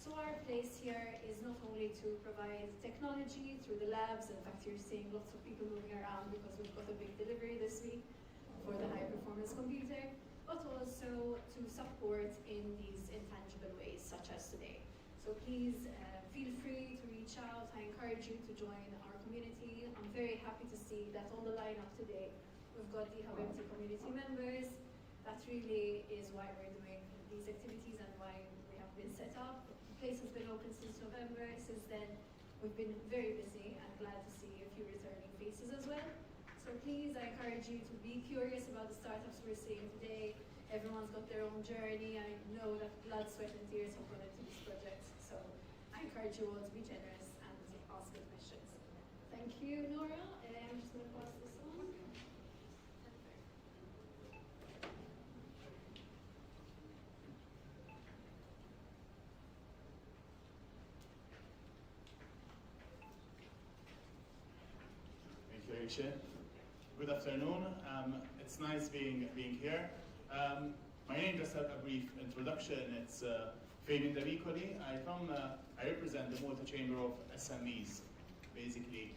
So our place here is not only to provide technology through the labs. In fact, you're seeing lots of people moving around because we've got a big delivery this week for the high performance computer, but also to support in these intangible ways, such as today. So please feel free to reach out. I encourage you to join our community. I'm very happy to see that on the lineup today, we've got the Habibti community members. That really is why we're doing these activities and why we have been set up. The place has been open since November. Since then, we've been very busy and glad to see a few returning faces as well. So please, I encourage you to be curious about the startups we're seeing today. Everyone's got their own journey. I know that blood, sweat, and tears have gone into this project. So I encourage you all to be generous and ask good questions. Thank you, Nora. I'm just going to pass this on. Thank you, Aisha. Good afternoon. It's nice being here. My name, just a brief introduction. It's Fabian Demicoli. I represent the Malta Chamber of SMEs. Basically,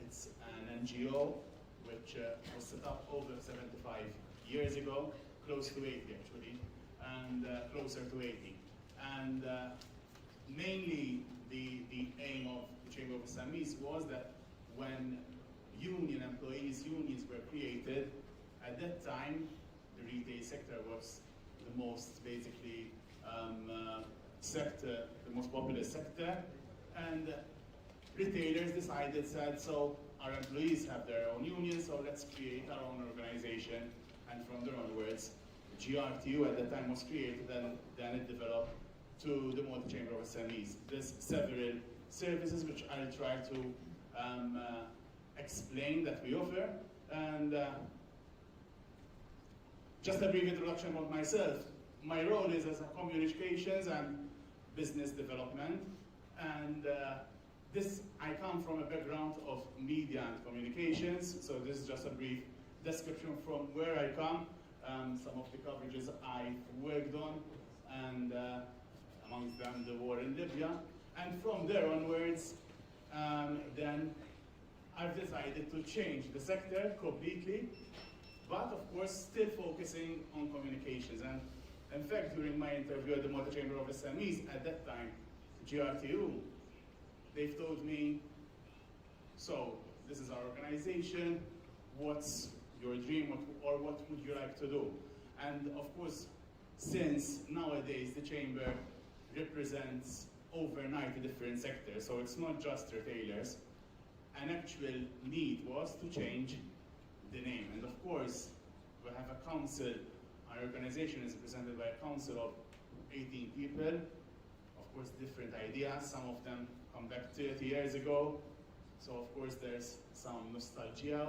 it's an NGO which was set up over 75 years ago, close to 80 actually, and closer to 80. And mainly the aim of the Chamber of SMEs was that when unions were created, at that time the retail sector was the most basically sector, the most popular sector, and retailers said, so our employees have their own union, so let's create our own organization. And from there onwards, GRTU at that time was created, and then it developed to the Malta Chamber of SMEs. There's several services which I'll try to explain that we offer. And just a brief introduction about myself. My role is as a communications and business development. And I come from a background of media and communications. So this is just a brief description from where I come, some of the coverages I've worked on, and amongst them the war in Libya. And from there onwards, then I've decided to change the sector completely, but of course still focusing on communications. And in fact, during my interview at the Malta Chamber of SMEs, at that time, GRTU, they've told me, so this is our organization, what's your dream, or what would you like to do? And of course, since nowadays the Chamber represents over 90 different sectors, so it's not just retailers, an actual need was to change the name. And of course, we have a council. Our organization is represented by a council of 18 people. Of course, different ideas. Some of them come back 30 years ago. So of course, there's some nostalgia.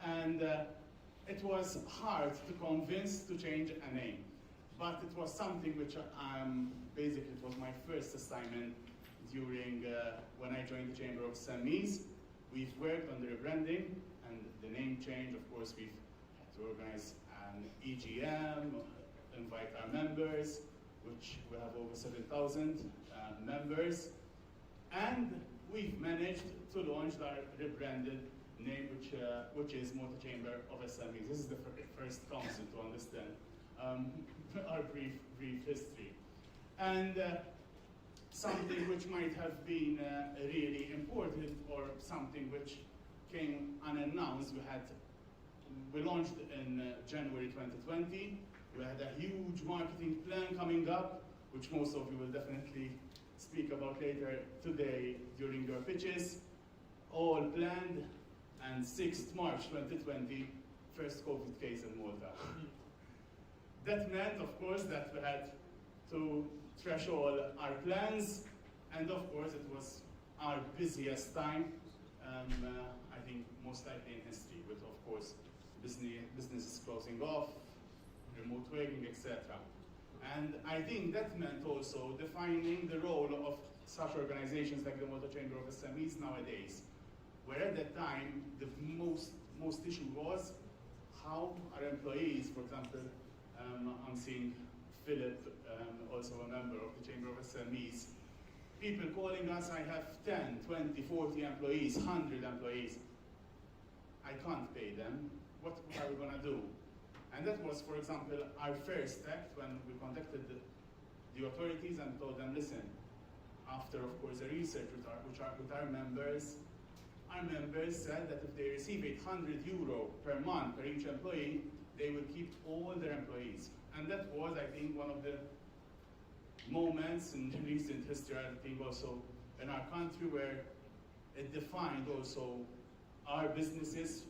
And it was hard to convince to change a name. But it was something which basically it was my first assignment during when I joined the Chamber of SMEs. We've worked on the rebranding and the name change. Of course, we've had to organize an EGM, invite our members, which we have over 7,000 members. And we've managed to launch our rebranded name, which is Malta Chamber of SMEs. This is the first council to understand our brief history. And something which might have been really important, or something which came unannounced, we launched in January 2020. We had a huge marketing plan coming up, which most of you will definitely speak about later today during your pitches. All planned, and 6th March 2020, first COVID case in Malta. That meant, of course, that we had to trash all our plans, and of course it was our busiest time, I think most likely in history, with of course businesses closing off, remote working, etc. And I think that meant also defining the role of such organizations like the Malta Chamber of SMEs nowadays, where at that time the most issue was how our employees, for example, I'm seeing Philip, also a member of the Chamber of SMEs. People calling us, I have 10, 20, 40 employees, 100 employees. I can't pay them. What are we going to do? And that was, for example, our first act when we contacted the authorities and told them, listen, after, of course, a research with our members said that if they receive €800 per month per each employee, they will keep all their employees. And that was, I think, one of the moments in recent history, I think also in our country, where it defined also our businesses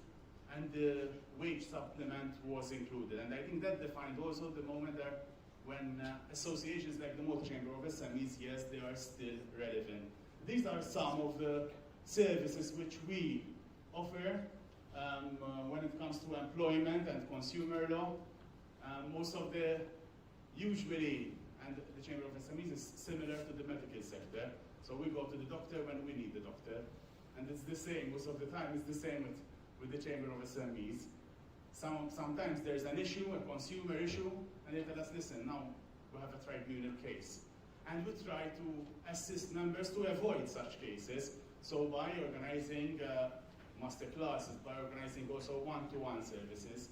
and the wage supplement was included. And I think that defined also the moment that when associations like the Malta Chamber of SMEs, yes, they are still relevant. These are some of the services which we offer when it comes to employment and consumer law. Most of the, usually, and the Chamber of SMEs is similar to the medical sector. So we go to the doctor when we need the doctor. And it's the same, most of the time it's the same with the Chamber of SMEs. Sometimes there's an issue, a consumer issue, and they tell us, listen, now we have a tribunal case. And we try to assist members to avoid such cases. So by organizing master classes, by organizing also one-to-one services,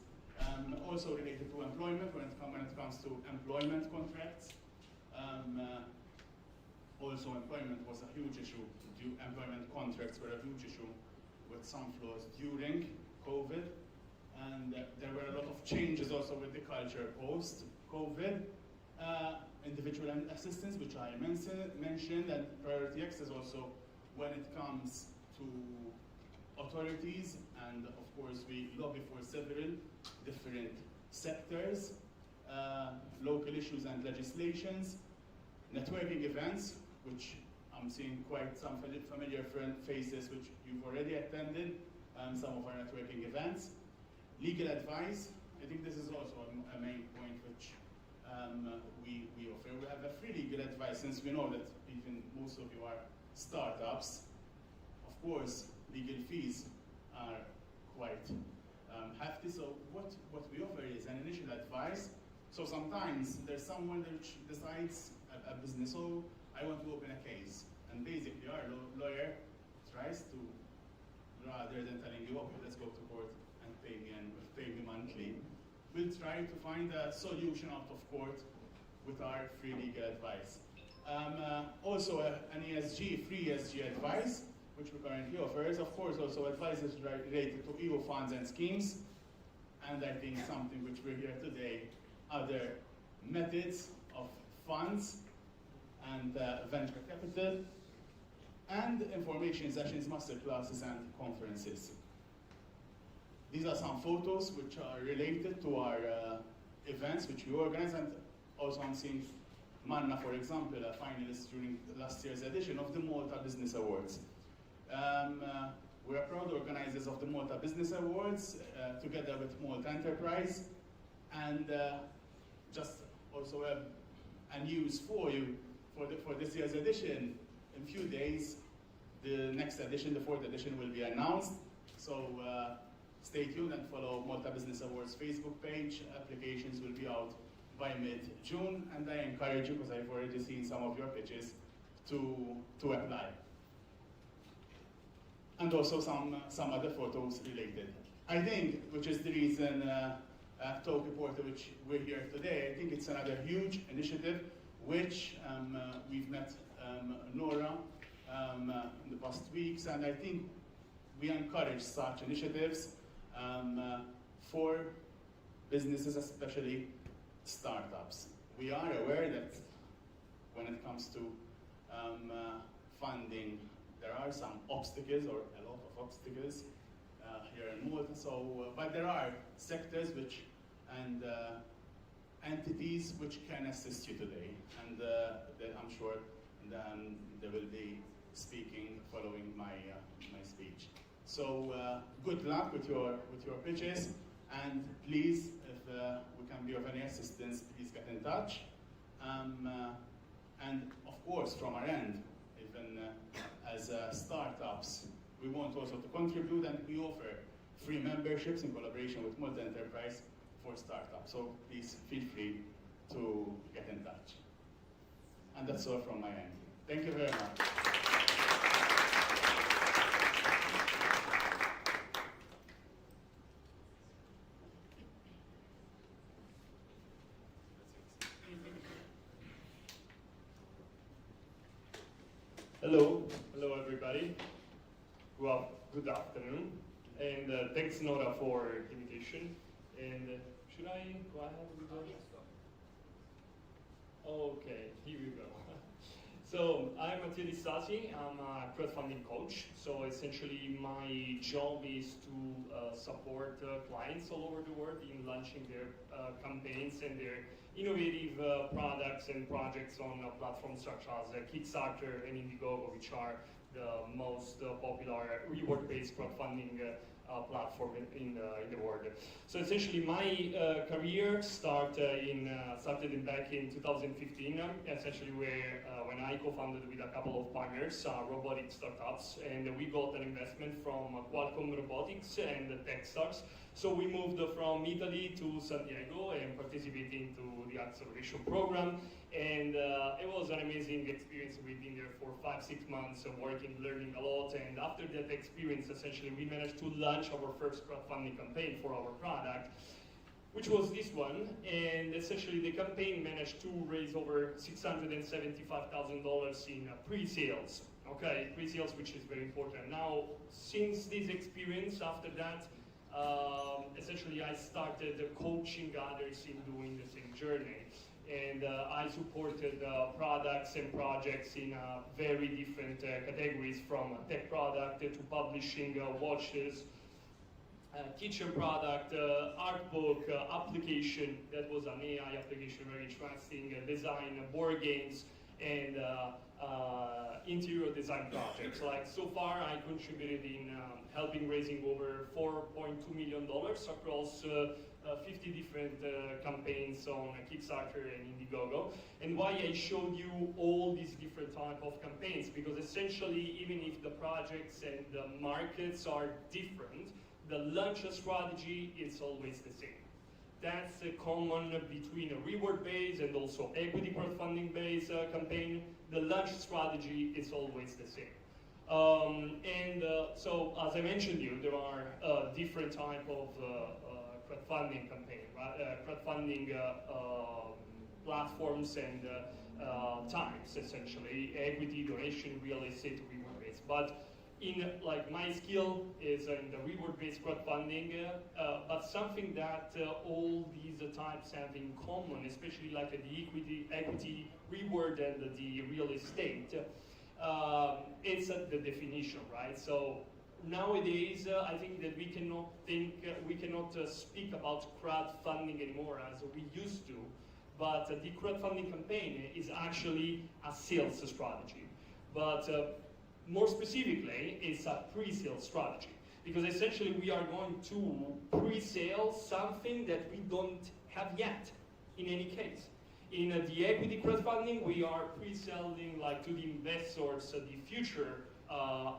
also related to employment when it comes to employment contracts. Also employment was a huge issue. Employment contracts were a huge issue with some flaws during COVID. And there were a lot of changes also with the culture post-COVID. Individual assistance, which I mentioned, and priority access also when it comes to authorities. And of course, we lobby for several different sectors, local issues and legislations, networking events, which I'm seeing quite some familiar faces which you've already attended, some of our networking events. Legal advice, I think this is also a main point which we offer. We have a free legal advice, since we know that even most of you are startups. Of course, legal fees are quite hefty, so what we offer is an initial advice. So sometimes there's someone that decides a business, oh, I want to open a case. And basically our lawyer tries to, rather than telling you, okay, let's go to court and pay me monthly, we'll try to find a solution out of court with our free legal advice. Also an ESG, free ESG advice, which we currently offer, is of course also advices related to EU funds and schemes, and I think something which we're here today, other methods of funds and venture capital, and information sessions, master classes, and conferences. These are some photos which are related to our events which we organize, and also I'm seeing Manna, for example, a finalist during last year's edition of the Malta Business Awards. We are proud organizers of the Malta Business Awards, together with Malta Enterprise, and just also a news for you for this year's edition. In a few days, the next edition, the 4th edition, will be announced. So stay tuned and follow Malta Business Awards Facebook page. Applications will be out by mid-June, and I encourage you, because I've already seen some of your pitches, to apply. And also some other photos related. I think, which is the reason TOKE Porter, which we're here today, I think it's another huge initiative which we've met Nora in the past weeks, and I think we encourage such initiatives for businesses, especially startups. We are aware that when it comes to funding, there are some obstacles, or a lot of obstacles here in Malta. So, but there are sectors which and entities which can assist you today, and I'm sure they will be speaking following my speech. So good luck with your pitches, and please, if we can be of any assistance, please get in touch. And of course, from our end, even as startups, we want also to contribute, and we offer free memberships in collaboration with Malta Enterprise for startups. So please feel free to get in touch. And that's all from my end. Thank you very much. Hello everybody. Well, good afternoon, and thanks Nora for the invitation. And should I go ahead with the? Okay, here we go. So I'm Mattia Stasi. I'm a crowdfunding coach. So essentially, my job is to support clients all over the world in launching their campaigns and their innovative products and projects on platforms such as Kickstarter and Indiegogo, which are the most popular reward-based crowdfunding platform in the world. So essentially, my career started back in 2015, essentially when I co-founded with a couple of partners robotic startups, and we got an investment from Qualcomm Robotics and Techstars. So we moved from Italy to San Diego and participating to the acceleration program. And it was an amazing experience. We've been there for 5-6 months working, learning a lot. And after that experience, essentially, we managed to launch our first crowdfunding campaign for our product, which was this one. And essentially, the campaign managed to raise over $675,000 in pre-sales. Okay, pre-sales, which is very important. Now, since this experience, after that, essentially, I started coaching others in doing the same journey. And I supported products and projects in very different categories, from tech product to publishing watches, kitchen product, art book, application. That was an AI application, very interesting, design, board games, and interior design projects. Like so far, I contributed in helping raising over $4.2 million across 50 different campaigns on Kickstarter and Indiegogo. And why I showed you all these different type of campaigns, because essentially, even if the projects and the markets are different, the launch strategy is always the same. That's common between a reward-based and also equity crowdfunding-based campaign. The launch strategy is always the same. So, as I mentioned you, there are different type of crowdfunding campaign, right? Crowdfunding platforms and types, essentially, equity, donation, real estate, reward-based. But in my skill is in the reward-based crowdfunding, but something that all these types have in common, especially like the equity, reward, and the real estate, it's the definition, right? So nowadays, I think that we cannot speak about crowdfunding anymore as we used to, but the crowdfunding campaign is actually a sales strategy. But more specifically, it's a pre-sale strategy, because essentially we are going to pre-sale something that we don't have yet, in any case. In the equity crowdfunding, we are pre-selling to the investors the future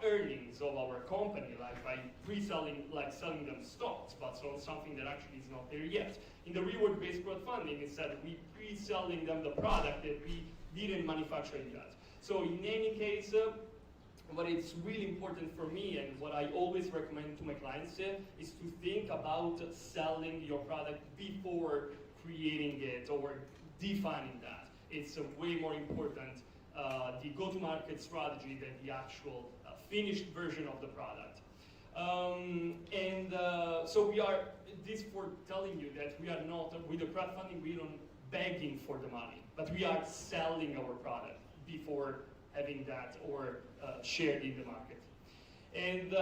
earnings of our company, by pre-selling, selling them stocks, but so something that actually is not there yet. In the reward-based crowdfunding, instead, we pre-selling them the product that we didn't manufacture yet. So in any case, what is really important for me, and what I always recommend to my clients, is to think about selling your product before creating it or defining that. It's way more important, the go-to-market strategy, than the actual finished version of the product. So we are, this for telling you that we are not, with the crowdfunding, we don't begging for the money, but we are selling our product before having that or shared in the market. And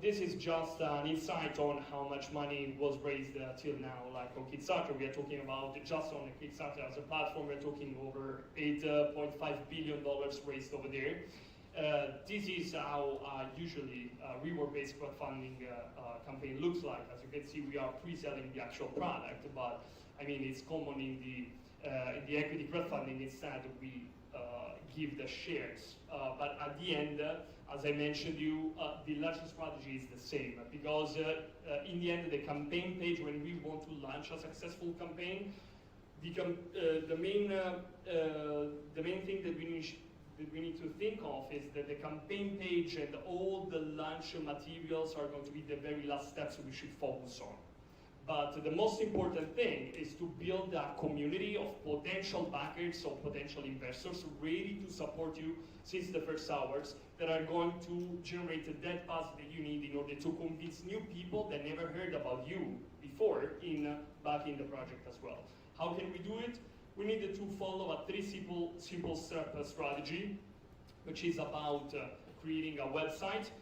this is just an insight on how much money was raised till now. Like on Kickstarter, we are talking about, just on Kickstarter as a platform, we're talking over $8.5 billion raised over there. This is how usually reward-based crowdfunding campaign looks like. As you can see, we are pre-selling the actual product, but I mean, it's common in the equity crowdfunding. Instead, we give the shares. But at the end, as I mentioned you, the launch strategy is the same, because in the end, the campaign page, when we want to launch a successful campaign, the main thing that we need to think of is that the campaign page and all the launch materials are going to be the very last steps we should focus on. But the most important thing is to build a community of potential backers or potential investors ready to support you since the first hours, that are going to generate that buzz that you need in order to convince new people that never heard about you before back in the project as well. How can we do it? We needed to follow a simple step strategy, which is about creating a website,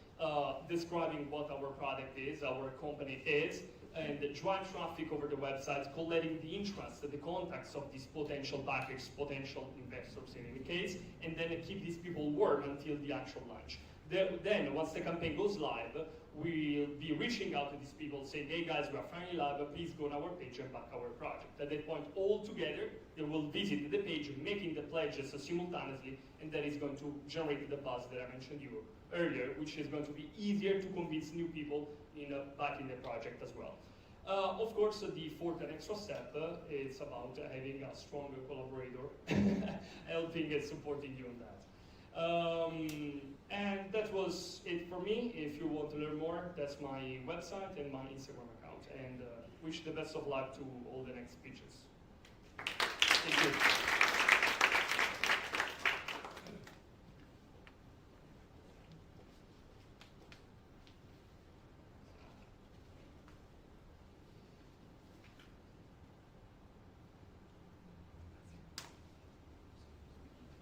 describing what our product is, our company is, and drive traffic over the website, collecting the interest, the contacts of these potential backers, potential investors in any case, and then keep these people warm until the actual launch. Then, once the campaign goes live, we'll be reaching out to these people, saying, hey guys, we are finally live, please go on our page and back our project. At that point, all together, they will visit the page, making the pledges simultaneously, and that is going to generate the buzz that I mentioned you earlier, which is going to be easier to convince new people back in the project as well. Of course, the fourth and extra step is about having a stronger collaborator helping and supporting you on that. And that was it for me. If you want to learn more, that's my website and my Instagram account. And wish the best of luck to all the next speeches. Thank you.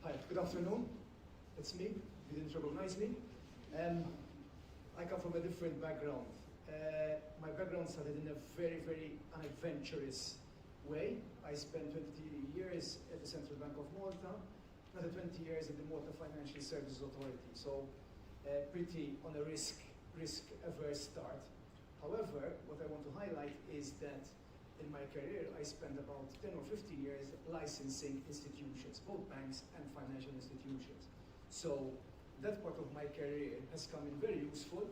Hi, good afternoon. It's me. You didn't recognize me. I come from a different background. My background started in a very, very unadventurous way. I spent 20 years at the Central Bank of Malta, another 20 years at the Malta Financial Services Authority. So pretty on a risk-averse start. However, what I want to highlight is that in my career, I spent about 10 or 15 years licensing institutions, both banks and financial institutions. So that part of my career has come in very useful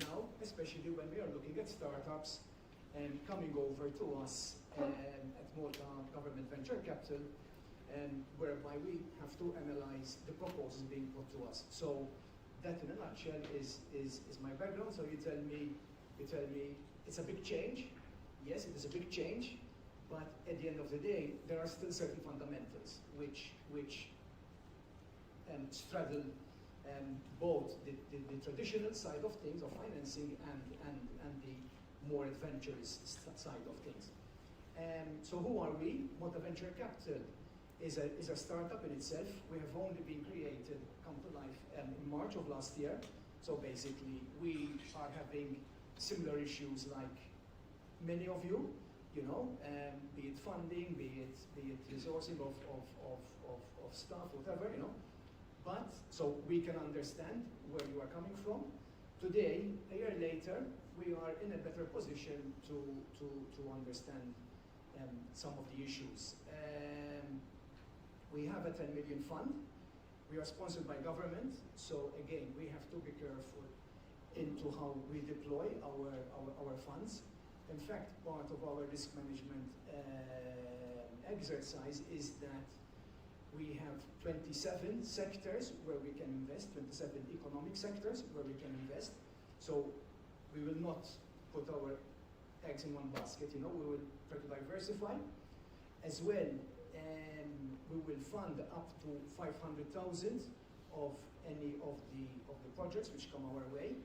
now, especially when we are looking at startups and coming over to us at Malta Government Venture Capital, whereby we have to analyze the proposals being put to us. So that in a nutshell is my background. So you tell me it's a big change. Yes, it is a big change, but at the end of the day, there are still certain fundamentals which straddle both the traditional side of things, of financing, and the more adventurous side of things. So who are we? Malta Venture Capital is a startup in itself. We have only been created, come to life in March of last year. So basically, we are having similar issues like many of you, be it funding, be it resourcing of staff, whatever, But, so we can understand where you are coming from. Today, a year later, we are in a better position to understand some of the issues. We have a 10 million fund. We are sponsored by government, so again, we have to be careful into how we deploy our funds. In fact, part of our risk management exercise is that we have 27 sectors where we can invest, 27 economic sectors where we can invest. So we will not put our eggs in one basket, we will try to diversify. As well, we will fund up to 500,000 of any of the projects which come our way.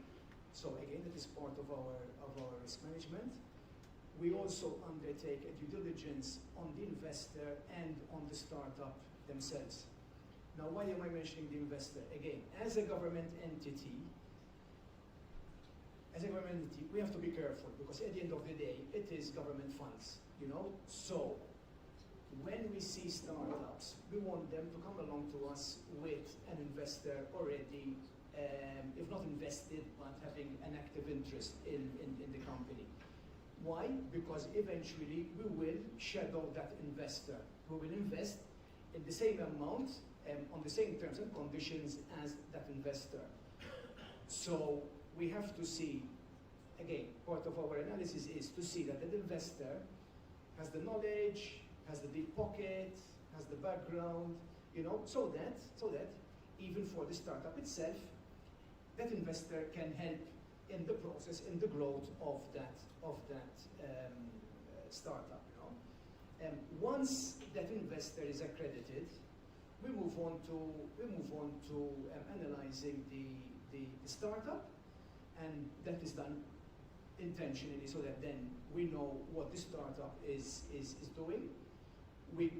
So again, that is part of our risk management. We also undertake a due diligence on the investor and on the startup themselves. Now, why am I mentioning the investor? Again, as a government entity, we have to be careful because at the end of the day, it is government funds, So when we see startups, we want them to come along to us with an investor already, if not invested, but having an active interest in the company. Why? Because eventually we will shadow that investor. We will invest in the same amount on the same terms and conditions as that investor. So we have to see, again, part of our analysis is to see that the investor has the knowledge, has the deep pocket, has the background, you know, so that even for the startup itself, that investor can help in the process, in the growth of that startup. You know, once that investor is accredited, we move on to analyzing the startup, and that is done intentionally so that then we know what the startup is doing. We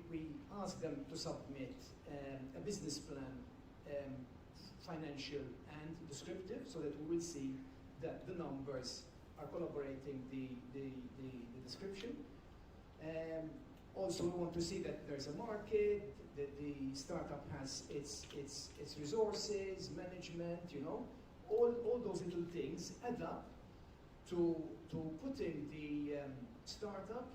ask them to submit a business plan, financial and descriptive, so that we will see that the numbers are collaborating the description. Also, we want to see that there's a market, that the startup has its resources, management, you know, all those little things add up to putting the startup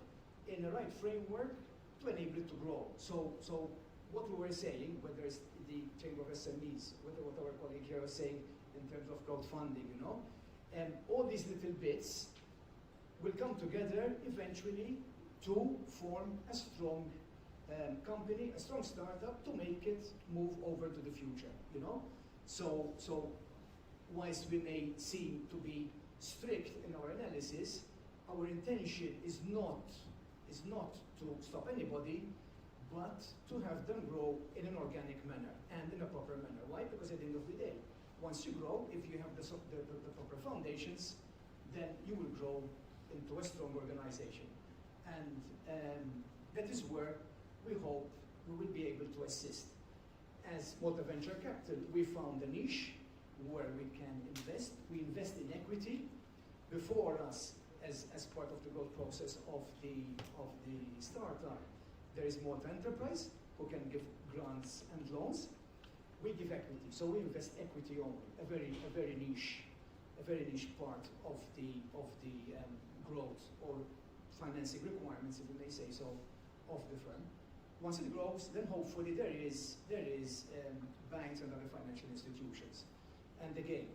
in the right framework to enable it to grow. So what we were saying, whether it's the Chamber of SMEs, whether what our colleague here was saying in terms of crowdfunding, you know, all these little bits will come together eventually to form a strong company, a strong startup, to make it move over to the future, you know. So whilst we may seem to be strict in our analysis, our intention is not to stop anybody, but to have them grow in an organic manner and in a proper manner. Why? Because at the end of the day, once you grow, if you have the proper foundations, then you will grow into a strong organization. And that is where we hope we will be able to assist. As Malta Venture Capital, we found a niche where we can invest. We invest in equity. Before us, as part of the growth process of the startup, there is Malta Enterprise, who can give grants and loans. We give equity, so we invest equity only, a very niche part of the growth or financing requirements, if we may say so, of the firm. Once it grows, then hopefully there is banks and other financial institutions. And again,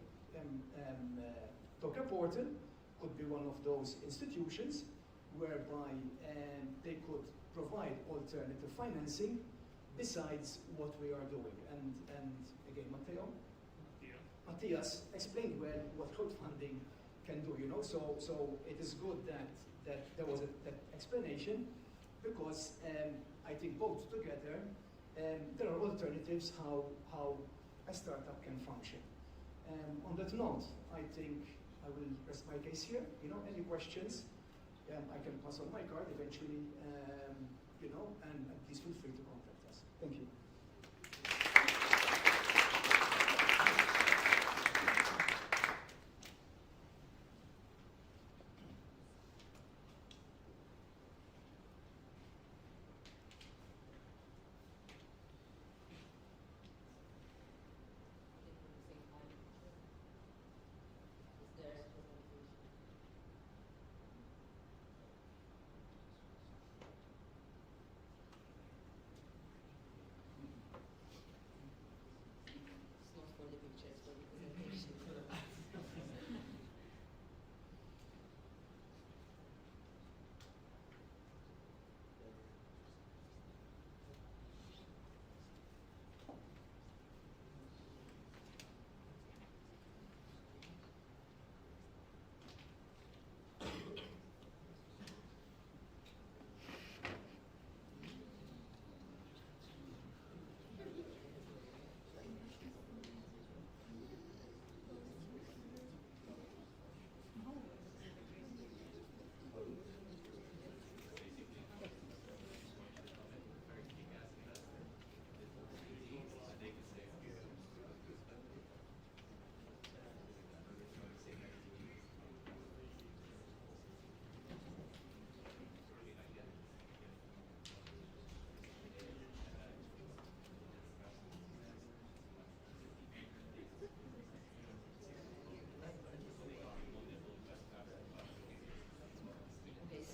TOKE Portal could be one of those institutions whereby they could provide alternative financing besides what we are doing. And again, Mattias explained well what crowdfunding can do, you know. So it is good that there was that explanation, because I think both together there are alternatives how a startup can function. On that note, I think I will rest my case here. You know, any questions, I can pass on my card eventually, you know, and please feel free to contact us. Thank you.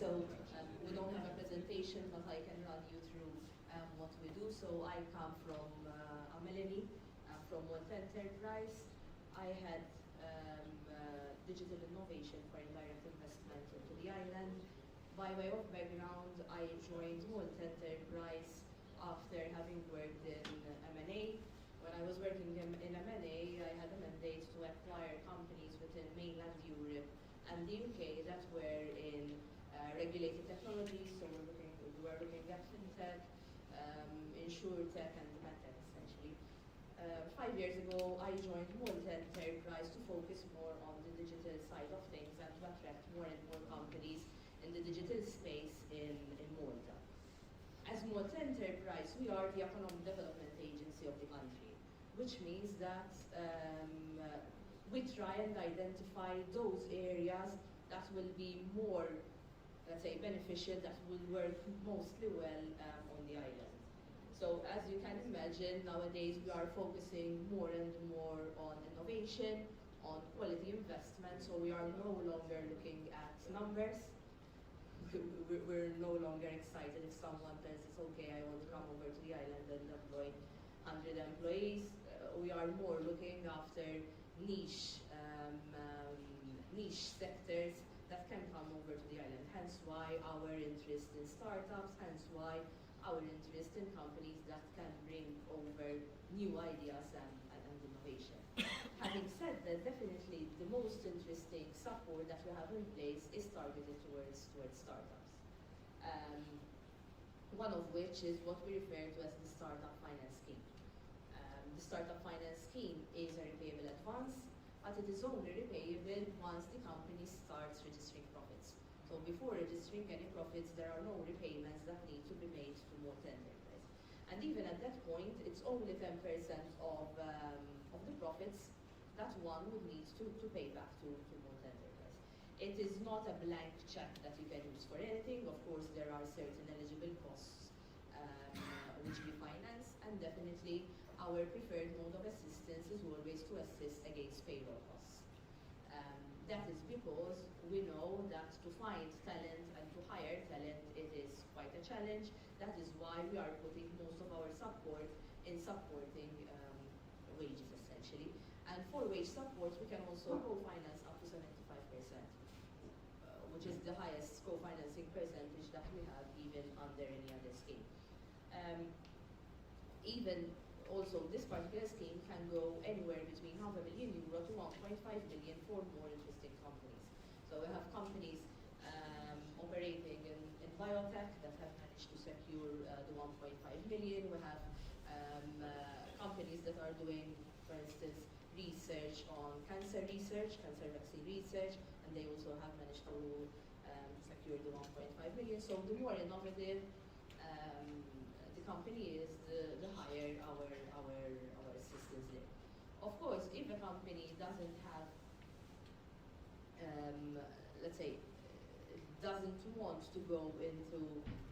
So we don't have a presentation, but I can run you through what we do. So I come from Melanie, from Malta Enterprise. I had digital innovation for indirect investment into the island. By way of background, I joined Malta Enterprise after having worked in M&A. When I was working in M&A, I had a mandate to acquire companies within mainland Europe and the UK that were in regulated technologies, so we were looking at fintech, insurtech, and medtech essentially. 5 years ago, I joined Malta Enterprise to focus more on the digital side of things and to attract more and more companies in the digital space in Malta. As Malta Enterprise, we are the economic development agency of the country, which means that we try and identify those areas that will be more, let's say, beneficial, that will work mostly well on the island. So as you can imagine, nowadays we are focusing more and more on innovation, on quality investment, so we are no longer looking at numbers. We're no longer excited if someone says it's okay, I want to come over to the island and employ 100 employees. We are more looking after niche sectors that can come over to the island. Hence why our interest in startups, hence why our interest in companies that can bring over new ideas and innovation. Having said that, definitely the most interesting support that we have in place is targeted towards startups. One of which is what we refer to as the Startup Finance Scheme. The Startup Finance Scheme is a repayable advance, but it is only repayable once the company starts registering profits. So before registering any profits, there are no repayments that need to be made to Malta Enterprise. And even at that point, it's only 10% of the profits that one would need to pay back to Malta Enterprise. It is not a blank check that you can use for anything. Of course, there are certain eligible costs which we finance, and definitely our preferred mode of assistance is always to assist against payroll costs. That is because we know that to find talent and to hire talent, it is quite a challenge. That is why we are putting most of our support in supporting wages, essentially. And for wage support, we can also co-finance up to 75%, which is the highest co-financing percentage that we have even under any other scheme. Even also, this particular scheme can go anywhere between €500,000 to 1.5 million for more interesting companies. So we have companies operating in biotech that have managed to secure the 1.5 million. We have companies that are doing, for instance, research on cancer research, cancer vaccine research, and they also have managed to secure the 1.5 million. So the more innovative the company is, the higher our assistance there. Of course, if a company doesn't have, let's say, doesn't want to go into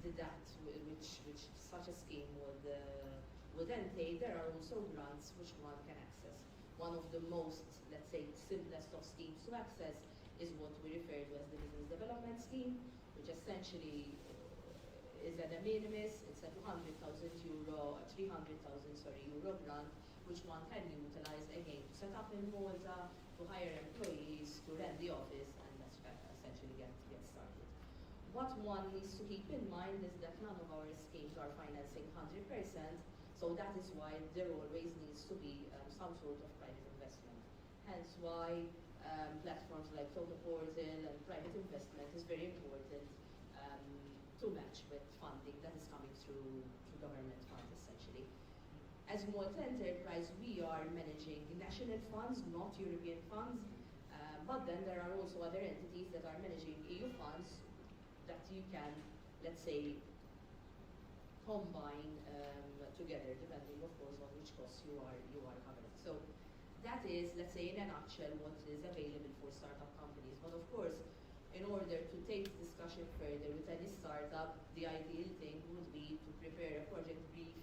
the debt which such a scheme would entail, there are also grants which one can access. One of the most, let's say, simplest of schemes to access is what we refer to as the Business Development Scheme, which essentially is a de minimis. It's a €300,000 grant, which one can utilize again to set up in Malta, to hire employees, to rent the office, and that's essentially get started. What one needs to keep in mind is that none of our schemes are financing 100%, so that is why there always needs to be some sort of private investment. Hence why platforms like TOKE Portal and private investment is very important to match with funding that is coming through government funds, essentially. As Malta Enterprise, we are managing national funds, not European funds, but then there are also other entities that are managing EU funds that you can, let's say, combine together, depending, of course, on which costs you are covering. So that is, let's say, in a nutshell, what is available for startup companies. But of course, in order to take the discussion further with any startup, the ideal thing would be to prepare a project brief,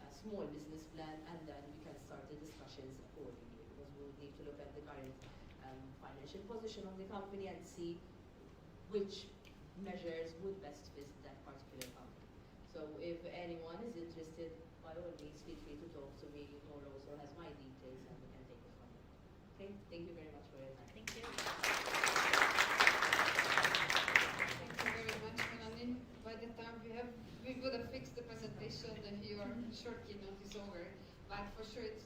a small business plan, and then we can start the discussions accordingly, because we would need to look at the current financial position of the company and see which measures would best fit that particular company. So if anyone is interested, by all means, feel free to talk to me. Nora also has my details, and we can take it from there. Okay? Thank you very much for your time. Thank you. Thank you very much. presentation, your short keynote is over, but for sure it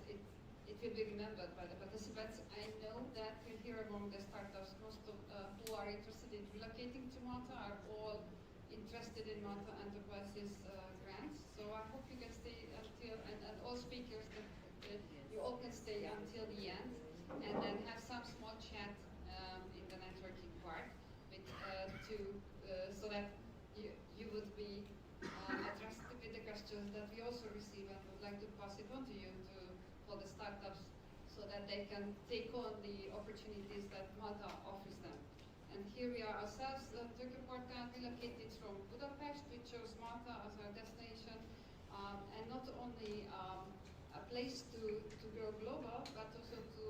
will be remembered by the participants. I know that here among the startups, most of who are interested in relocating to Malta are all interested in Malta Enterprises grants. So I hope you can stay until, and all speakers, you all can stay until the end, and then have some small chat in the networking part with, so that you would be addressed with the questions that we also receive, and would like to pass it on to you for the startups so that they can take on the opportunities that Malta offers them. And here we are ourselves, TOKE Portal, relocated from Budapest. We chose Malta as our destination, and not only a place to grow global, but also to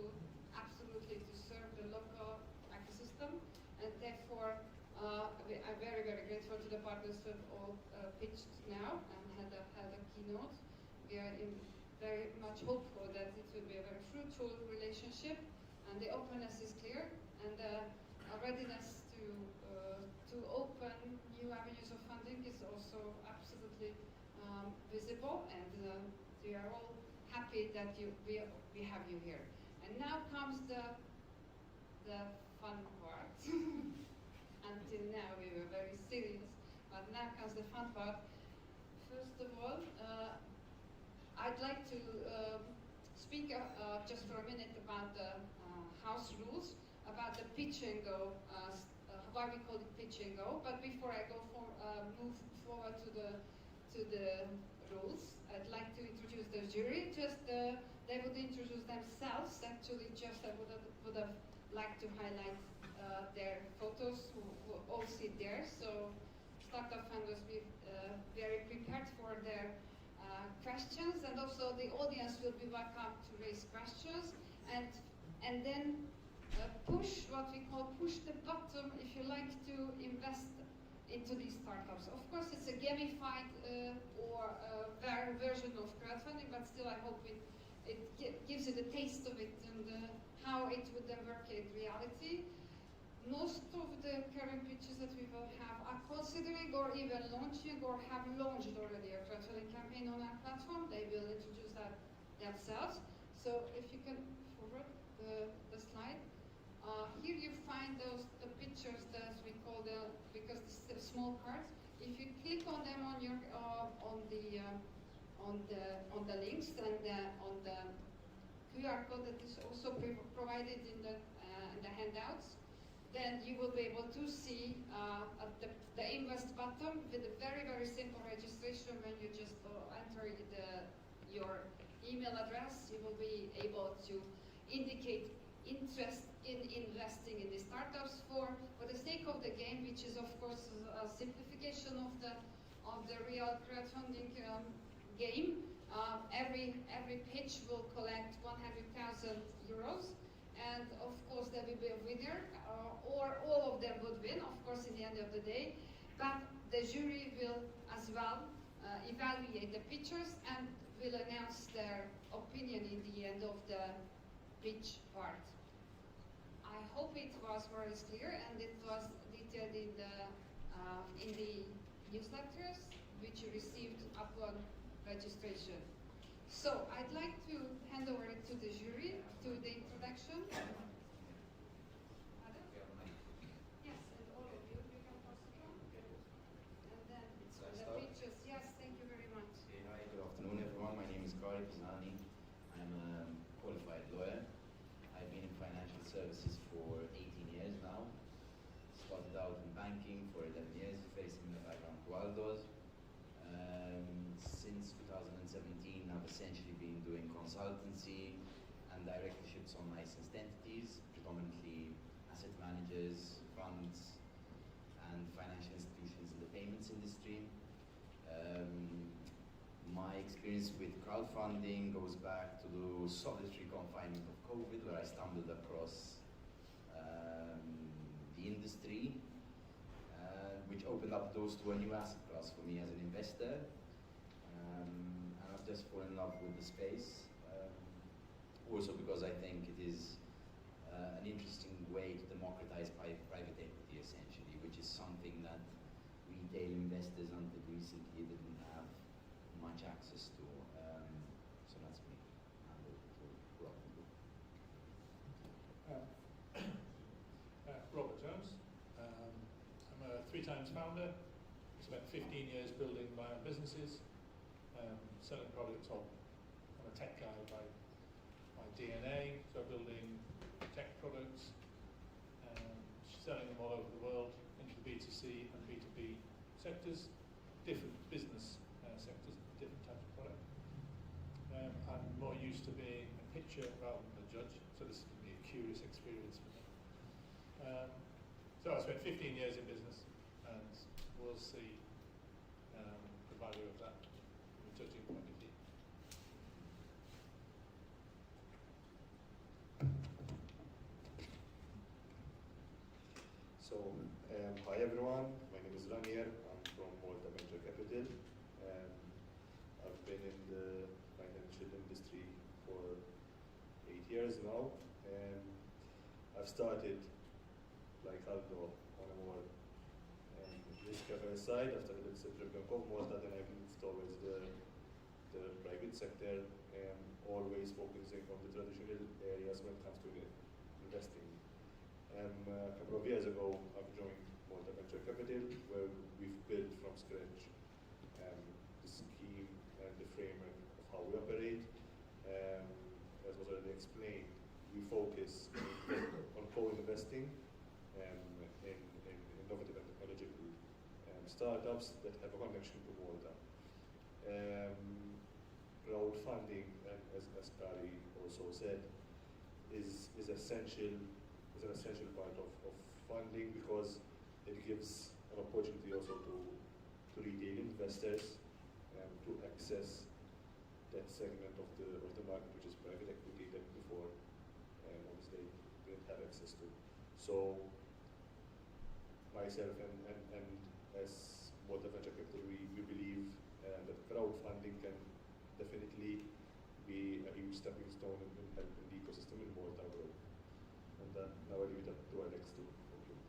absolutely to serve the local ecosystem. And therefore, I'm very, very grateful to the partners who have all pitched now and had a keynote. We are very much hopeful that it will be a very fruitful relationship, and the openness is clear, and our readiness to open new avenues of funding is also absolutely visible, and we are all happy that we have you here. And now comes the fun part. Until now we were very serious, but now comes the fun part. First of all, I'd like to speak just for a minute about the house rules, about the pitch and go, why we call it pitch and go. But before I move forward to the rules, I'd like to introduce the jury. They would introduce themselves. Actually, I would have liked to highlight their photos, who all sit there. So startup funders be very prepared for their questions, and also the audience will be welcome to raise questions, and then push the button if you like to invest into these startups. Of course, it's a gamified or version of crowdfunding, but still I hope it gives you the taste of it and how it would then work in reality. Most of the current pitches that we will have are considering or even launching or have launched already a crowdfunding campaign on our platform. They will introduce that themselves. So if you can forward the slide. Here you find the pictures that we call because the small cards. If you click on them on your on the links and on the QR code that is also provided in the handouts, then you will be able to see the invest button with a very, very simple registration. When you just enter your email address, you will be able to indicate interest in investing in the startups for the sake of the game, which is of course a simplification of the real crowdfunding game. Every pitch will collect 100,000 euros. And of course there will be a winner, or all of them would win, of course, in the end of the day. But the jury will as well evaluate the pitchers and will announce their opinion in the end of the pitch part. I hope it was very clear, and it was detailed in the newsletters which you received upon registration. So I'd like to hand over it to the jury, to the introduction. Yes, and all of you can pass it on. And then the pictures. Yes, thank you very much. Hey, hi, good afternoon everyone. My name is Kari, Pisani. I'm a qualified lawyer. I've been in financial services for 18 years now. Started out in banking for 11 years, very similar background to Aldo's. Since 2017, I've essentially been doing consultancy and directorships on licensed entities, predominantly asset managers, funds, and financial institutions in the payments industry. My experience with crowdfunding goes back to the solitary confinement of COVID, where I stumbled across the industry, which opened up doors to a new asset class for me as an investor. And I've just fallen in love with the space, also because I think it is an interesting way to democratize private equity, essentially, which is something that retail investors until recently didn't have much much access to. So that's me. I'm looking to grow. Robert Jones. I'm a 3 times founder. Spent 15 years building my own businesses, selling products. I'm a tech guy by DNA, so building tech products, selling them all over the world into the B2C and B2B sectors, different business sectors, different types of product. I'm more used to being a pitcher rather than a judge, so this can be a curious experience for me. So I spent 15 years in business and was the provider of that from a judging point of view. So, hi everyone, my name is Ranier, I'm from Malta Venture Capital. I've been in the financial industry for 8 years now. I've started, like Aldo, on a more risk-averse side. After I did Pitch&Go Malta, then I moved towards the private sector, always focusing on the traditional areas when it comes to investing. A couple of years ago, I've joined Malta Venture Capital, where we've built from scratch the scheme and the framework of how we operate. As was already explained, we focus on co-investing in innovative and technological startups that have a connection to Malta. Crowdfunding, as Kari also said, is essential. Is an essential part of funding because it gives an opportunity also to retail investors to access that segment of the market which is private equity that before obviously they didn't have access to. So myself and as Malta Venture Capital, we believe that crowdfunding can definitely be a huge stepping stone in helping the ecosystem in Malta grow. And now I leave it up to Alex to conclude.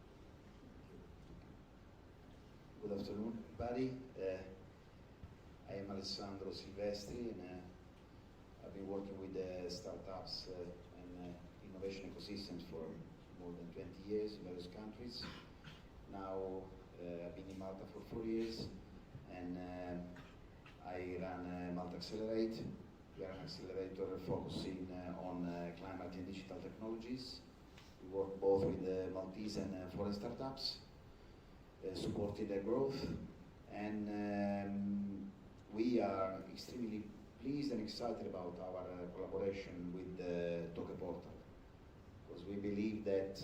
Good afternoon, everybody. I am Alessandro Silvestri, and I've been working with startups and innovation ecosystems for more than 20 years in various countries. Now I've been in Malta for 4 years, and I run MaltAccelerate. We are an accelerator focusing on climate and digital technologies. We work both with Maltese and foreign startups, supporting their growth, and we are extremely pleased and excited about our collaboration with the TOKE portal, because we believe that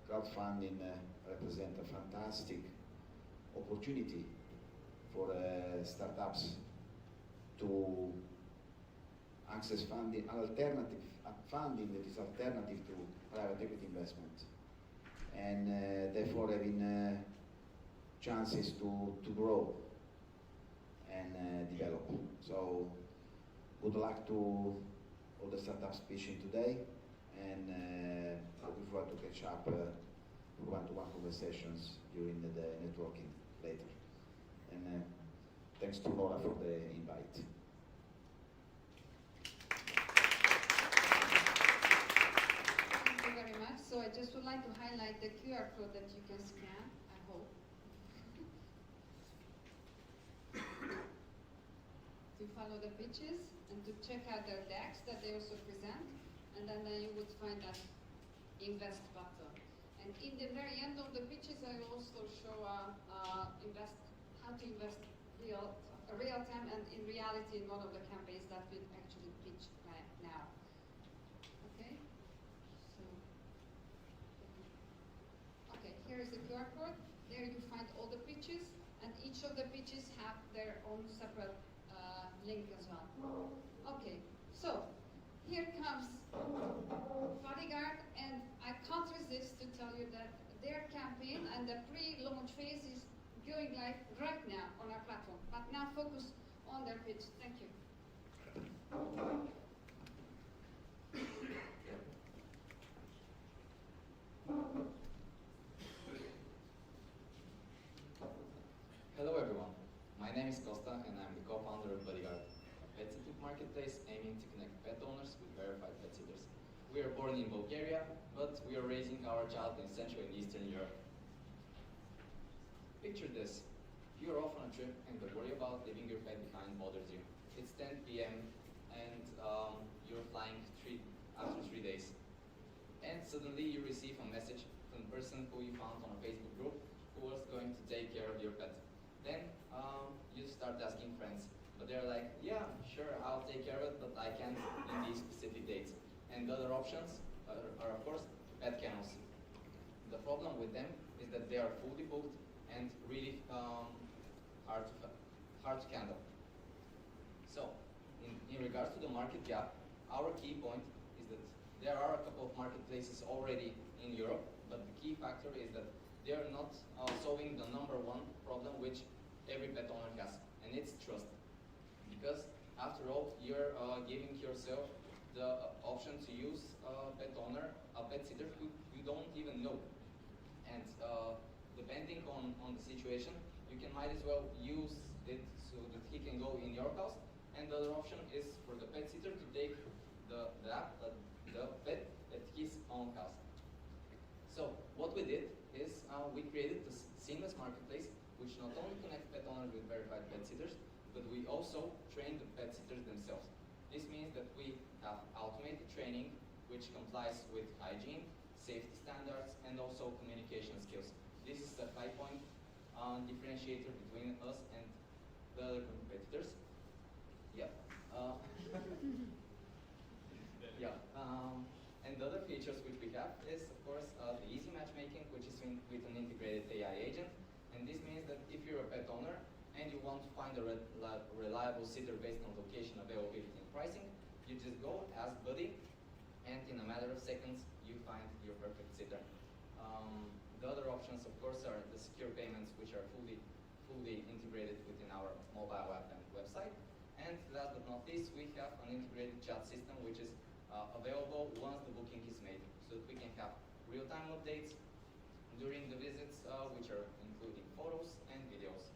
crowdfunding represents a fantastic opportunity for startups to access funding, funding that is alternative to private equity investment, and therefore having chances to grow and develop. So good luck to all the startups pitching today, and looking forward to catch up for one-to-one conversations during the networking later. And thanks to Laura for the invite. So I just would like to highlight the QR code that you can scan, I hope, to follow the pitches and to check out their decks that they also present, and then you would find that invest button. And in the very end of the pitches, I will also show how to invest real time and in reality in one of the campaigns that we actually pitch right now. Okay. Here is the QR code. There you find all the pitches, and each of the pitches have their own separate link as well. Okay, so here comes Bodyguard, and I can't resist to tell you that their campaign and the pre-launch phase is going live right now on our platform. But now focus on their pitch. Thank you. Hello everyone, my name is Costa and I'm the co-founder of pet sitting marketplace aiming to connect pet owners with verified pet sitters. We are born in Bulgaria, but we are raising our child in Central and Eastern Europe. Picture this. You're off on a trip and the worry about leaving your pet behind bothers you. It's 10 p.m. and you're flying after 3 days. And suddenly you receive a message from the person who you found on a Facebook group who was going to take care of your pet. Then you start asking friends, but they're like, yeah, sure, I'll take care of it, but I can't in these specific dates. And the other options are of course, pet kennels. The problem with them is that they are fully booked and really hard to handle. So, in regards to the market gap, our key point is that there are a couple of marketplaces already in Europe, but the key factor is that they are not solving the number one problem which every pet owner has, and it's trust. Because after all, you're giving yourself the option to use a pet sitter who you don't even know. And depending on the situation, you might as well use it so that he can go in your house. And the other option is for the pet sitter to take the pet at his own house. So what we did is we created this seamless marketplace which not only connects pet owners with verified pet sitters, but we also train the pet sitters themselves. This means that we have automated training which complies with hygiene, safety standards, and also communication skills. This is the high point differentiator between us and the other competitors. Yeah. And the other features which we have is, of course, the easy matchmaking, which is with an integrated AI agent. And this means that if you're a pet owner and you want to find a reliable sitter based on location, availability, and pricing, you just go, ask Buddy, and in a matter of seconds, you find your perfect sitter. The other options, of course, are the secure payments, which are fully integrated within our mobile app and website. And last but not least, we have an integrated chat system, which is available once the booking is made, so that we can have real-time updates during the visits, which are including photos and videos.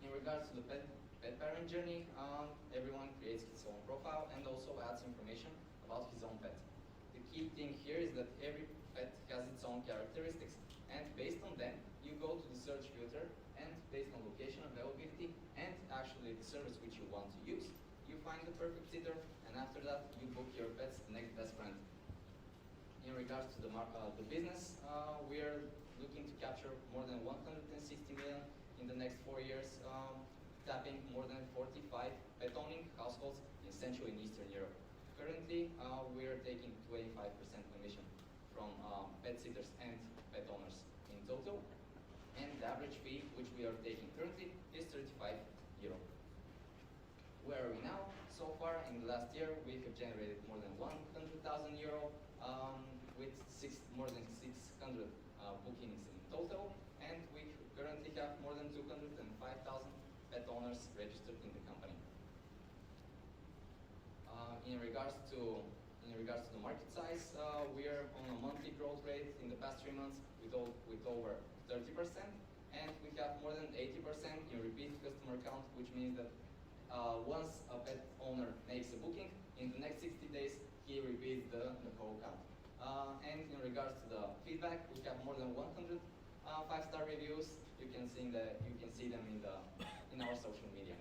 In regards to the pet parent journey, everyone creates his own profile and also adds information about his own pet. The key thing here is that every pet has its own characteristics, and based on them, you go to the search filter, and based on location, availability, and actually the service which you want to use, you find the perfect sitter, and after that, you book your pet's next best friend. In regards to the business, we are looking to capture more than 160 million in the next 4 years, tapping more than 45 pet-owning households in Central and Eastern Europe. Currently, we are taking 25% commission from pet sitters and pet owners in total, and the average fee which we are taking currently is €35. Where are we now? So far, in the last year, we have generated more than €100,000 with more than 600 bookings in total, and we currently have more than 205,000 pet owners registered in the company. In regards to the market size, we are on a monthly growth rate in the past 3 months with over 30%, and we have more than 80% in repeat customer count, which means that once a pet owner makes a booking, in the next 60 days he repeats the whole count. And in regards to the feedback, we have more than 100 5-star reviews. You can see them in our social media.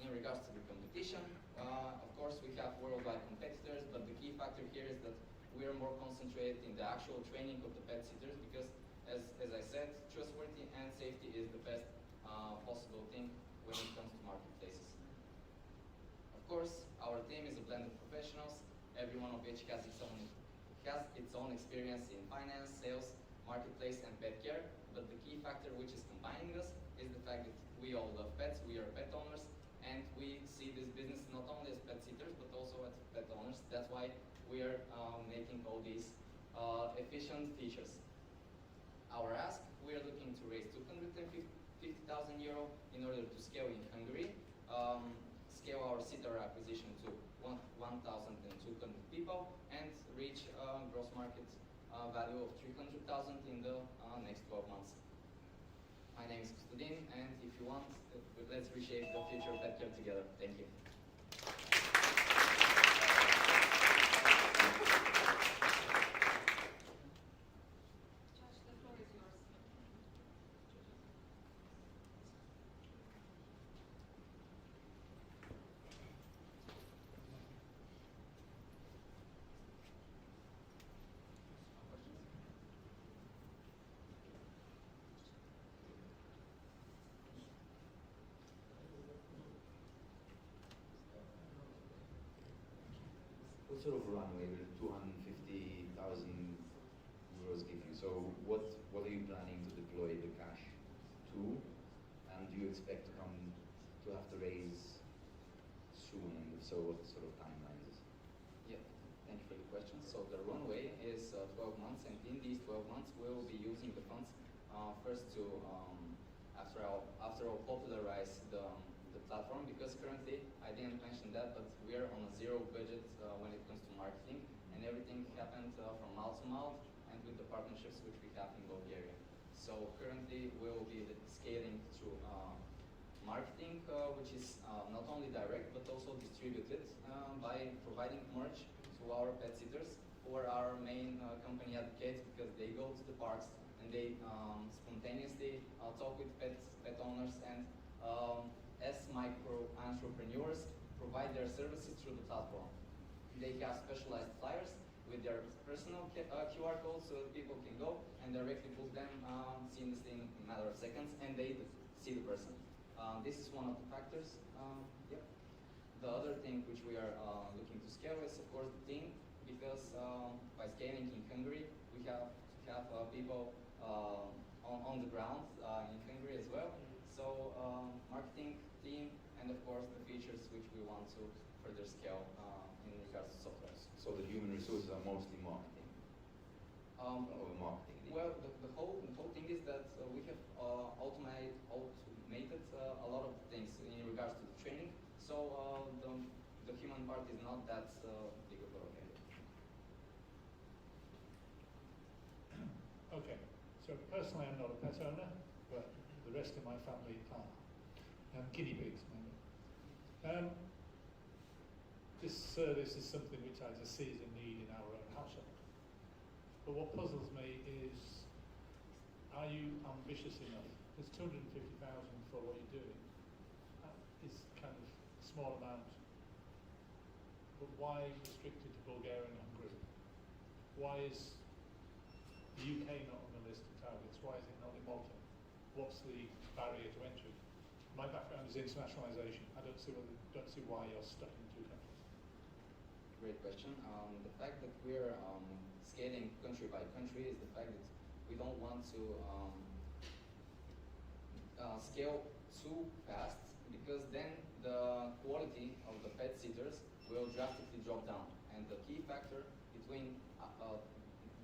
In regards to the competition, of course we have worldwide competitors, but the key factor here is that we are more concentrated in the actual training of the pet sitters, because as I said, trustworthy and safety is the best possible thing when it comes to marketplaces. Of course, our team is a blend of professionals, every one of which has its own experience in finance, sales, marketplace, and pet care, but the key factor which is combining us is the fact that we all love pets, we are pet owners, and we see this business not only as pet sitters, but also as pet owners. That's why we are making all these efficient features. Our ask, we are looking to raise €250,000 in order to scale in Hungary, scale our sitter acquisition to 1,200 people, and reach gross market value of 300,000 in the next 12 months. My name is Kostadin, and if you want, let's reshape the future of pet care together. Thank you. Josh, the floor is yours. What sort of runway will 250,000 euros give you? So what are you planning to deploy the cash to? And do you expect to have to raise soon? And if so, what sort of timelines? Yeah, thank you for the question. So the runway is 12 months, and in these 12 months, we will be using the funds first to after I'll popularize the platform, because currently I didn't mention that, but we are on a zero budget when it comes to marketing, and everything happened from mouth to mouth and with the partnerships which we have in Bulgaria. So currently we will be scaling through marketing, which is not only direct but also distributed by providing merch to our pet sitters, who are our main company advocates, because they go to the parks and they spontaneously talk with pet owners and as micro entrepreneurs provide their services through the platform. They have specialized flyers with their personal QR codes, so people can go and directly book them seamlessly in a matter of seconds, and they see the person. This is one of the factors. Yep. The other thing which we are looking to scale is, of course, the team, because by scaling in Hungary, we have people on the ground in Hungary as well. So marketing team, and of course the features which we want to further scale in regards to software. So the human resources are mostly marketing. Or marketing. Well, the whole thing is that we have automated a lot of things in regards to the training. So the human part is not that big of a problem. Okay, so personally I'm not a pet owner, but the rest of my family are. Guinea pigs, maybe. This service is something which I just see as a need in our own household. But what puzzles me is, are you ambitious enough? There's 250,000 for what you're doing. That is kind of a small amount. But why restricted to Bulgaria and Hungary? Why is the UK not on the list of targets? Why is it not in Malta? What's the barrier to entry? My background is internationalization. I don't see why you're stuck in two countries. Great question. The fact that we're scaling country by country is the fact that we don't want to scale too fast, because then the quality of the pet sitters will drastically drop down. And the key factor between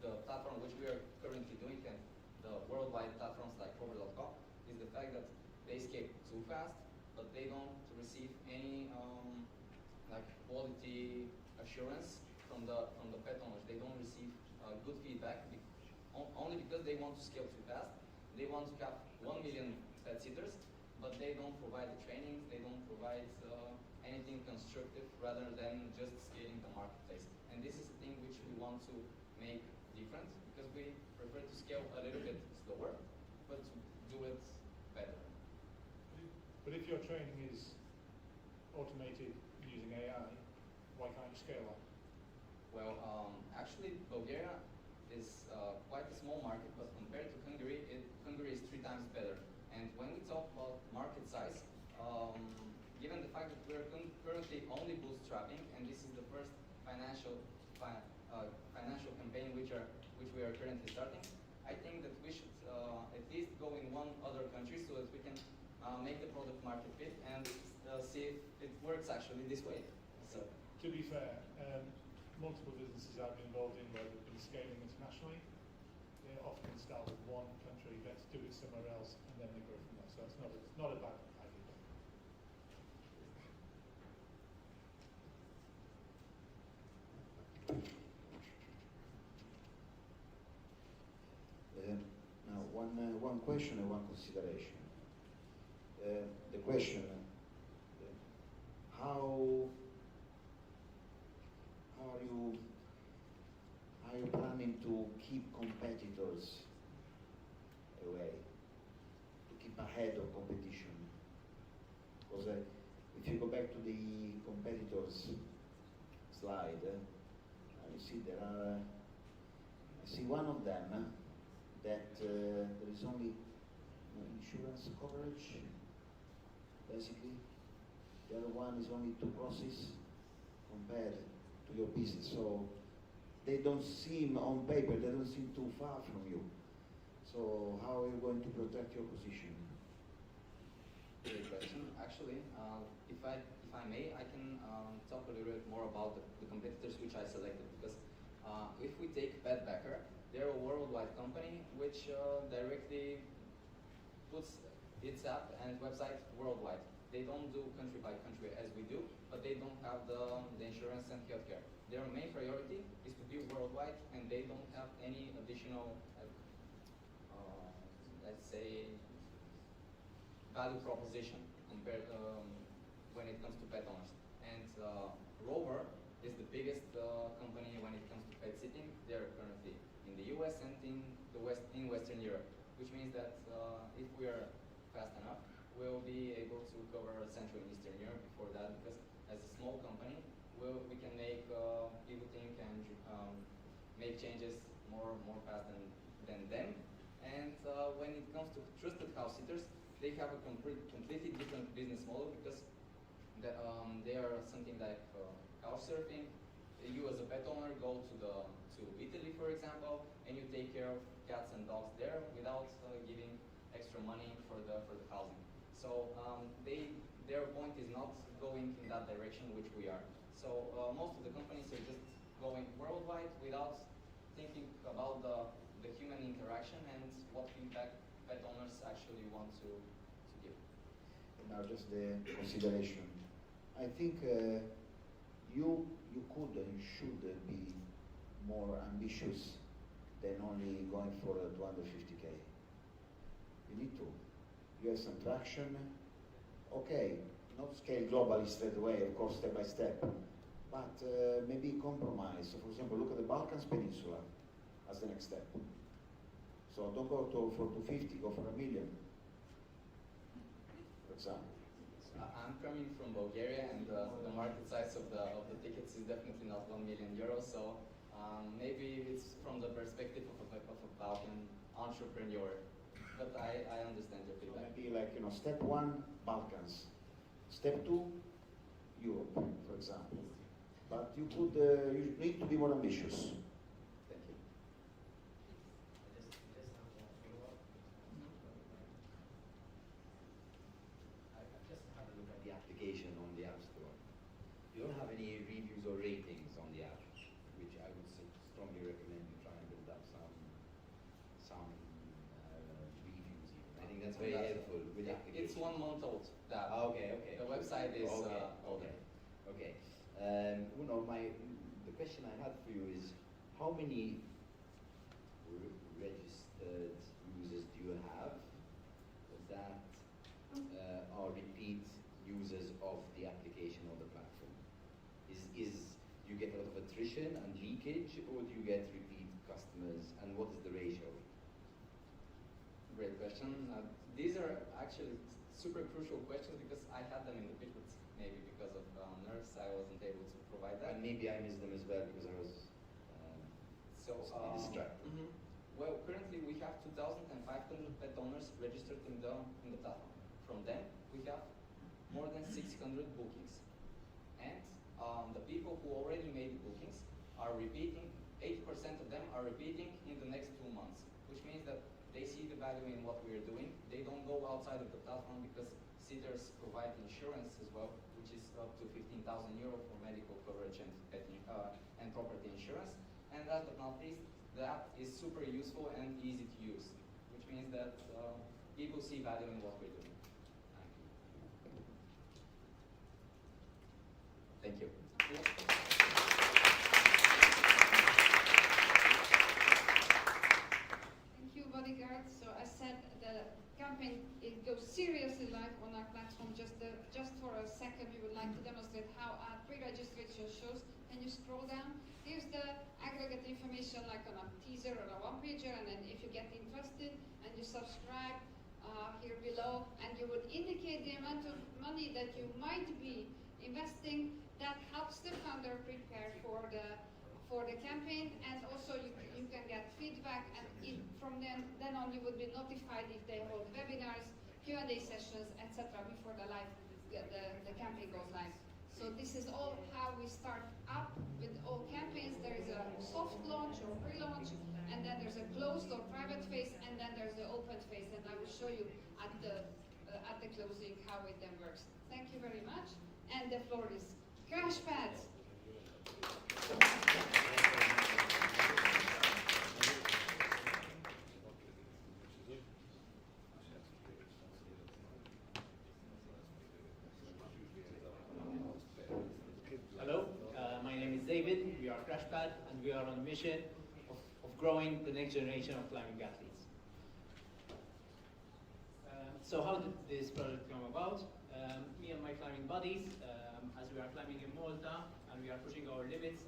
the platform which we are currently doing and the worldwide platforms like Rover.com is the fact that they scale too fast, but they don't receive any like quality assurance from the pet owners. They don't receive good feedback only because they want to scale too fast. They want to have 1 million pet sitters, but they don't provide the trainings. They don't provide anything constructive rather than just scaling the marketplace. And this is the thing which we want to make different, because we prefer to scale a little bit slower, but to do it better. But if your training is automated using AI, why can't you scale that? Well, actually, Bulgaria is quite a small market, but compared to Hungary, Hungary is 3 times better. And when we talk about market size, given the fact that we're currently only bootstrapping, and this is the first financial campaign which we are currently starting, I think that we should at least go in one other country so that we can make the product market fit and see if it works actually this way. So, to be fair, multiple businesses I've been involved in where they've been scaling internationally, they often start with one country, let's do it somewhere else, and then they grow from there. So it's not a bad idea. Now, one question and one consideration. the question, how are you planning to keep competitors away, to keep ahead of competition? Because if you go back to the competitors slide, you see there are, I see one of them that there is only insurance coverage, basically. The other one is only 2 crosses compared to your business. So they don't seem, on paper, they don't seem too far from you. So how are you going to protect your position? Great question. Actually, if I may, I can talk a little bit more about the competitors which I selected, because if we take Bedbacker, they're a worldwide company which directly puts its app and website worldwide. They don't do country by country as we do, but they don't have the insurance and healthcare. Their main priority is to be worldwide, and they don't have any additional, let's say, value proposition compared when it comes to pet owners. And Rover is the biggest company when it comes to pet sitting. They're currently in the US and in Western Europe, which means that if we are fast enough, we'll be able to cover Central and Eastern Europe before that, because as a small company, we can make pivoting and make changes more fast than them. And when it comes to trusted house sitters, they have a completely different business model, because they are something like couch surfing. You as a pet owner go to Italy, for example, and you take care of cats and dogs there without giving extra money for the housing. So their point is not going in that direction which we are. So most of the companies are just going worldwide without thinking about the human interaction and what feedback pet owners actually want to give. Now just the consideration. I think you could and should be more ambitious than only going for 250K. You need to. You have some traction. Okay, not scale globally straight away, of course, step by step, but maybe compromise. So, for example, look at the Balkans Peninsula as the next step. So don't go for 250, go for 1 million, for example. I'm coming from Bulgaria, and the market size of the tickets is definitely not 1 million euros. So maybe it's from the perspective of a Balkan entrepreneur. But I understand your feedback. Maybe like, step 1, Balkans. Step 2, Europe, for example. But you could, you need to be more ambitious. Thank you. I just had a look at the application on the App Store. You don't have any reviews or ratings on the app, which I would strongly recommend you try and build up some reviews even. I think that's very helpful with the application. It's 1 month old. Okay. The website is older. Okay. The question I had for you is, how many registered users do you have that are repeat users of the application or the platform? Is you get a lot of attrition and leakage, or do you get repeat customers, and what is the ratio? Great question. These are actually super crucial questions, because I had them in the pitch, but maybe because of nerves I wasn't able to provide that. And maybe I missed them as well because I was distracted. Well, currently we have 2,500 pet owners registered in the platform. From them, we have more than 600 bookings. And the people who already made bookings are repeating, 80% of them are repeating in the next 2 months, which means that they see the value in what we are doing. They don't go outside of the platform, because sitters provide insurance as well, which is up to 15,000 euro for medical coverage and property insurance. And last but not least, the app is super useful and easy to use, which means that people see value in what we're doing. Thank you. Thank you, bodyguard. So I said the campaign, it goes seriously live on like to demonstrate how pre-registration shows. Can you scroll down? Here's the aggregate information like on a teaser or a one-pager, and then if you get interested and you subscribe here below, and you would indicate the amount of money that you might be investing, that helps the founder prepare for the campaign, and also you can get feedback, and from then on you would be notified if they hold webinars, Q&A sessions, etc. before the campaign goes live. So this is all how we start up with all campaigns. There is a soft launch or pre-launch, and then there's a closed or private phase, and then there's the open phase, and I will show you at the closing how it then works. Thank you very much, and the floor is Crash Pads. Hello, my name is David. We are Crashpad, and we are on a mission of growing the next generation of climbing athletes. So how did this project come about? Me and my climbing buddies, as we are climbing in Malta and we are pushing our limits,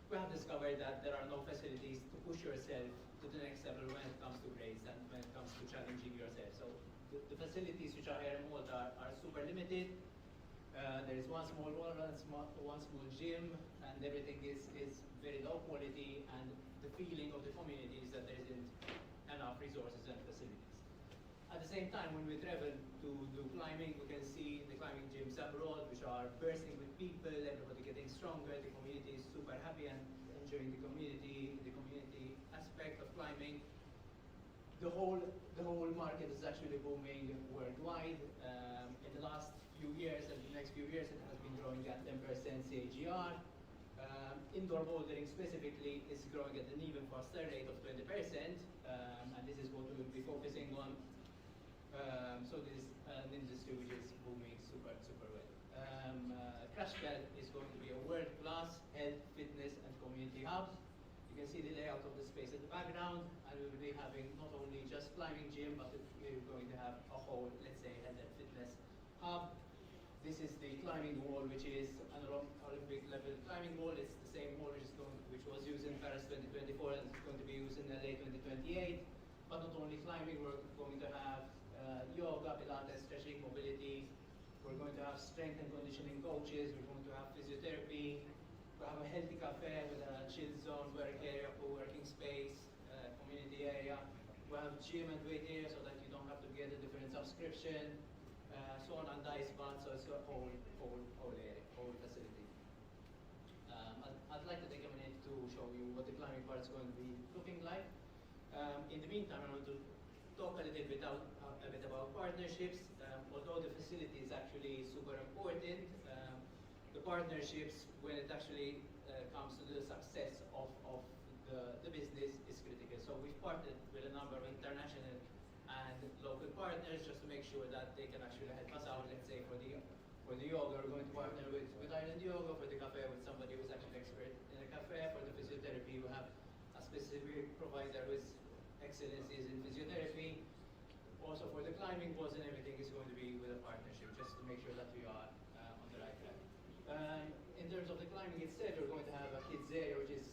we have discovered that there are no facilities to push yourself to the next level when it comes to grades and when it comes to challenging yourself. So the facilities which are here in Malta are super limited. There is one small wall and one small gym, and everything is very low quality, and the feeling of the community is that there isn't enough resources and facilities. At the same time, when we travel to do climbing, we can see the climbing gyms abroad, which are bursting with people, everybody getting stronger, the community is super happy and enjoying the community aspect of climbing. The whole market is actually booming worldwide. In the last few years and the next few years, it has been growing at 10% CAGR. Indoor bouldering specifically is growing at an even faster rate of 20%, and this is what we will be focusing on. So this is an industry which is booming super well. Crashpad is going to be a world-class health, fitness, and community hub. You can see the layout of the space in the background, and we will be having not only just climbing gym, but we're going to have a whole, let's say, health and fitness hub. This is the climbing wall, which is an Olympic level climbing wall. It's the same wall which was used in Paris 2024 and it's going to be used in LA 2028. But not only climbing, we're going to have yoga, Pilates, stretching, mobility. We're going to have strength and conditioning coaches. We're going to have physiotherapy. We have a healthy cafe with a chill zone, work area, co-working space, community area. We have gym and weight area so that you don't have to get a different subscription. Sauna and ice bath, so it's a whole area, whole facility. I'd like to take a minute to show you what the climbing part is going to be looking like. In the meantime, I want to talk a little bit about partnerships. Although the facility is actually super important, the partnerships, when it actually comes to the success of the business, is critical. So we've partnered with a number of international and local partners just to make sure that they can actually help us out. Let's say for the yoga, we're going to partner with Island Yoga. For the cafe, with somebody who's actually expert in a cafe. For the physiotherapy, we have a specific provider with excellencies in physiotherapy. Also for the climbing walls and everything is going to be with a partnership, just to make sure that we are on the right track. In terms of the climbing itself, we're going to have a kids area which is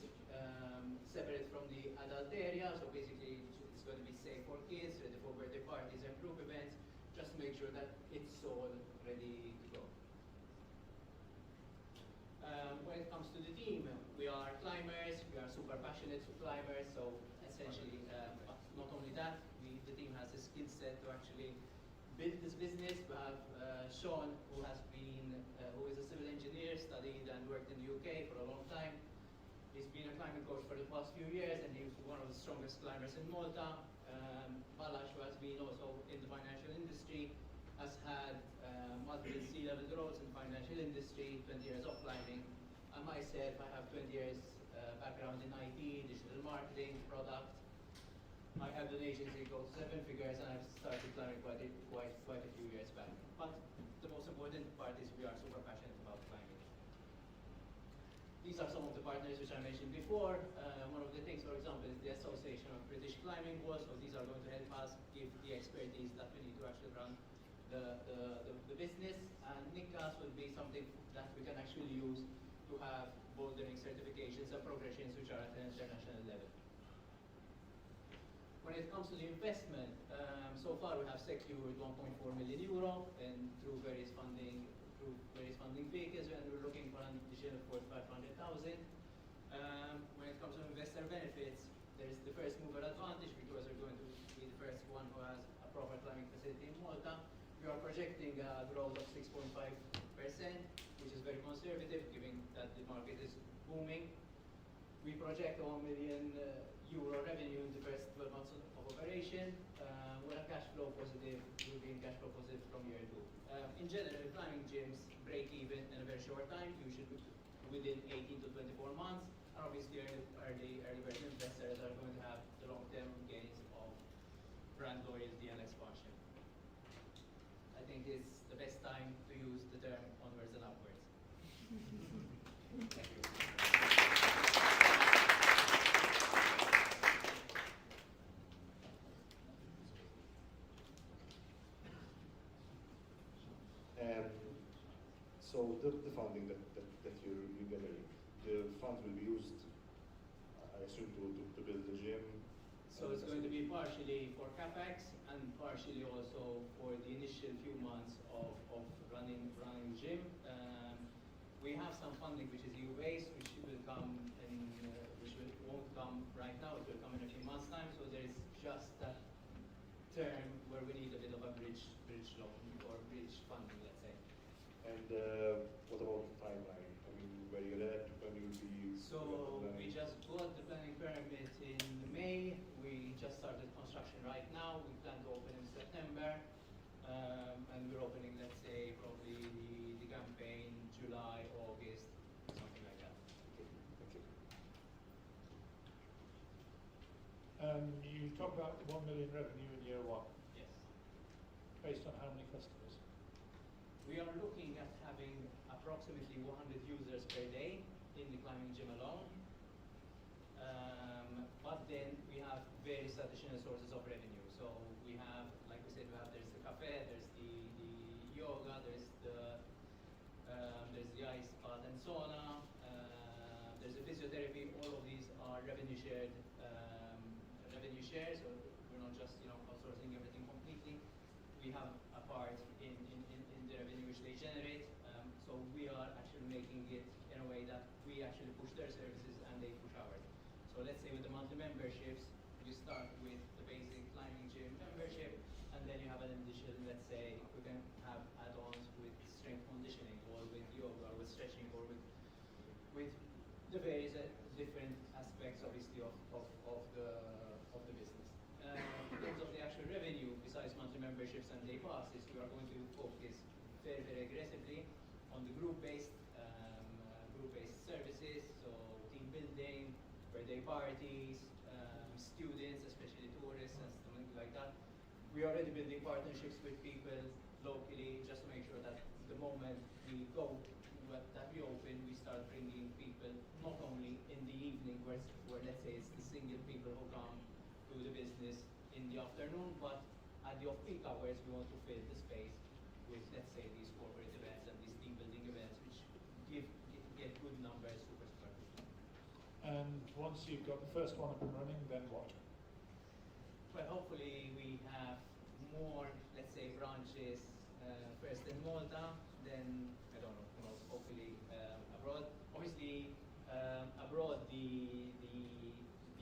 separate from the adult area. So basically, it's going to be safe for kids, ready for birthday parties and group events, just to make sure that it's all ready to go. When it comes to the team, we are climbers, we are super passionate climbers, so essentially, but not only that, the team has a skill set to actually build this business. We have Sean, who is a civil engineer, studied and worked in the UK for a long time. He's been a climbing coach for the past few years, and he's one of the strongest climbers in Malta. Balázs, who has been also in the financial industry, has had multiple C-level roles in the financial industry, 20 years of climbing. And myself, I have 20 years background in IT, digital marketing, product. I have an agency called 7 Figures, and I've started climbing quite a few years back. But the most important part is we are super passionate about climbing. These are some of the partners which I mentioned before. One of the things, for example, is the Association of British Climbing Walls. So these are going to help us give the expertise that we need to actually run the business. And Nikas will basically something that we can actually use to have bouldering certifications and progressions which are at an international level. When it comes to the investment, so far we have secured 1.4 million euro and through various funding vehicles, and we're looking for an additional 500,000. When it comes to investor benefits, there's the first mover advantage because we're going to be the first one who has a proper climbing facility in Malta. We are projecting a growth of 6.5%, which is very conservative given that the market is booming. We project a 1 million euro revenue in the first 12 months of operation. We're a cash flow positive, we'll be in cash flow positive from year 2. In general, climbing gyms break even in a very short time, usually within 18 to 24 months. And obviously, early bird investors are going to have the long-term gains of brand loyalty and expansion. I think it's the best time to use the term onwards and upwards. Thank you. So the funding that you generate, the funds will be used, I assume, to build the gym. So it's going to be partially for capex and partially also for the initial few months of running gym. We have some funding which is EU-based, which will come in, won't come right now. It will come in a few months' time. So there is just that term where we need a bit of a bridge loan or bridge funding, let's say. And what about the timeline? I mean, where you're at, when you'll be... So we just got the planning permit in May. We just started construction right now. We plan to open in September. And we're opening, let's say, probably the campaign July, August, something like that. Okay, thank you. You talk about 1 million revenue in year 1. Yes. Based on how many customers? We are looking at having approximately 100 users per day in the climbing gym alone. But then we have various additional sources of revenue. So we have, like we said, there's the cafe, there's the yoga, there's the ice bath and sauna, there's the physiotherapy. All of these are revenue shares. So we're not just outsourcing everything completely. We have a part in the revenue which they generate. So we are actually making it in a way that we actually push their services and they push ours. So let's say with the monthly memberships, you start with the basic climbing gym membership, and then you have an additional, let's say, we can have add-ons with strength conditioning, or with yoga, or with stretching, or with the various different aspects, obviously, of the business. In terms of the actual revenue, besides monthly memberships and day passes, we are going to focus very, very aggressively on the group-based services, so team building, birthday parties, students, especially tourists and something like that. We are already building partnerships with people locally just to make sure that the moment we go, that we open, we start bringing people not only in the evening where let's say it's the single people who come to the business in the afternoon, but at the off-peak hours we want to fill the space with, let's say, these corporate events and these team building events which get good numbers super quickly. And once you've got the first one up and running, then what? Well, hopefully we have more, let's say, branches first in Malta, then, I don't know, who knows, hopefully abroad. Obviously, abroad the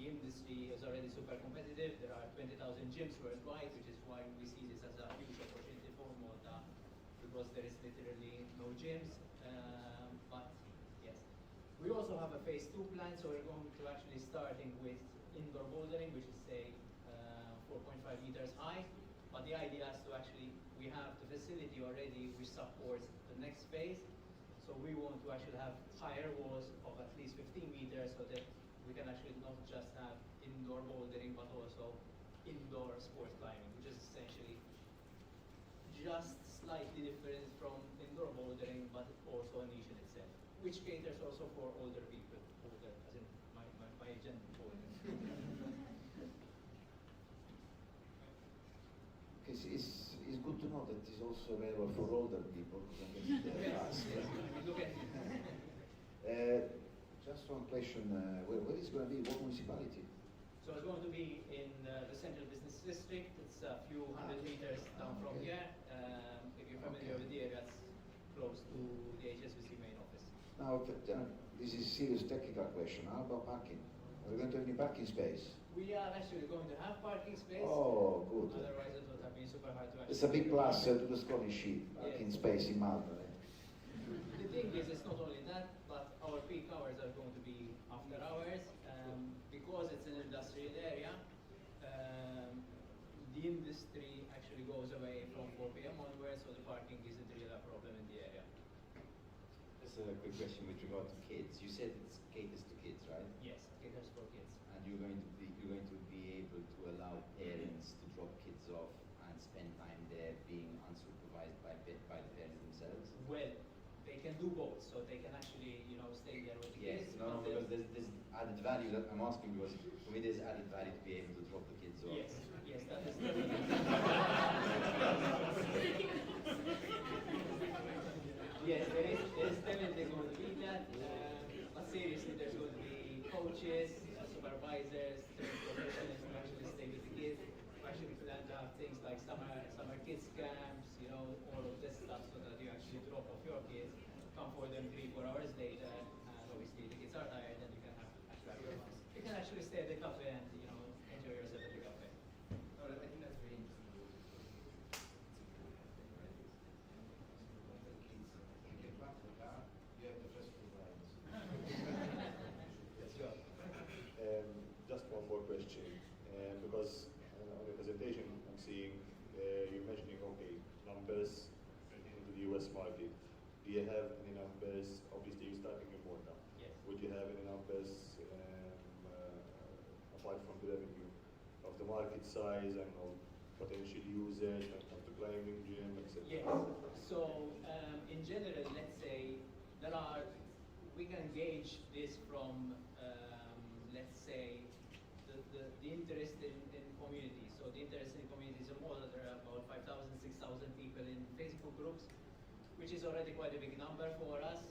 industry is already super competitive. There are 20,000 gyms worldwide, which is why we see this as a huge opportunity for Malta, because there is literally no gyms. But yes, we also have a phase 2 plan, so we're going to actually starting with indoor bouldering, which is say 4.5 meters high. But the idea is to actually, we have the facility already which supports the next phase. So we want to actually have higher walls of at least 15 meters so that we can actually not just have indoor bouldering, but also indoor sports climbing, which is essentially just slightly different from indoor bouldering, but also a niche in itself, which caters also for older people, older, as in my agent older. It's good to know that it's also available for older people who can get there fast. Just one question, where is it going to be? What municipality? So it's going to be in the central business district. It's a few hundred meters down from here. If you're familiar with the area, it's close to the HSBC main office. Now, this is a serious technical question. How about parking? Are we going to have any parking space? We are actually going to have parking space. Oh, good. Otherwise, it would have been super hard to actually. It's a big plus to the Scottish sheep, parking space in Malta. Right? The thing is, it's not only that, but our peak hours are going to be after hours. Because it's an industrial area, the industry actually goes away from 4 p.m. onwards, so the parking isn't really a problem in the area. Just a quick question with regard to kids. You said it caters to kids, right? Yes, it caters for kids. And you're going to be able to allow parents to drop kids off and spend time there being unsupervised by the parents themselves? Well, they can do both, so they can actually, stay there with the Yes, kids. no, because there's added value that I'm asking, because for me there's added value to be able to drop the kids off. Yes, that is yes, there is definitely going to be that. But seriously, there's going to be coaches, supervisors, professionals who actually stay with the kids. We actually plan to have things like summer kids camps, all of this stuff, so that you actually drop off your kids, come for them 3-4 hours later, and obviously the kids are tired, and you can actually have your fun. You can actually stay at the cafe and enjoy yourself at the cafe. I think that's very interesting. You have the first two lines. Yes, sure. Just one more question, because on the presentation I'm seeing you're mentioning, okay, numbers into the US market. Do you have any numbers? Obviously, you're starting in Malta. Yes. Would you have any numbers apart from the revenue of the market size and of potential users when it comes to climbing, gym, etc.? Yes. So in general, let's say we can gauge this from let's say the interest in communities. So the interest in communities in Malta, there are about 5,000, 6,000 people in Facebook groups, which is already quite a big number for us.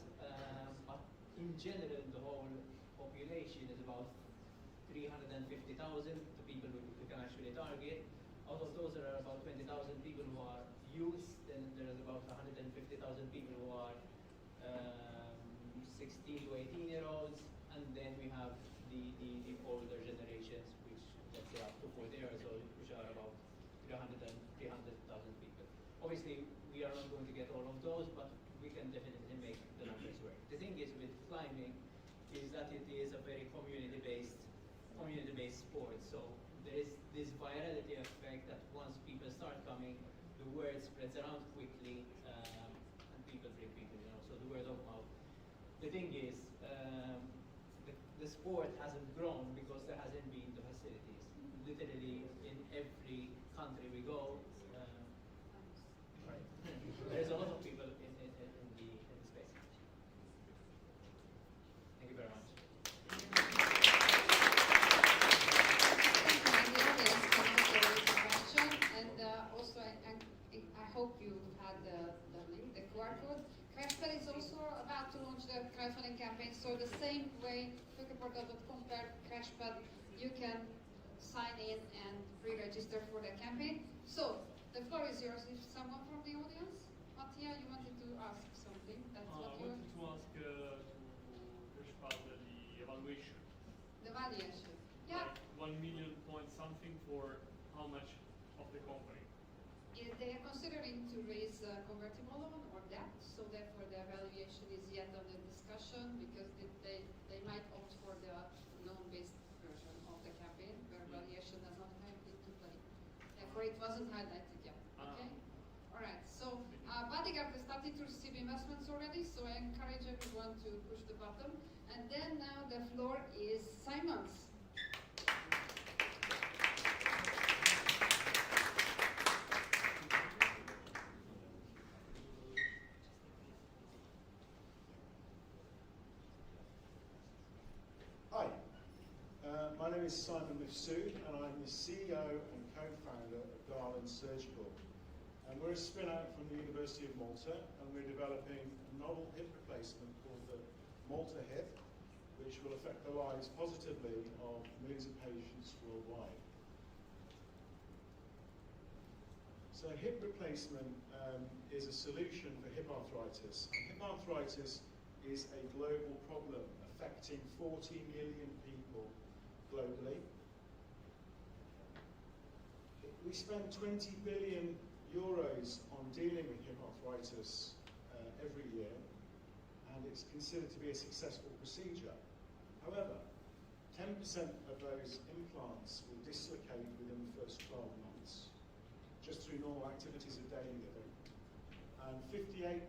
But in general, the whole population is about 350,000, the people we can actually target. Out of those, there are about 20,000 people who are youth, then there's about 150,000 people who are 16 to 18-year-olds, and then we have the older generations, which let's say up to 40 years old, which are about 300,000 people. Obviously, we are not going to get all of those, but we can definitely make the numbers work. The thing is with climbing is that it is a very community-based sport. So there is this virality effect that once people start coming, the word spreads around quickly, and people repeat it. So the word of mouth. The thing is, the sport hasn't grown because there hasn't been the facilities. Literally, in every country we go, right. There's a lot of people in the space. Thank you very much. And also, I hope you had the link, the QR code. Crashpad is also about to launch the crowdfunding campaign. So the same way tokeportal.com Crashpad, you can sign in and pre-register for the campaign. So the floor is yours. If someone from the audience, Mattia, you wanted to ask something. That's what you wanted to ask to Crashpad the evaluation. The valuation. Yeah. Like 1 million point something for how much of the company? They are considering to raise a convertible loan or debt, so therefore the valuation is yet under discussion because they might opt for the loan-based version of the campaign where valuation does not come into play. Therefore, it wasn't highlighted yet. Okay. All right. So Bodyguard has started to receive investments already, so I encourage everyone to push the button. And then now the floor is Simon's. Hi, my name is Simon Mifsud and I'm the CEO and co-founder of Garland Surgical. And we're a spin-out from the University of Malta, and we're developing a novel hip replacement called the Malta hip, which will affect the lives positively of millions of patients worldwide. So hip replacement is a solution for hip arthritis. And hip arthritis is a global problem affecting 40 million people globally. We spend 20 billion euros on dealing with hip arthritis every year, and it's considered to be a successful procedure. However, 10% of those implants will dislocate within the first 12 months, just through normal activities of daily living. And 58%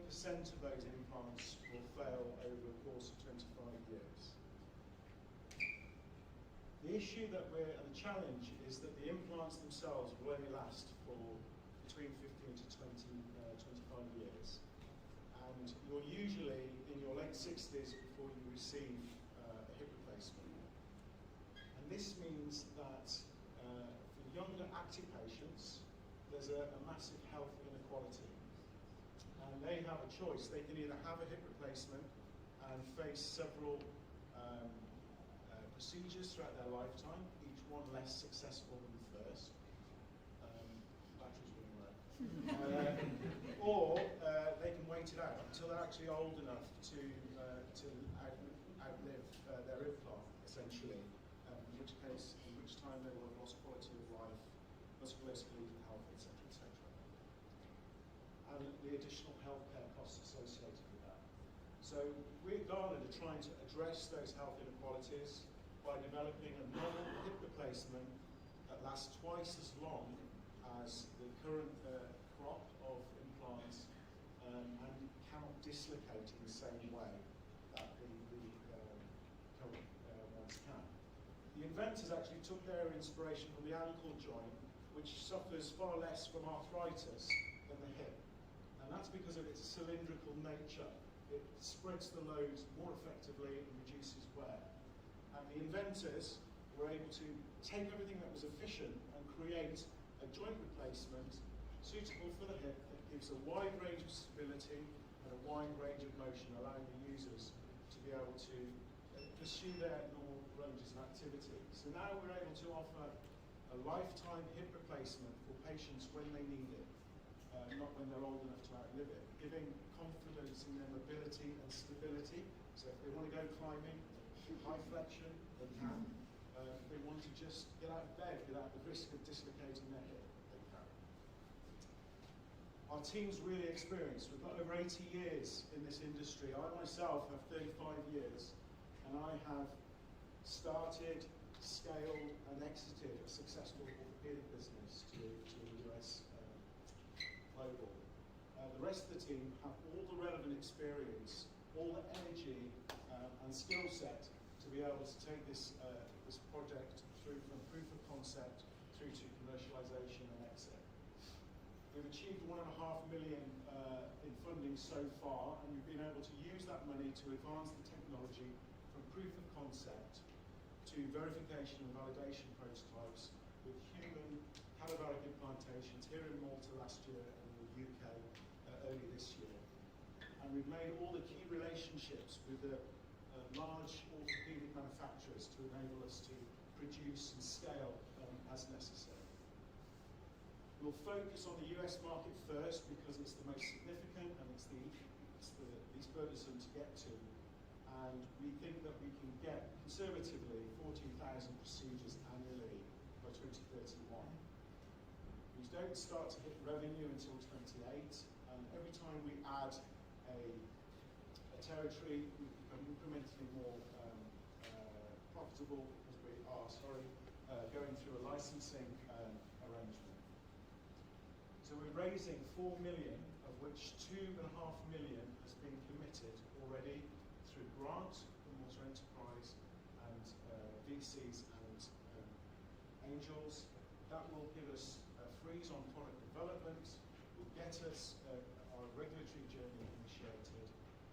of those implants will fail over the course of 25 years. The issue and the challenge is that the implants themselves will only last for between 15 to 25 years. And you're usually in your late 60s before you receive a hip replacement. And this means that for younger active patients, there's a massive health inequality. And they have a choice. They can either have a hip replacement and face several procedures throughout their lifetime, each one less successful than the first. Battery's running low. Or they can wait it out until they're actually old enough to outlive their implant, essentially. In which time they will have lost quality of life, musculoskeletal health, etc., etc. And the additional healthcare costs associated with that. So we at Garland are trying to address those health inequalities by developing a novel hip replacement that lasts twice as long as the current crop of implants and cannot dislocate in the same way that the current ones can. The inventors actually took their inspiration from the ankle joint, which suffers far less from arthritis than the hip. And that's because of its cylindrical nature. It spreads the load more effectively and reduces wear. And the inventors were able to take everything that was efficient and create a joint replacement suitable for the hip that gives a wide range of stability and a wide range of motion, allowing the users to be able to pursue their normal ranges of activity. So now we're able to offer a lifetime hip replacement for patients when they need it, not when they're old enough to outlive it, giving confidence in their mobility and stability. So if they want to go climbing, high flexion, they can. If they want to just get out of bed without the risk of dislocating their hip, they can. Our team's really experienced. We've got over 80 years in this industry. I myself have 35 years, and I have started, scaled, and exited a successful orthopedic business to the US global. The rest of the team have all the relevant experience, all the energy and skill set to be able to take this project through from proof of concept through to commercialization and exit. We've achieved $1.5 million in funding so far, and we've been able to use that money to advance the technology from proof of concept to verification and validation prototypes with human cadaveric implantations here in Malta last year and in the UK early this year. And we've made all the key relationships with the large orthopedic manufacturers to enable us to produce and scale as necessary. We'll focus on the US market first because it's the most significant and it's the least burdensome to get to. And we think that we can get, conservatively, 14,000 procedures annually by 2031. We don't start to hit revenue until 28, and every time we add a territory, we become incrementally more profitable because we are, going through a licensing arrangement. So we're raising 4 million, of which 2.5 million has been committed already through grants from Malta Enterprise and VCs and angels. That will give us a freeze on product development, will get us our regulatory journey initiated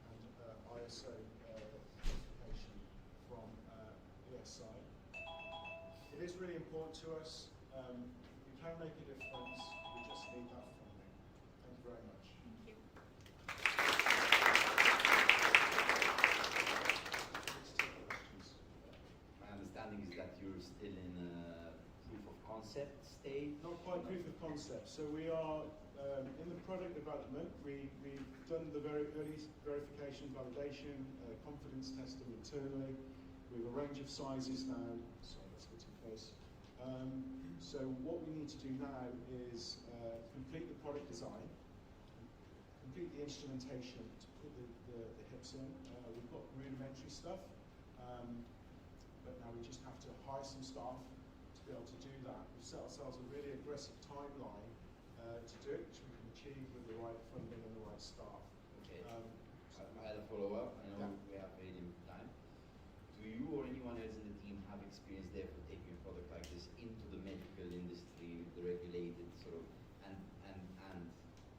and ISO certification from ESI. It is really important to us. We can make a difference. We just need that funding. still in a proof of concept stage? Not quite proof of concept. So we are in the product development. We've done the very early verification, validation, confidence testing internally. We have a range of sizes now. Sorry, that's a bit too close. So what we need to do now is complete the product design, complete the instrumentation to put the hips in. We've got rudimentary stuff, but now we just have to hire some staff to be able to do that. We've set ourselves a really aggressive timeline to do it, which we can achieve with the right funding and the right staff. Okay. I had a follow-up. I know we have very limited time. Do you or anyone else in the team have experience there for taking a product like this into the medical industry, the regulated sort of, and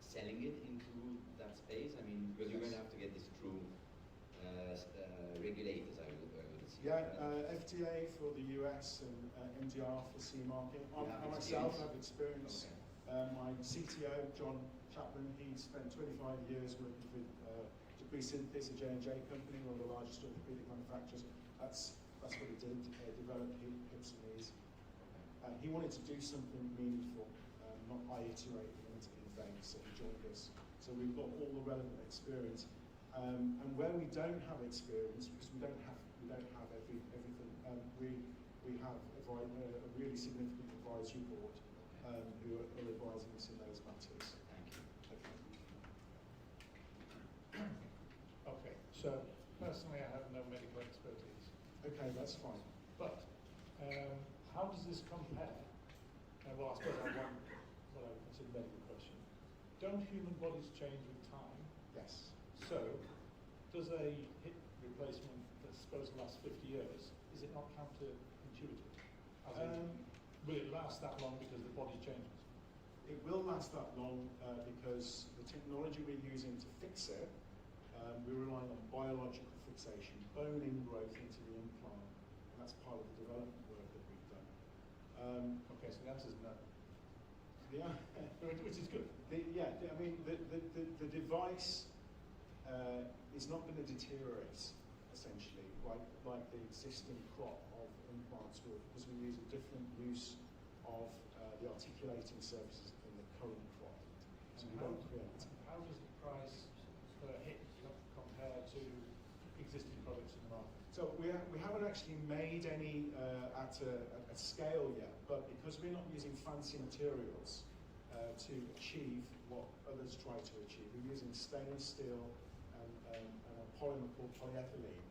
selling it into that space? I mean, because you're going to have to get this through regulators, I would assume. Yeah, FDA for the US and MDR for CE marking. I myself have experience. Okay. My CTO, John Chapman, he spent 25 years working with Debattista, a J&J company, one of the largest orthopedic manufacturers. That's what he did, develop hips and knees. He wanted to do something meaningful, not iterate into the vague, so he joined us. So we've got all the relevant experience. And where we don't have experience, because we don't have everything, we have a really significant advisory board who are advising us in those matters. Thank you. Okay, so personally I have no medical expertise. Okay, that's fine. But how does this compare? Well, I suppose I have one, what I would consider medical question. Don't human bodies change with time? Yes. So, does a hip replacement that's supposed to last 50 years, is it not counterintuitive? Will it last that long because the body changes? It will last that long because the technology we're using to fix it, we're relying on biological fixation, bone ingrowth into the implant, and that's part of the development work that we've done. Okay, so the answer is no. Yeah, which is good. The device is not going to deteriorate, essentially, like the existing crop of implants will, because we use a different use of the articulating surfaces in the current crop. So we don't create. How does the price per hip compare to existing products in the market? So we haven't actually made any at scale yet, but because we're not using fancy materials to achieve what others try to achieve, we're using stainless steel and a polymer called polyethylene.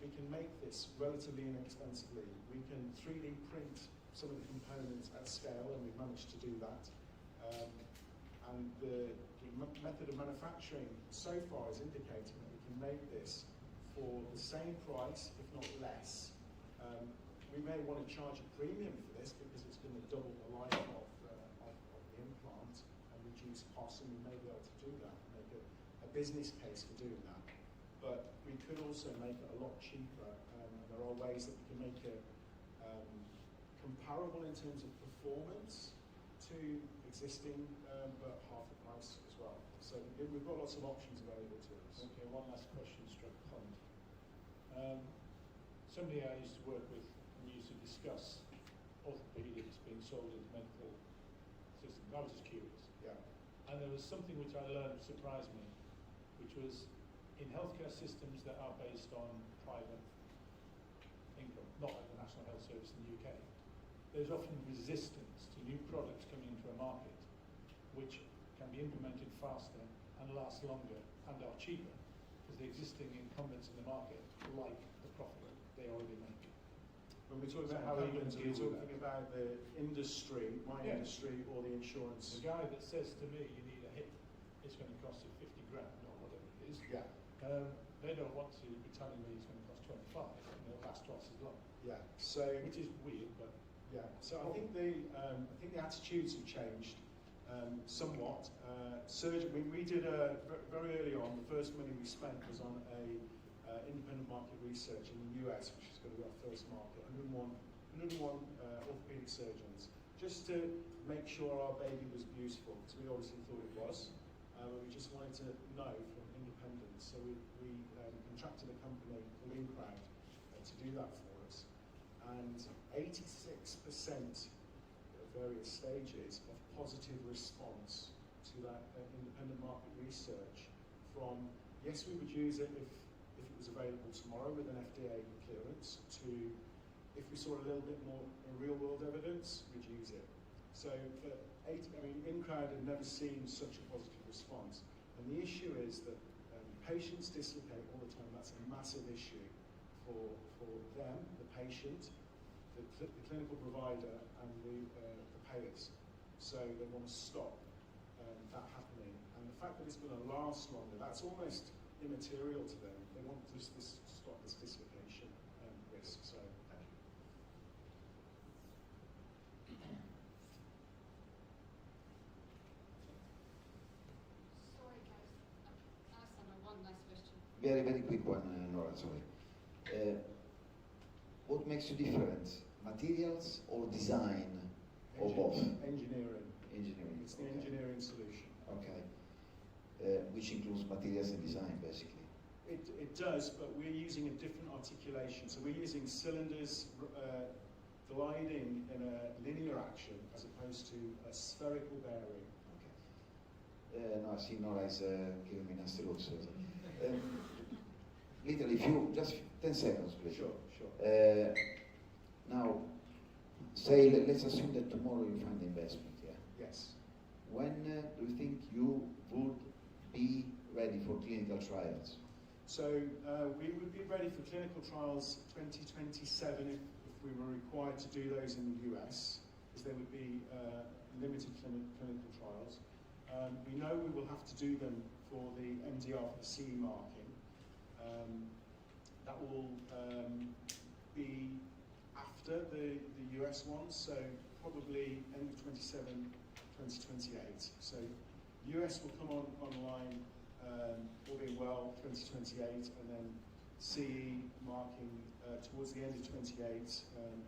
We can make this relatively inexpensively. We can 3D print some of the components at scale, and we've managed to do that. And the method of manufacturing so far is indicating that we can make this for the same price, if not less. We may want to charge a premium for this because it's going to double the life of the implant and reduce costs, and we may be able to do that and make a business case for doing that. But we could also make it a lot cheaper, and there are ways that we can make it comparable in terms of performance to existing, but half the price as well. So we've got lots of options available to us. Okay, one last question, struck point. Somebody I used to work with, and we used to discuss orthopedics being sold into medical systems. I was just curious. Yeah. And there was something which I learned surprised me, which was in healthcare systems that are based on private income, not like the National Health Service in the UK, there's often resistance to new products coming into a market which can be implemented faster and last longer and are cheaper because the existing incumbents in the market like the profit they already make. When we're talking So about how are you incumbents, going to we're deal with talking about the industry, my industry, or the insurance. The guy that says to me, you need a hip, it's going to cost you 50 grand or whatever it is. Yeah. They don't want to be telling me it's going to cost 25 and it'll last twice as long. Yeah. So which is weird, but yeah. So I think the attitudes have changed somewhat. Surgery. We did very early on. The first money we spent was on a independent market research in the US, which is going to be our first market. 101 orthopedic surgeons, just to make sure our baby was beautiful, because we obviously thought it was. We just wanted to know from independents. So we contracted a company called InCrowd to do that for us. and 86% at various stages of positive response to that independent market research from, yes, we would use it if it was available tomorrow with an FDA clearance, to if we saw a little bit more real-world evidence, we'd use it. So, InCrowd had never seen such a positive response. And the issue is that patients dislocate all the time. That's a massive issue for them, the patient, the clinical provider, and the payers. So they want to stop that happening. And the fact that it's going to last longer, that's almost immaterial to them. They want just to stop this dislocation risk. So thank you. Sorry, guys. Alessandro, one last question. Very, very quick one, Nora, sorry. What makes you different? Materials or design, or both? Engineering. Engineering. It's the engineering solution. Okay. Which includes materials and design, basically. It does, but we're using a different articulation. So we're using cylinders gliding in a linear action as opposed to a spherical bearing. Okay. No, I see Nora is giving me nasty looks. Literally, if you just 10 seconds, please. Sure. Now, say, let's assume that tomorrow you find the investment, yeah? Yes. When do you think you would be ready for clinical trials? So we would be ready for clinical trials 2027 if we were required to do those in the US, because there would be limited clinical trials. We know we will have to do them for the MDR for the CE marking. That will be after the US one, so probably end of 27, 2028. So US will come online, all being well, 2028, and then CE marking towards the end of 28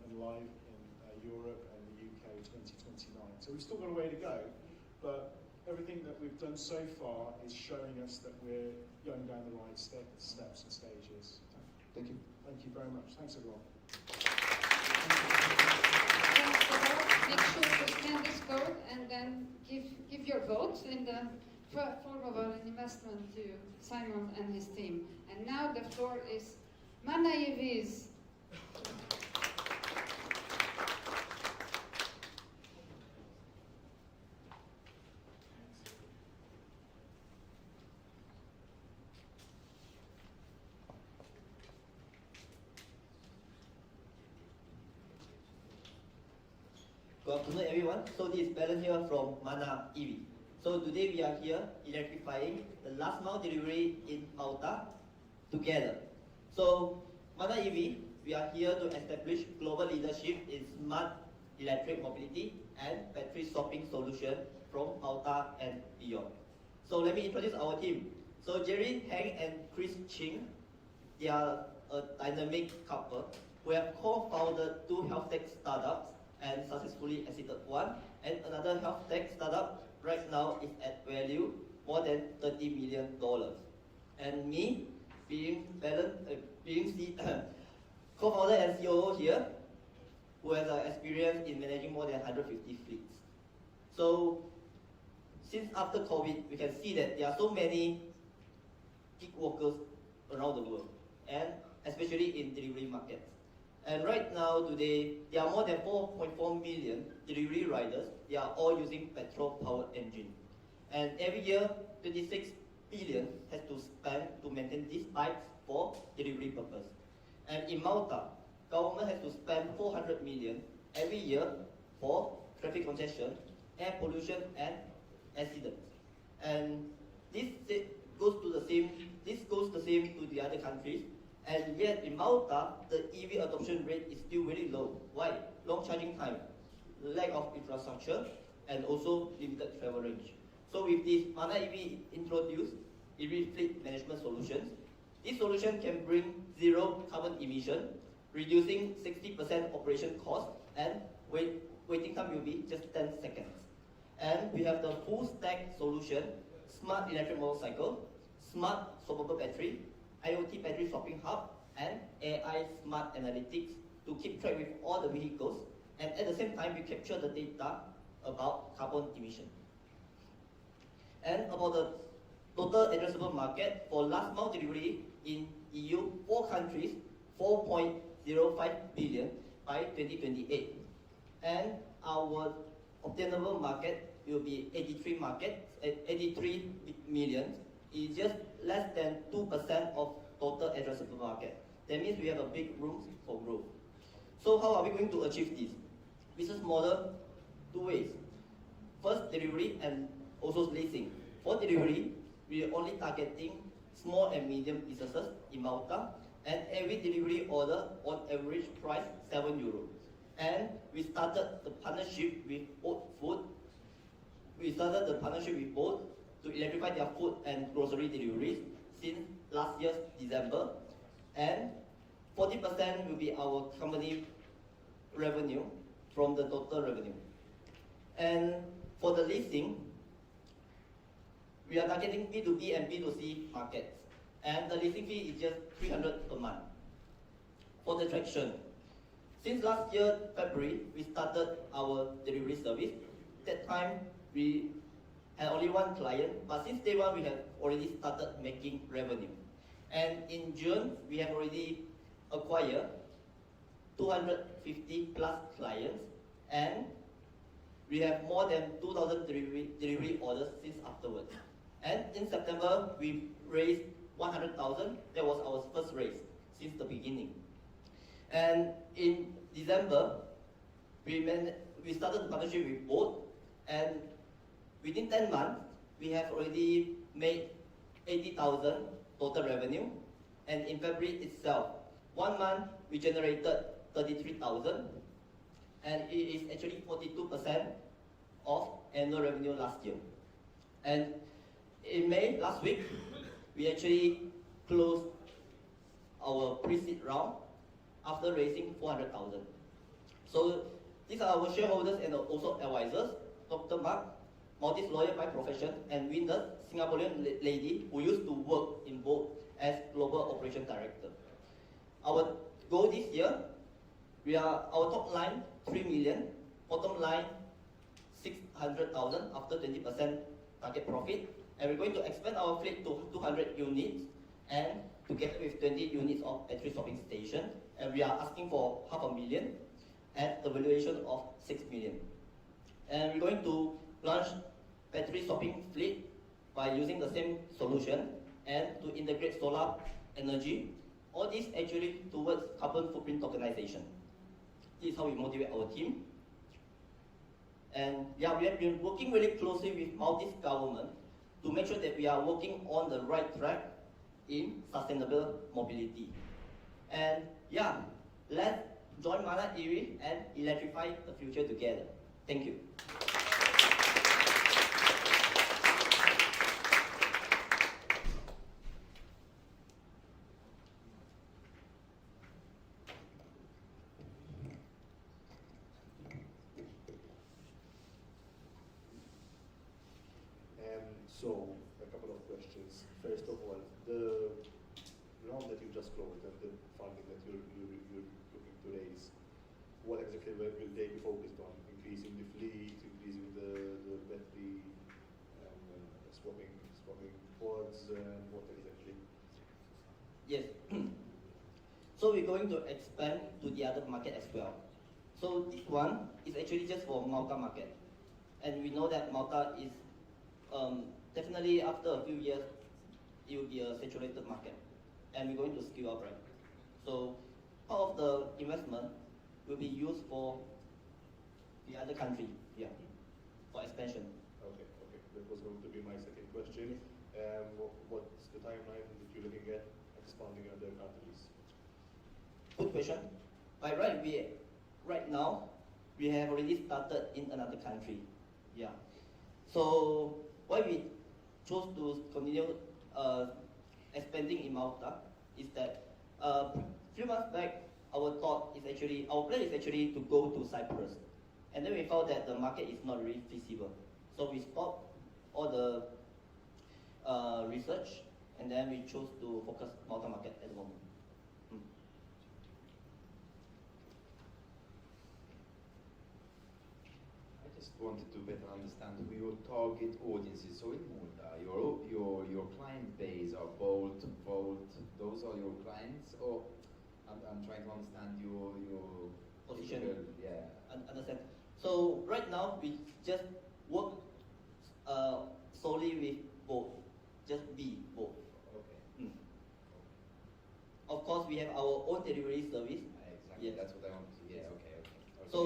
and live in Europe and the UK 2029. So we've still got a way to go, but everything that we've done so far is showing us that we're going down the right steps and stages. Thank you. Thank you very much. Thanks, everyone. Make sure to scan this code and then give your vote in the form of an investment to Simon and his team. And now the floor is Manayeviz. Good afternoon, everyone. So this is Fabian here from Mana EV. So today we are here electrifying the last mile delivery in Malta together. So Mana EV, we are here to establish global leadership in smart electric mobility and battery swapping solution from Malta and beyond. So let me introduce our team. So Jerry, Hank, and Chris Ching, they are a dynamic couple who have co-founded 2 health tech startups and successfully exited one, and another health tech startup right now is at value more than $30 million. And me, being co-founder and COO here, who has experience in managing more than 150 fleets. So, since after COVID, we can see that there are so many gig workers around the world, and especially in delivery markets. And right now, today, there are more than 4.4 million delivery riders. They are all using petrol-powered engine. And every year, 26 billion has to spend to maintain these bikes for delivery purpose. And in Malta, government has to spend 400 million every year for traffic congestion, air pollution, and accidents. And this goes the same to the other countries. And yet in Malta, the EV adoption rate is still very low. Why? Long charging time, lack of infrastructure, and also limited travel range. So with this Mana EV introduced EV fleet management solutions, this solution can bring 0 carbon emission, reducing 60% operation cost, and waiting time will be just 10 seconds. And we have the full stack solution, smart electric motorcycle, smart swappable battery, IoT battery swapping hub, and AI smart analytics to keep track with all the vehicles, and at the same time we capture the data about carbon emission. And about the total addressable market for last mile delivery in EU, 4 countries, 4.05 billion by 2028. And our obtainable market will be 83 million. It's just less than 2% of total addressable market. That means we have a big room for growth. So how are we going to achieve this? Business model, 2 ways. First, delivery and also leasing. For delivery, we are only targeting small and medium businesses in Malta, and every delivery order on average price €7. And we started the partnership with Oat Food. We started the partnership with Oat to electrify their food and grocery deliveries since last year's December. And 40% will be our company revenue from the total revenue. And for the leasing, we are targeting B2B and B2C markets. And the leasing fee is just 300 per month. For the traction, since last year, February, we started our delivery service. That time, we had only 1 client, but since day 1, we have already started making revenue. And in June, we have already acquired 250 plus clients, and we have more than 2,000 delivery orders since afterwards. And in September, we raised 100,000. That was our first raise since the beginning. And in December, we started the partnership with Boat, and within 10 months, we have already made 80,000 total revenue. And in February itself, 1 month, we generated 33,000, and it is actually 42% of annual revenue last year. And in May, last week, we actually closed our pre-seed round after raising 400,000. So these are our shareholders and also advisors, Dr. Mark, Maltese lawyer by profession, and Winner, Singaporean lady who used to work in both as Global Operation Director. Our goal this year, our top line 3 million, bottom line 600,000 after 20% target profit, and we're going to expand our fleet to 200 units, and together with 20 units of battery swapping station, and we are asking for $500,000 at the valuation of 6 million. And we're going to launch battery swapping fleet by using the same solution and to integrate solar energy. All this actually towards carbon footprint tokenization. This is how we motivate our team. And yeah, we have been working really closely with Maltese government to make sure that we are working on the right track in sustainable mobility. And yeah, let's join MaltAccelerate and electrify the future together. Thank you. So, a couple of questions. First of all, the round that you just closed and the funding that you're looking to raise, what exactly will they be focused on? Increasing the fleet, increasing the battery, swapping pods, and what exactly? Yes. So we're going to expand to the other market as well. So this one is actually just for Malta market. And we know that Malta is definitely after a few years, it will be a saturated market. And we're going to scale up, right? So part of the investment will be used for the other country, yeah, for expansion. Okay. That was going to be my second question. What's the timeline that you're looking at expanding in other countries? Good question. Right now, we have already started in another country, yeah. So why we chose to continue expanding in Malta is that a few months back, our plan is actually to go to Cyprus. And then we found that the market is not really feasible. So we stopped all the research, and then we chose to focus Malta market at the moment. just wanted to better understand who your target audience is. So in Malta, your client base are Bolt, those are your clients, or I'm trying to understand your position. Yeah. Understand. So right now we just work solely with both, just both. Okay. Of course, we have our own delivery service. Exactly. Yes. That's what I wanted to hear. Okay. So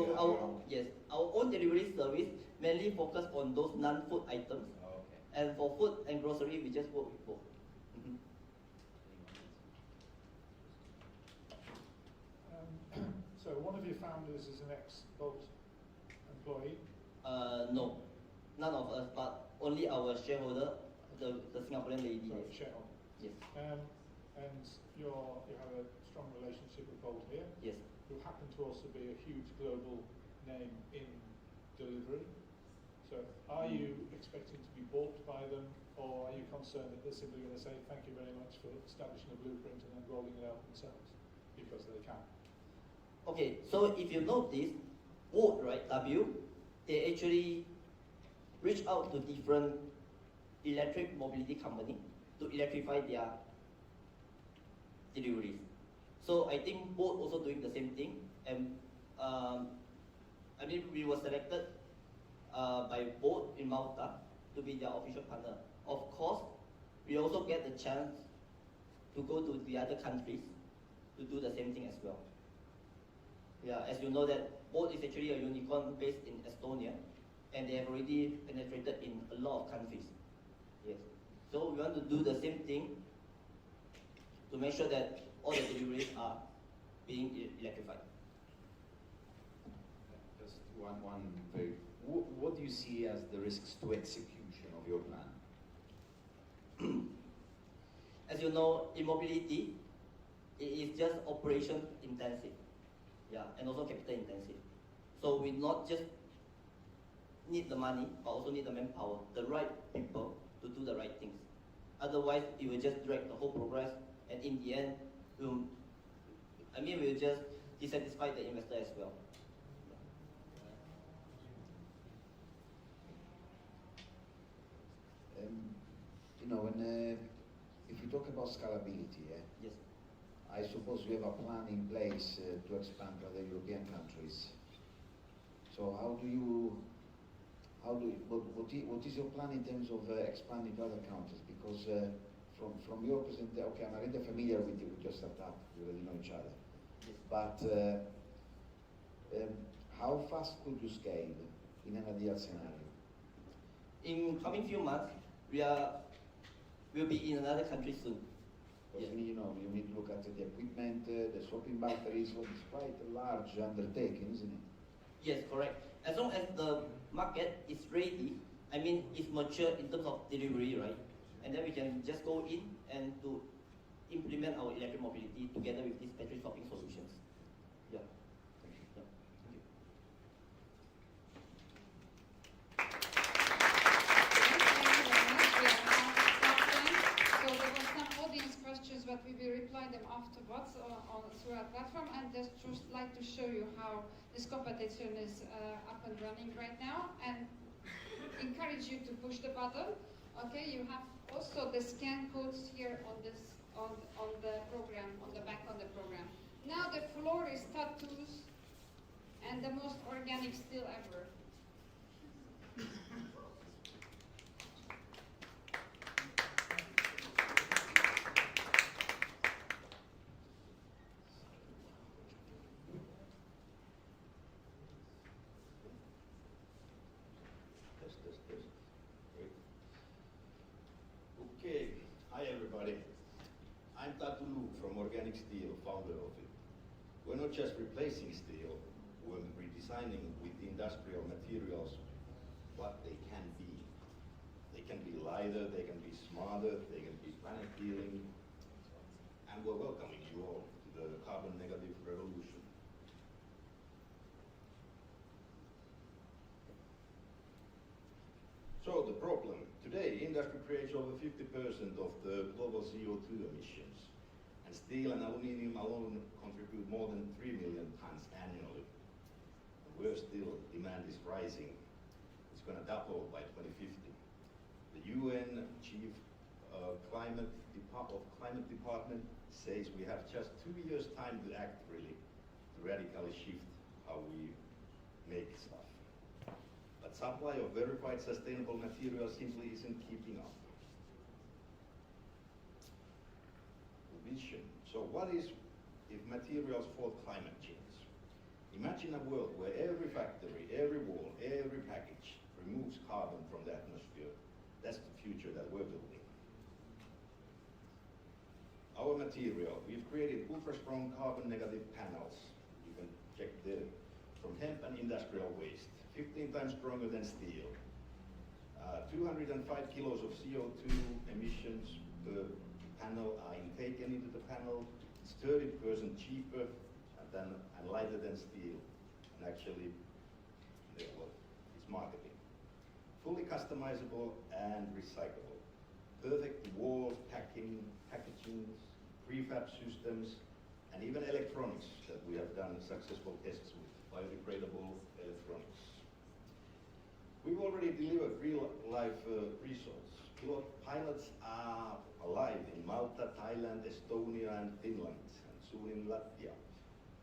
our own delivery service mainly focus on those non-food items. Okay. And for food and grocery, we just work with both. So one of your founders is an ex-Bolt employee? No, none of us, but only our shareholder, the Singaporean lady. So shareholder. Yes. And you have a strong relationship with Bolt here? Yes. Who happen to also be a huge global name in delivery. So are you expecting to be bought by them, or are you concerned that they're simply going to say thank you very much for establishing a blueprint and then rolling it out themselves because they can? Okay, so if you notice, Bolt, right, they actually reach out to different electric mobility company to electrify their deliveries. So I think Bolt also doing the same thing, and I mean we were selected by Bolt in Malta to be their official partner. Of course, we also get the chance to go to the other countries to do the same thing as well. Yeah, as you know that Bolt is actually a unicorn based in Estonia, and they have already penetrated in a lot of countries. Yes. So we want to do the same thing to make sure that all the deliveries are being electrified. Just one very. What do you see as the risks to execution of your plan? As you know, in mobility, it is just operation intensive. Yeah, and also capital intensive. So we not just need the money, but also need the manpower, the right people to do the right things. Otherwise, it will just drag the whole progress, and in the end, we'll just dissatisfy the investor as well. If we talk about scalability, yes, I suppose you have a plan in place to expand to other European countries. So what is your plan in terms of expanding to other countries? Because from your presentation, okay, I'm already familiar with your startup, we already know each other. yes. But how fast could you scale in an ideal scenario? In coming few months, we'll be in another country soon. Because you need to look at the equipment, the swapping batteries, so it's quite a large undertaking, isn't it? Yes, correct. As long as the market is ready, it's mature in terms of delivery, right? And then we can just go in and to implement our electric mobility together with these battery swapping solutions. Yeah. Thank you. Yeah. Thank you. So there were some audience questions, but we will reply them afterwards through our platform. And just like to show you how this competition is up and running right now, and encourage you to push the button. Okay, you have also the scan codes here on the program, on the back of the program. Now the floor is tattoos and the most organic steel ever. Okay, hi everybody. I'm Tatulu from Organic Steel, founder of it. We're not just replacing steel, we're redesigning with industrial materials what they can be. They can be lighter, they can be smarter, they can be planet healing, and we're welcoming you all to the carbon negative revolution. So the problem, today industry creates over 50% of the global CO2 emissions, and steel and aluminium alone contribute more than 3 million tons annually. Where still demand is rising, going to double by 2050. The UN Chief Climate Department says we have just 2 years' time to act really, to radically shift how we make stuff. But supply of verified sustainable materials simply isn't keeping up. Vision. So what is if materials fought climate change? Imagine a world where every factory, every wall, every package removes carbon from the atmosphere. That's the future that we're building. Our material, we've created ultra-strong carbon-negative panels. You can check there. From hemp and industrial waste, 15 times stronger than steel. 205 kilos of CO2 emissions per panel are taken into the panel. It's 30% cheaper and lighter than steel. And actually, well, it's marketing. Fully customizable and recyclable. Perfect walls, packaging, prefab systems, and even electronics that we have done successful tests with, biodegradable electronics. We've already delivered real-life results. Pilots are alive in Malta, Thailand, Estonia, and Finland, and soon in Latvia.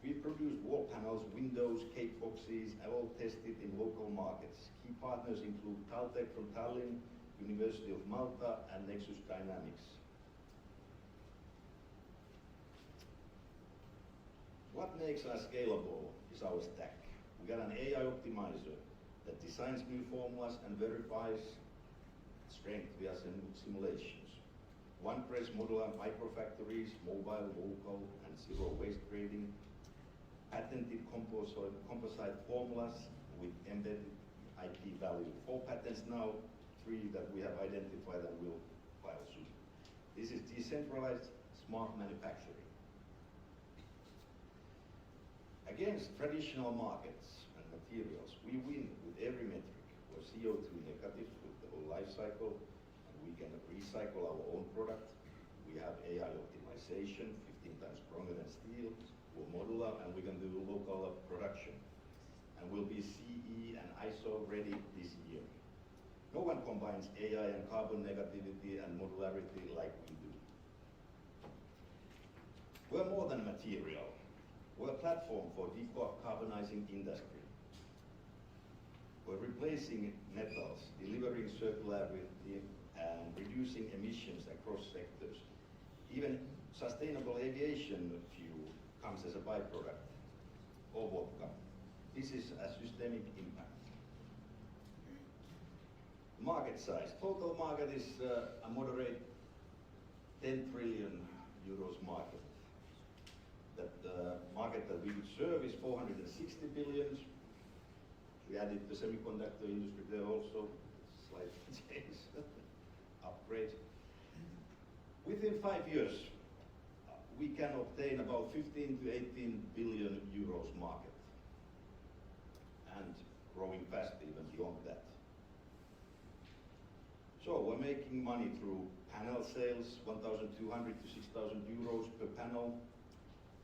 We produced wall panels, windows, cake boxes, all tested in local markets. Key partners include Caltech from Tallinn, University of Malta, and Nexus Dynamics. What makes us scalable is our stack. We got an AI optimizer that designs new formulas and verifies strength via simulations. One press modular microfactories, mobile, local, and zero waste grading. Patented composite formulas with embedded IP value. 4 patents now, 3 that we have identified and will file soon. This is decentralized smart manufacturing. Against traditional markets and materials, we win with every metric. We're CO2 negative with the whole life cycle, and we can recycle our own product. We have AI optimization, 15 times stronger than steel. We're modular, and we can do local production. And we'll be CE and ISO ready this year. No one combines AI and carbon negativity and modularity like we do. We're more than material. We're a platform for decarbonizing industry. We're replacing metals, delivering circularity, and reducing emissions across sectors. Even sustainable aviation fuel comes as a byproduct, or vodka. This is a systemic impact. Market size. Total market is a moderate 10 trillion euros market. The market that we would serve is 460 billion. We added the semiconductor industry there also, slight change, upgrade. Within 5 years, we can obtain about 15 to 18 billion euros market, and growing fast even beyond that. So we're making money through panel sales, 1,200 to 6,000 euros per panel,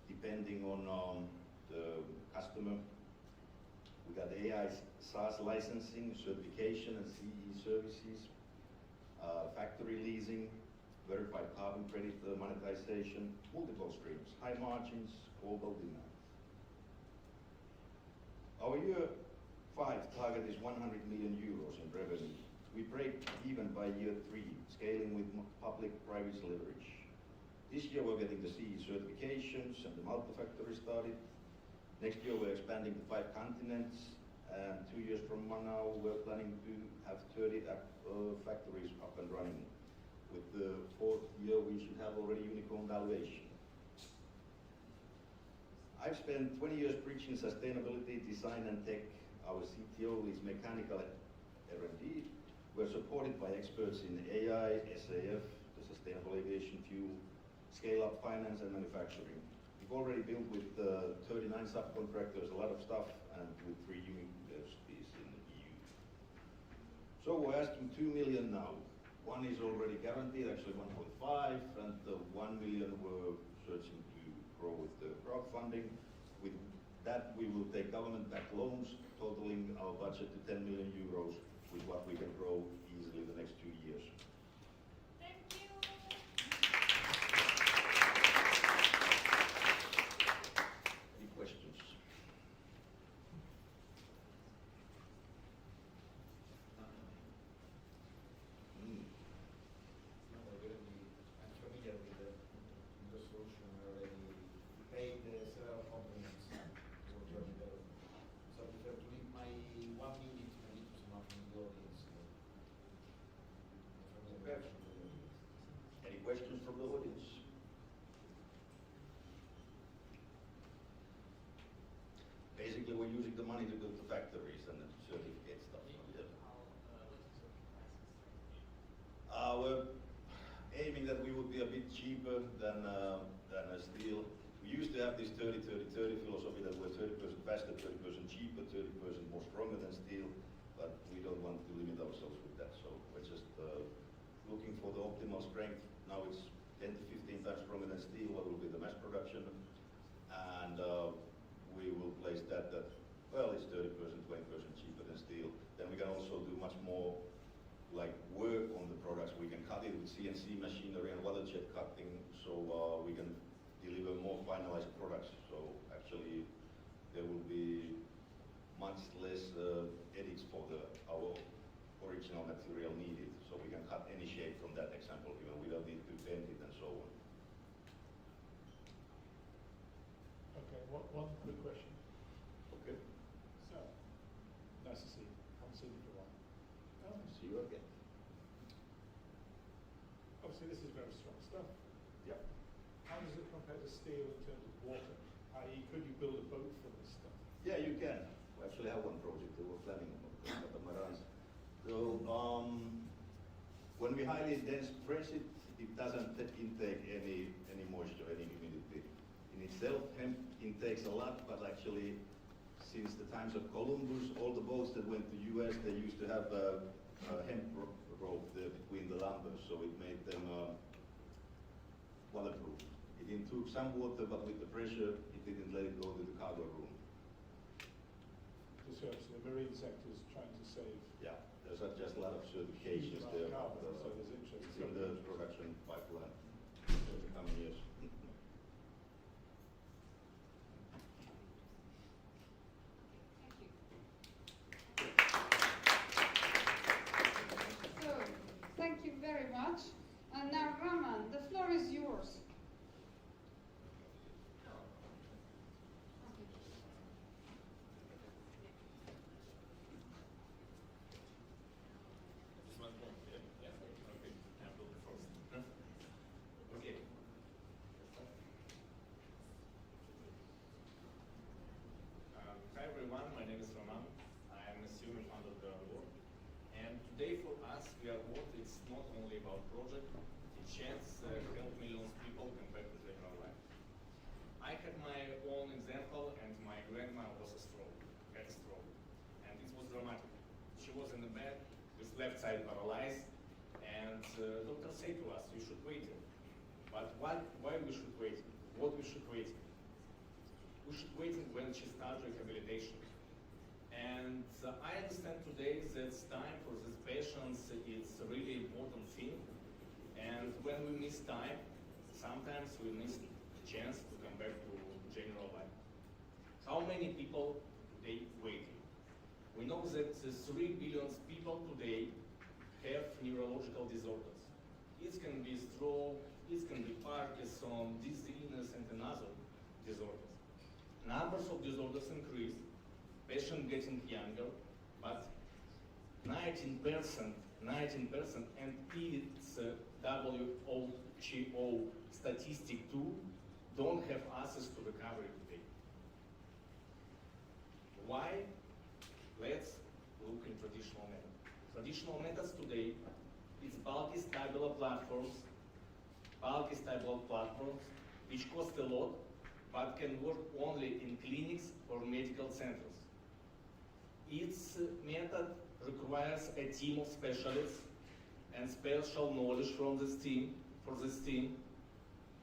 depending on the customer. We got AI SaaS licensing, certification and CE services, factory leasing, verified carbon credit monetization, multiple streams, high margins, global demand. Our year 5 target is 100 million euros in revenue. We break even by year 3, scaling with public-private leverage. This year we're getting the CE certifications and the Malta factory started. Next year we're expanding to 5 continents, and 2 years from now we're planning to have 30 factories up and running. With the 4th year we should have already unicorn valuation. I've spent 20 years preaching sustainability, design and tech. Our CTO is mechanical R&D. We're supported by experts in AI, SAF, the sustainable aviation fuel, scale-up finance and manufacturing. We've already built with 39 subcontractors, a lot of stuff, and with 3 universities in the EU. So we're asking 2 million now. 1 is already guaranteed, actually 1.5, and the 1 million we're searching to grow with the crowdfunding. With that, we will take government-backed loans, totaling our budget to 10 million euros, with what we can grow easily the next 2 years. Thank you. Any questions? I'm familiar with the solution already. We paid several companies for your development. So I prefer to leave my 1 minute maybe to someone from the audience. Any questions from the audience? Basically, we're using the money to go to factories and certificate stuff. Yeah. We're aiming that we would be a bit cheaper than steel. We used to have this 30-30-30 philosophy that we're 30% faster, 30% cheaper, 30% more stronger than steel, but we don't want to limit ourselves with that. So we're just looking for the optimal strength. Now it's 10 to 15 times stronger than steel, what will be the mass production, and we will place that, well, it's 30%, 20% cheaper than steel. Then we can also do much more like work on the products. We can cut it with CNC machinery and water jet cutting, so we can deliver more finalized products. So actually there will be much less edits for our original material needed. So we can cut any shape from that example, even we don't need to bend it and so on. Okay, one quick question. Okay. So, nice to see you. Haven't seen you for a while. See you again. Obviously, this is very strong stuff. Yeah. How does it compare to steel in terms of water? I.e., could you build a boat from this stuff? Yeah, you can. We actually have one project that we're planning on. So when we highly dense press it, it doesn't intake any moisture, any humidity. In itself, hemp intakes a lot, but actually, since the times of Columbus, all the boats that went to US, they used to have a hemp rope there between the lumbers, so it made them waterproof. It took some water, but with the pressure, it didn't let it go to the cargo room. So the marine sector is trying to save. Yeah, there's just a lot of certifications there. Carbon, so there's interest. It's in the production pipeline for the coming years. So, thank you very much. And now, Raman, the floor is yours. Hi everyone, my name is Roman. I am a senior founder of Ranier. And today for us, we are what it's not only about project, it chance help millions people compared to general life. I had my own example, and my grandma was had a stroke, and it was dramatic. She was in the bed with left side paralyzed, and doctor said to us, you should wait. But why we should wait? What we should wait? We should wait when she starts rehabilitation. And I understand today that time for this patients is a really important thing. And when we miss time, sometimes we miss the chance to come back to general life. How many people today waiting? We know that 3 billion people today have neurological disorders. It can be stroke, it can be Parkinson, dizziness, and another disorders. Numbers of disorders increase, patients getting younger, but 19%, and it's WHO statistic too, don't have access to recovery today. Why? Let's look in traditional methods. Traditional methods today, it's bulky stable platforms, which cost a lot, but can work only in clinics or medical centers. Its method requires a team of specialists and special knowledge from this team,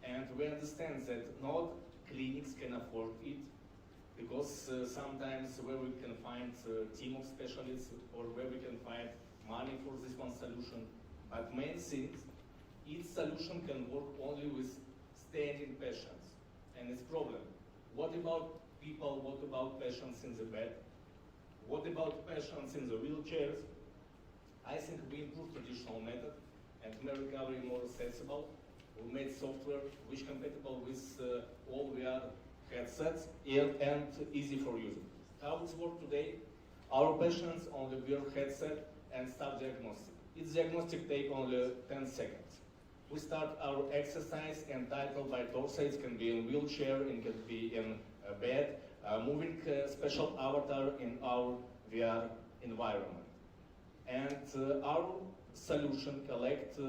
and we understand that not clinics can afford it, because sometimes where we can find a team of specialists or where we can find money for this one solution. But main thing, each solution can work only with standing patients, and it's problem. What about people, what about patients in the bed? What about patients in the wheelchairs? I think we improved traditional method and made recovery more accessible. We made software which compatible with all VR headsets and easy for using. How it's work today? Our patients only wear headset and start diagnostic. Its diagnostic take only 10 seconds. We start our exercise entitled by torso. It can be in wheelchair, it can be in a bed, moving special avatar in our VR environment. And our solution collect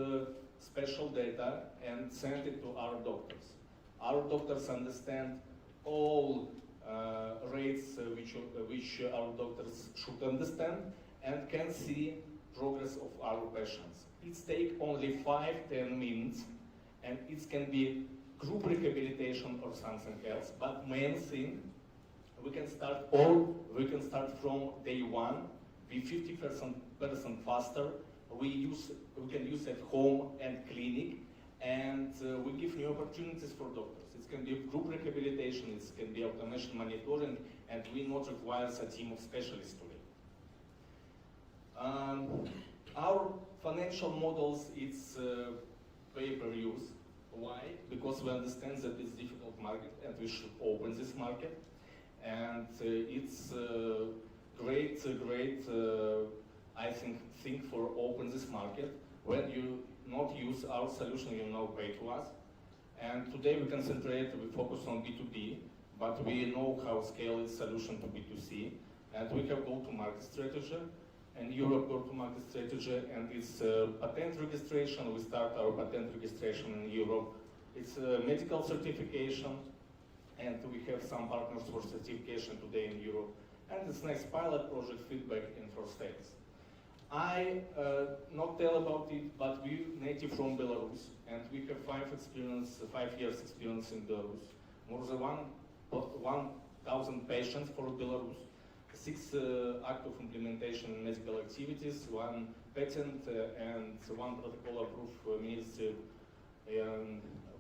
special data and send it to our doctors. Our doctors understand all rates which our doctors should understand and can see progress of our patients. It takes only 5-10 minutes, and it can be group rehabilitation or something else. But main thing, we can start from day one, be 50% faster. We can use at home and clinic, and we give new opportunities for doctors. It can be group rehabilitation, it can be automation monitoring, and we not require a team of specialists today. Our financial models, it's pay-per-use. Why? Because we understand that it's a difficult market and we should open this market. And it's great, I think for open this market. When you not use our solution, you now pay to us. And today we focus on B2B, but we know how to scale this solution to B2C. And we have go-to-market strategy, and Europe go-to-market strategy, and it's patent registration. We start our patent registration in Europe. It's medical certification, and we have some partners for certification today in Europe. And it's nice pilot project feedback in 4 states. I not tell about it, but we native from Belarus, and we have 5 years experience in Belarus. More than 1,000 patients for Belarus, 6 act of implementation in medical activities, 1 patent, and 1 protocol approved ministry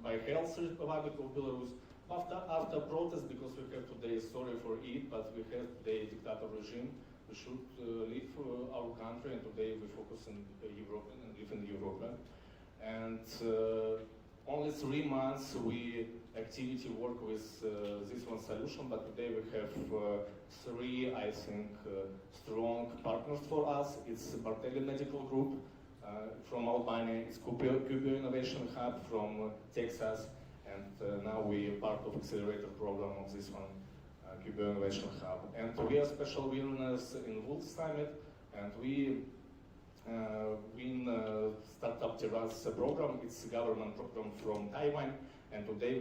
by Health Republic of Belarus. After protest, because we have today, sorry for it, but we have today dictator regime. We should leave our country, and today we focus in Europe and live in Europe. And only 3 months we activity work with this one solution, but today we have 3, I think, strong partners for us. It's Bartelli Medical Group from Albania, it's Cubo Innovation Hub from Texas, and now we are part of accelerator program of this one, Cubo Innovation Hub. And we are special winners in Wolf Summit, and we win Startup Terrace program. It's a government program from Taiwan, and today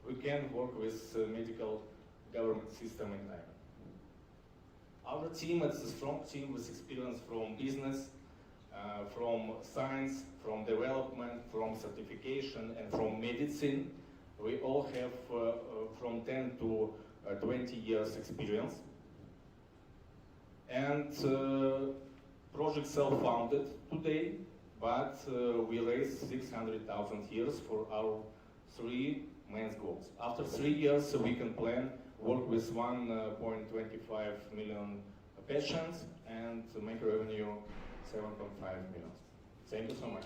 we can work with medical government system in Taiwan. Our team is a strong team with experience from business, from science, from development, from certification, and from medicine. We all have from 10 to 20 years experience. And project self-founded today, but we raised 600,000 euros for our 3 main goals. After 3 years, we can plan work with 1.25 million patients and make revenue 7.5 million. Thank you so much.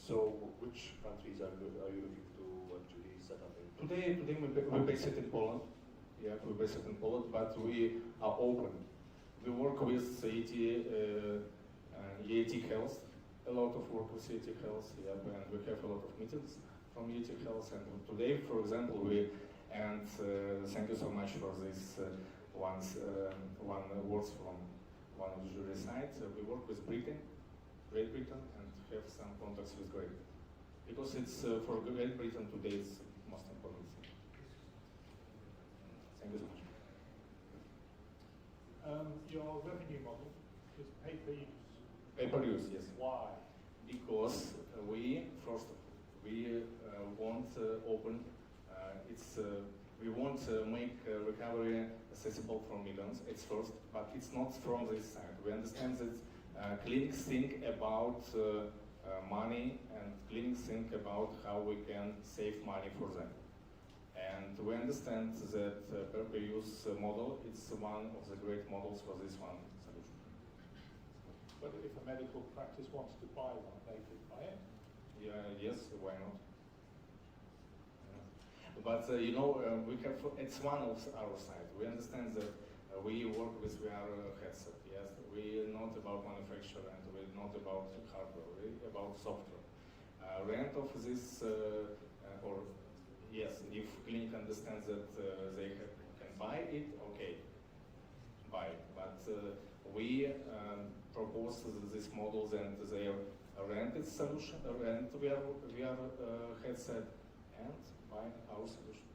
So, which countries are you looking to actually set up in? Today we're based in Poland. Yeah, we're based in Poland, but we are open. We work with ET Health, a lot of work with ET Health, yeah, and we have a lot of meetings from ET Health. And today, for example, thank you so much for this one words from one of the jury sides. We work with Great Britain, and have some contacts with Great Britain. Because it's for Great Britain today, it's the most important thing. Thank you so much. Your revenue model is pay-per-use. Pay-per-use, yes. Why? Because we want open. We want to make recovery accessible for millions. It's first, but it's not from this side. We understand that clinics think about money, and clinics think about how we can save money for them. And we understand that pay-per-use model is one of the great models for this one solution. But if a medical practice wants to buy one, they could buy it? Yeah, yes, why not? But you know, it's one of our side. We understand that we work with VR headset. Yes, we're not about manufacture and we're not about hardware. We're about software. Rent of this, or yes, if clinic understands that they can buy it, okay, buy it. But we propose these models and their rented solution, rent VR headset, and buy our solution.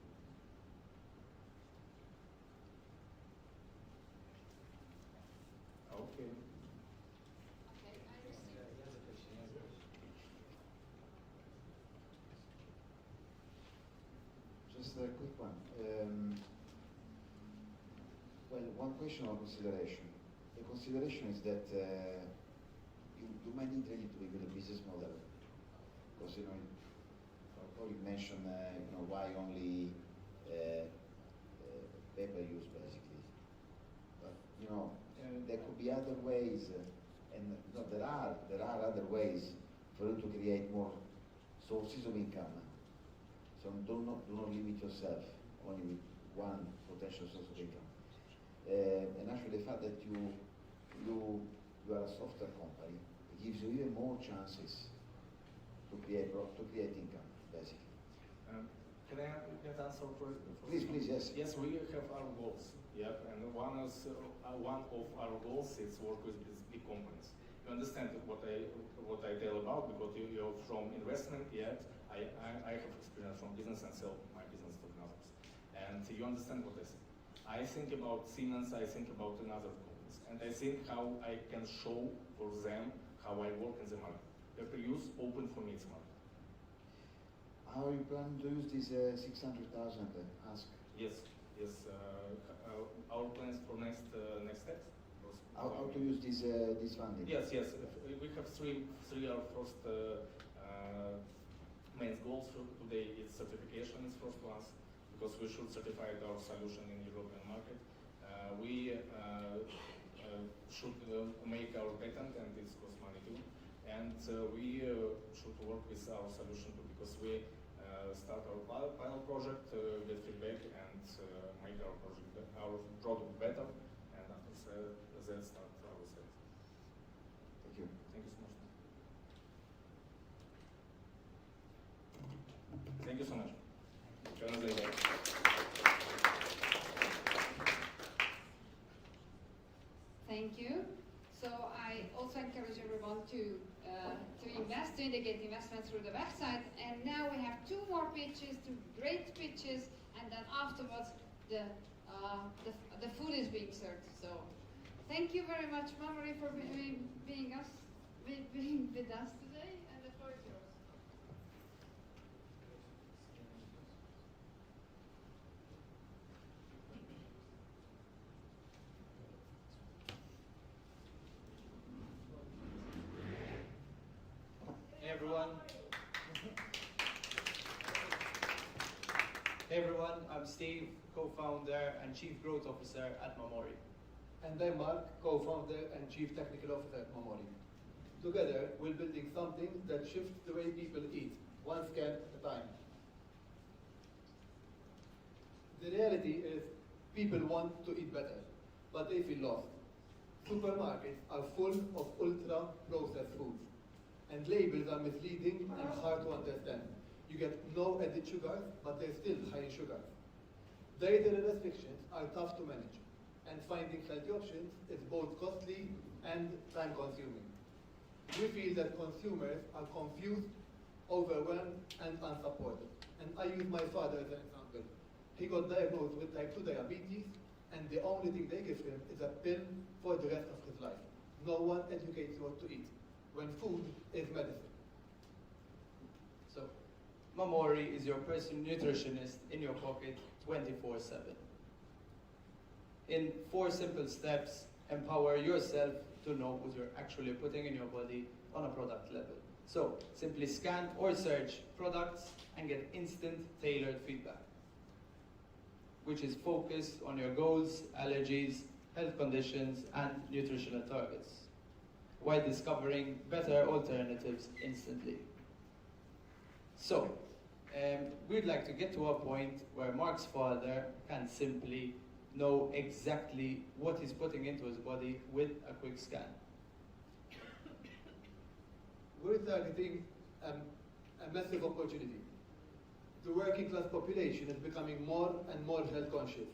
Okay. Just a quick one. Well, one question or consideration. The consideration is that you might need really to rebuild a business model, because you mentioned why only pay-per-use basically, but there could be other ways, and there are other ways for you to create more sources of income. So do not limit yourself only with one potential source of income. And actually, the fact that you are a software company, it gives you even more chances to create income, basically. Can I answer for Please, yes. Yes, we have our goals. Yep, and one of our goals is work with these big companies. You understand what I tell about, because you're from investment. Yet I have experience from business and sell my business to others, and you understand what I say. I think about Siemens. I think about another companies, and I think how I can show for them how I work in the market. Pay-per-use open for me, it's market. How you plan to use this 600,000 ask? Yes. Our plans for next steps. How to use this funding? Yes. We have three our first main goals for today. Is certification is first ones, because we should certify our solution in European market. We should make our patent, and this costs money too. And we should work with our solution too, because we start our pilot project, get feedback, and make our product better, and after that start our sales. Thank you. Thank you so much. Thank you so much. Thank you. So I also encourage everyone to invest, to indicate investment through the website. And now we have two more pitches, two great pitches, and then afterwards the food is being served. So thank you very much, Mamori, for being with us today, and the floor is yours. Hey everyone, I'm Steve, co-founder and Chief Growth Officer at Mamori. And I'm Mark, co-founder and Chief Technical Officer at Mamori. Together, we're building something that shifts the way people eat, one scan at a time. The reality is, people want to eat better, but they feel lost. Supermarkets are full of ultra-processed foods, and labels are misleading and hard to understand. You get no added sugar, but they're still high in sugar. Dietary restrictions are tough to manage, and finding healthy options is both costly and time-consuming. We feel that consumers are confused, overwhelmed, and unsupported. And I use my father as an example. He got diagnosed with type 2 diabetes, and the only thing they give him is a pill for the rest of his life. no one educates you what to eat, when food is medicine. So, Mamori is your personal nutritionist in your pocket 24/7. In 4 simple steps, empower yourself to know what you're actually putting in your body on a product level. So, simply scan or search products and get instant tailored feedback, which is focused on your goals, allergies, health conditions, and nutritional targets, while discovering better alternatives instantly. So, we'd like to get to a point where Mark's father can simply know exactly what he's putting into his body with a quick scan. We're targeting a massive opportunity. The working class population is becoming more and more health conscious.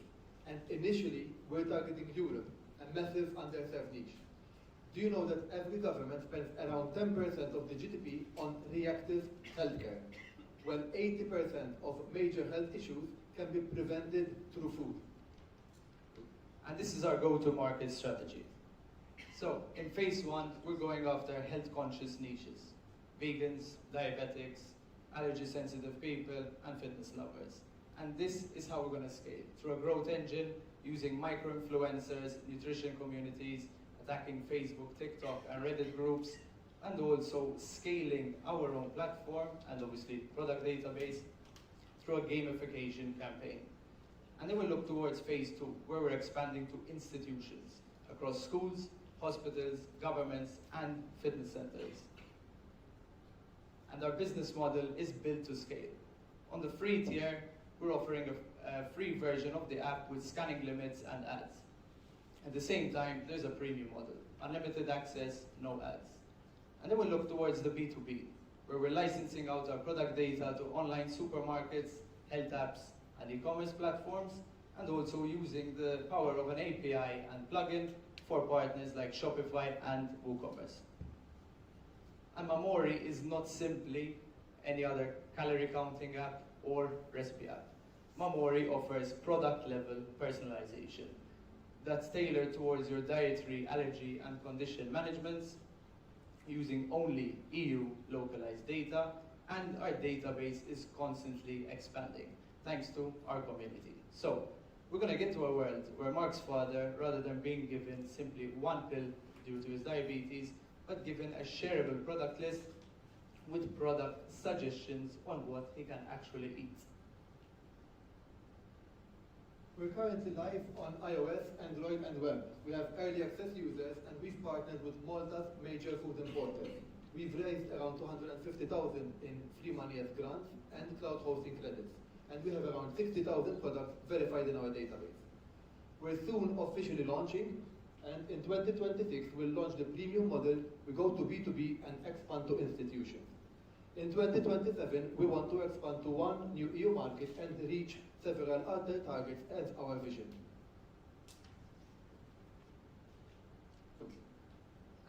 And initially, we're targeting Europe, a massive underserved niche. Do you know that every government spends around 10% of the GDP on reactive healthcare, when 80% of major health issues can be prevented through food? And this is our go-to-market strategy. So, in phase 1, we're going after health-conscious niches: vegans, diabetics, allergy-sensitive people, and fitness lovers. And this is how we're going to scale, through a growth engine, using micro-influencers, nutrition communities, attacking Facebook, TikTok, and Reddit groups, and also scaling our own platform and obviously product database through a gamification campaign. And then we'll look towards phase 2, where we're expanding to institutions across schools, hospitals, governments, and fitness centers. And our business model is built to scale. On the free tier, we're offering a free version of the app with scanning limits and ads. At the same time, there's a premium model: unlimited access, no ads. And then we'll look towards the B2B, where we're licensing out our product data to online supermarkets, health apps, and e-commerce platforms, and also using the power of an API and plugin for partners like Shopify and WooCommerce. And Mamori is not simply any other calorie counting app or recipe app. Mamori offers product-level personalization that's tailored towards your dietary, allergy, and condition managements, using only EU localized data, and our database is constantly expanding, thanks to our community. So, we're going to get to a world where Mark's father, rather than being given simply one pill due to his diabetes, but given a shareable product list with product suggestions on what he can actually eat. We're currently live on iOS, Android, and web. We have early access users, and we've partnered with Malta's major food importers. We've raised around 250,000 in free money as grants and cloud hosting credits. And we have around 60,000 products verified in our database. We're soon officially launching, and in 2026 we'll launch the premium model, we go to B2B and expand to institutions. In 2027 we want to expand to 1 new EU market and reach several other targets as our vision.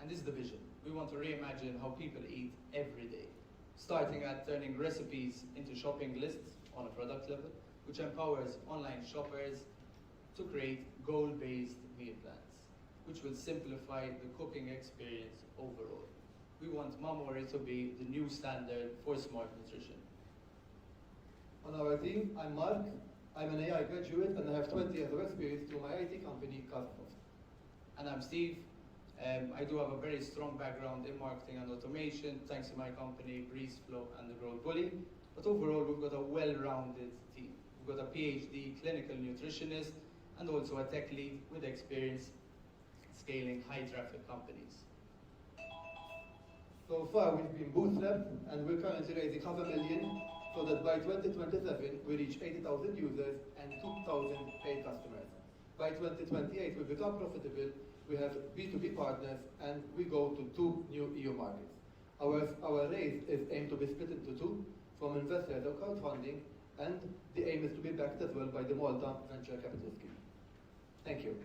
And this is the vision. We want to reimagine how people eat every day, starting at turning recipes into shopping lists on a product level, which empowers online shoppers to create goal-based meal plans, which will simplify the cooking experience overall. We want Mamori to be the new standard for smart nutrition. On our team, I'm Mark. I'm an AI graduate and I have 20 years of experience through my IT company, Crowdfunding. And I'm Steve. I do have a very strong background in marketing and automation, thanks to my company, BreezeFlow and the Growth Bully. But overall, we've got a well-rounded team. We've got a PhD clinical nutritionist and also a tech lead with experience scaling high-traffic companies. So far, we've been bootstrapped, and we're currently raising $500,000 so that by 2027 we reach 80,000 users and 2,000 paid customers. By 2028, we become profitable. We have B2B partners, and we go to 2 new EU markets. Our raise is aimed to be split into 2 from investors or crowdfunding, and the aim is to be backed as well by the Malta Venture Capital Scheme. Thank you.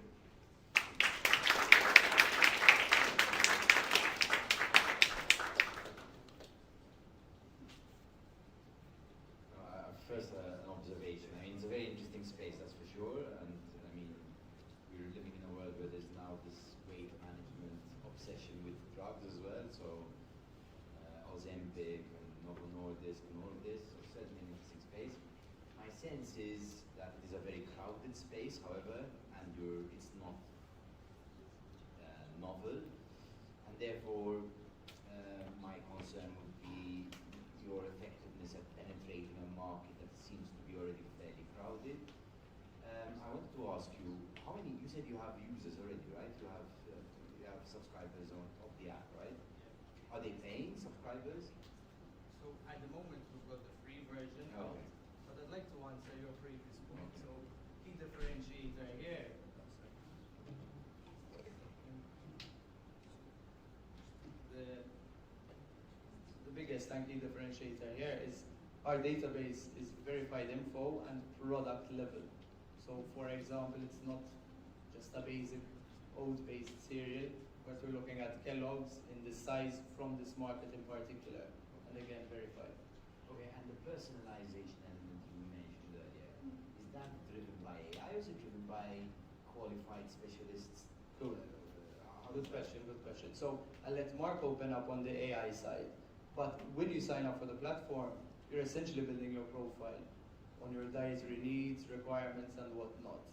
First, an observation. I mean, it's a very interesting space, that's for sure. And I mean, we're living in a world where there's now this weight management obsession sense is that it is a very crowded space, however, and it's not novel, and therefore my concern would be your effectiveness at penetrating a market that seems to be already fairly crowded. I wanted to ask you, how many? You said you have users already, right? You have subscribers of the app, right? Are they paying subscribers? So at the moment we've got the free version out, but I'd like to answer your previous point. So key differentiator here. The biggest and key differentiator here is our database is verified info and product level. So for example, it's not just a basic oat-based cereal, but we're looking at Kellogg's in the size from this market in particular, and again verified. Okay, and the personalization element you mentioned earlier, is that driven by AI or is it driven by qualified specialists? Cool. Good question, good question. So I'll let Mark open up on the AI side. But when you sign up for the platform, you're essentially building your profile on your dietary needs, requirements, and whatnot.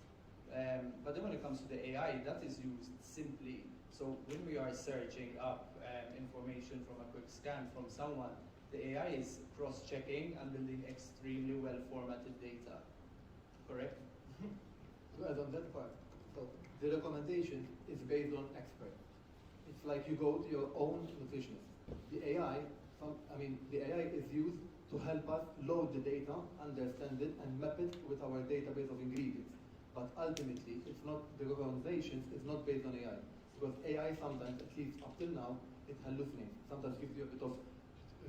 But then when it comes to the AI, that is used simply. So when we are searching up information from a quick scan from someone, the AI is cross-checking and building extremely well-formatted data. Correct? To add on that part, so the recommendation is based on expert. It's like you go to your own nutritionist. The AI is used to help us load the data, understand it, and map it with our database of ingredients. But ultimately, it's not, the recommendations is not based on AI. Because AI sometimes, at least up till now, it hallucinates. Sometimes gives you a bit of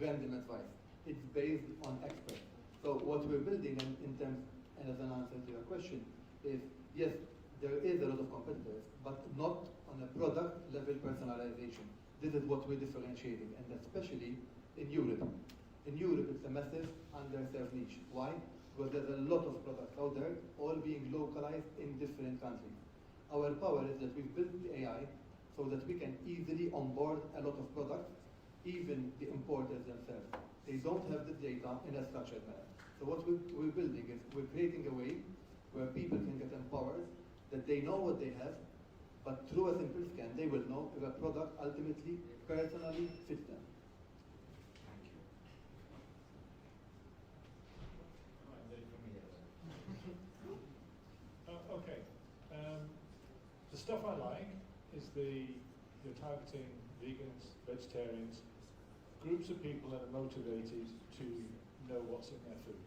random advice. It's based on experts. So what we're building in terms, and as an answer to your question, is yes, there is a lot of competitors, but not on a product level personalization. This is what we're differentiating, and especially in Europe. In Europe, it's a massive underserved niche. Why? Because there's a lot of products out there, all being localized in different countries. Our power is that we've built the AI so that we can easily onboard a lot of products, even the importers themselves. They don't have the data in a structured manner. So what we're building is we're creating a way where people can get empowered, that they know what they have, but through a simple scan, they will know if a product ultimately personally fits them. Okay. The stuff I like is you're targeting vegans, vegetarians, groups of people that are motivated to know what's in their food.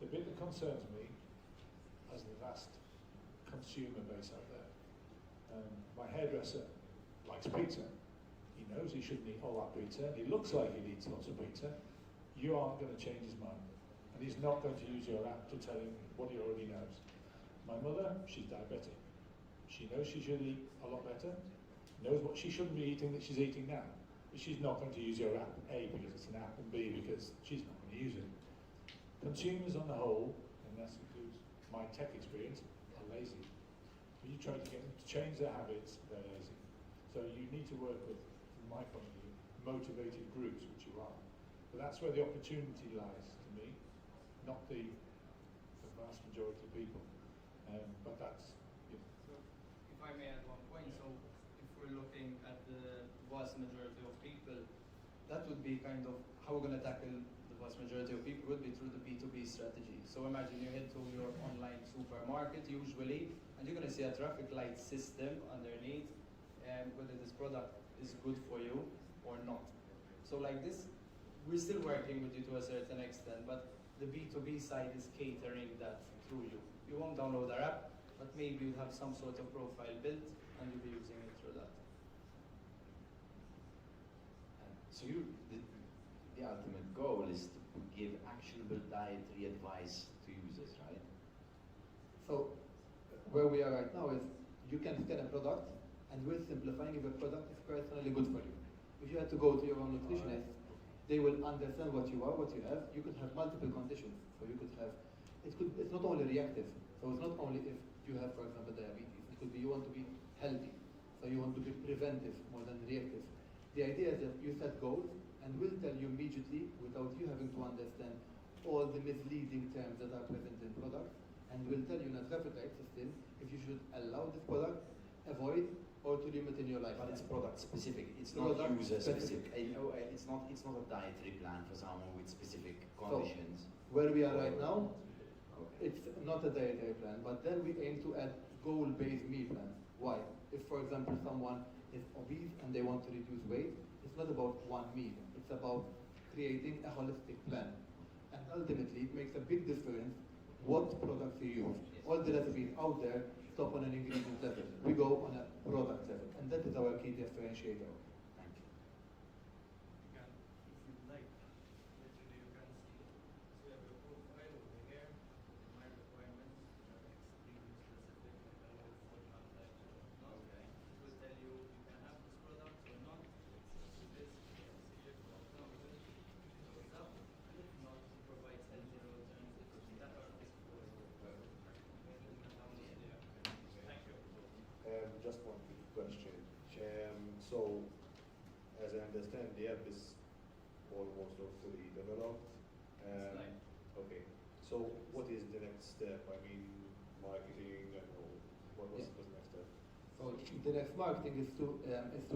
The bit that concerns me, as the vast consumer base out there, my hairdresser likes pizza. He knows he shouldn't eat all that pizza. He looks like he eats lots of pizza. You aren't going to change his mind. And he's not going to use your app to tell him what he already knows. My mother, she's diabetic. She knows she should eat a lot better, knows what she shouldn't be eating that she's eating now. But she's not going to use your app, A, because it's an app, and B, because she's not going to use it. Consumers on the whole, and that includes my tech experience, are lazy. When you try to get them to change their habits, they're lazy. So you need to work with, from my point of view, motivated groups, which you are. But that's where the opportunity lies to me, not the vast majority of people. But that's, So if I may add one point, so if we're looking at the vast majority of people, that would be kind of how we're going to tackle the vast majority of people would be through the B2B strategy. So imagine you head to your online supermarket usually, and you're going to see a traffic light system underneath, whether this product is good for you or not. So like this, we're still working with you to a certain extent, but the B2B side is catering that through you. You won't download our app, but maybe you'll have some sort of profile built and you'll be using it through that. So the ultimate goal is to give actionable dietary advice to users, right? So where we are right now is you can scan a product, and we're simplifying if a product is personally good for you. If you had to go to your own nutritionist, they will understand what you are, what you have. You could have multiple conditions. So you could have, it's not only reactive. So it's not only if you have, for example, diabetes. It could be you want to be healthy. So you want to be preventive more than reactive. The idea is that you set goals, and we'll tell you immediately, without you having to understand all the misleading terms that are present in products, and will tell you in a traffic light system if you should allow this product, avoid, or to limit in your life. But it's product specific. It's not Product user specific. specific. It's not a dietary plan for someone with specific conditions. Where we are right now, it's not a dietary plan, but then we aim to add goal-based meal plans. Why? If, for example, someone is obese and they want to reduce weight, it's not about one meal. It's about creating a holistic plan. And ultimately, it makes a big difference what products you use. All the recipes out there stop on an ingredient level. We go on a product level, and that is our key differentiator. Thank you. If you'd like, literally you can see. So we have a profile over here, my requirements, which are extremely specific, like I will for MaltAccelerate or not. Okay. It will tell you you can have this product or not. It's this, CJ, for example, goes up, and if not, it provides healthier alternatives that are this for Thank you. Just one quick question. So, as I understand, the app is almost or fully developed. Okay. So, what is the next step? I mean, marketing. I don't know. What's the next step? So the next marketing is to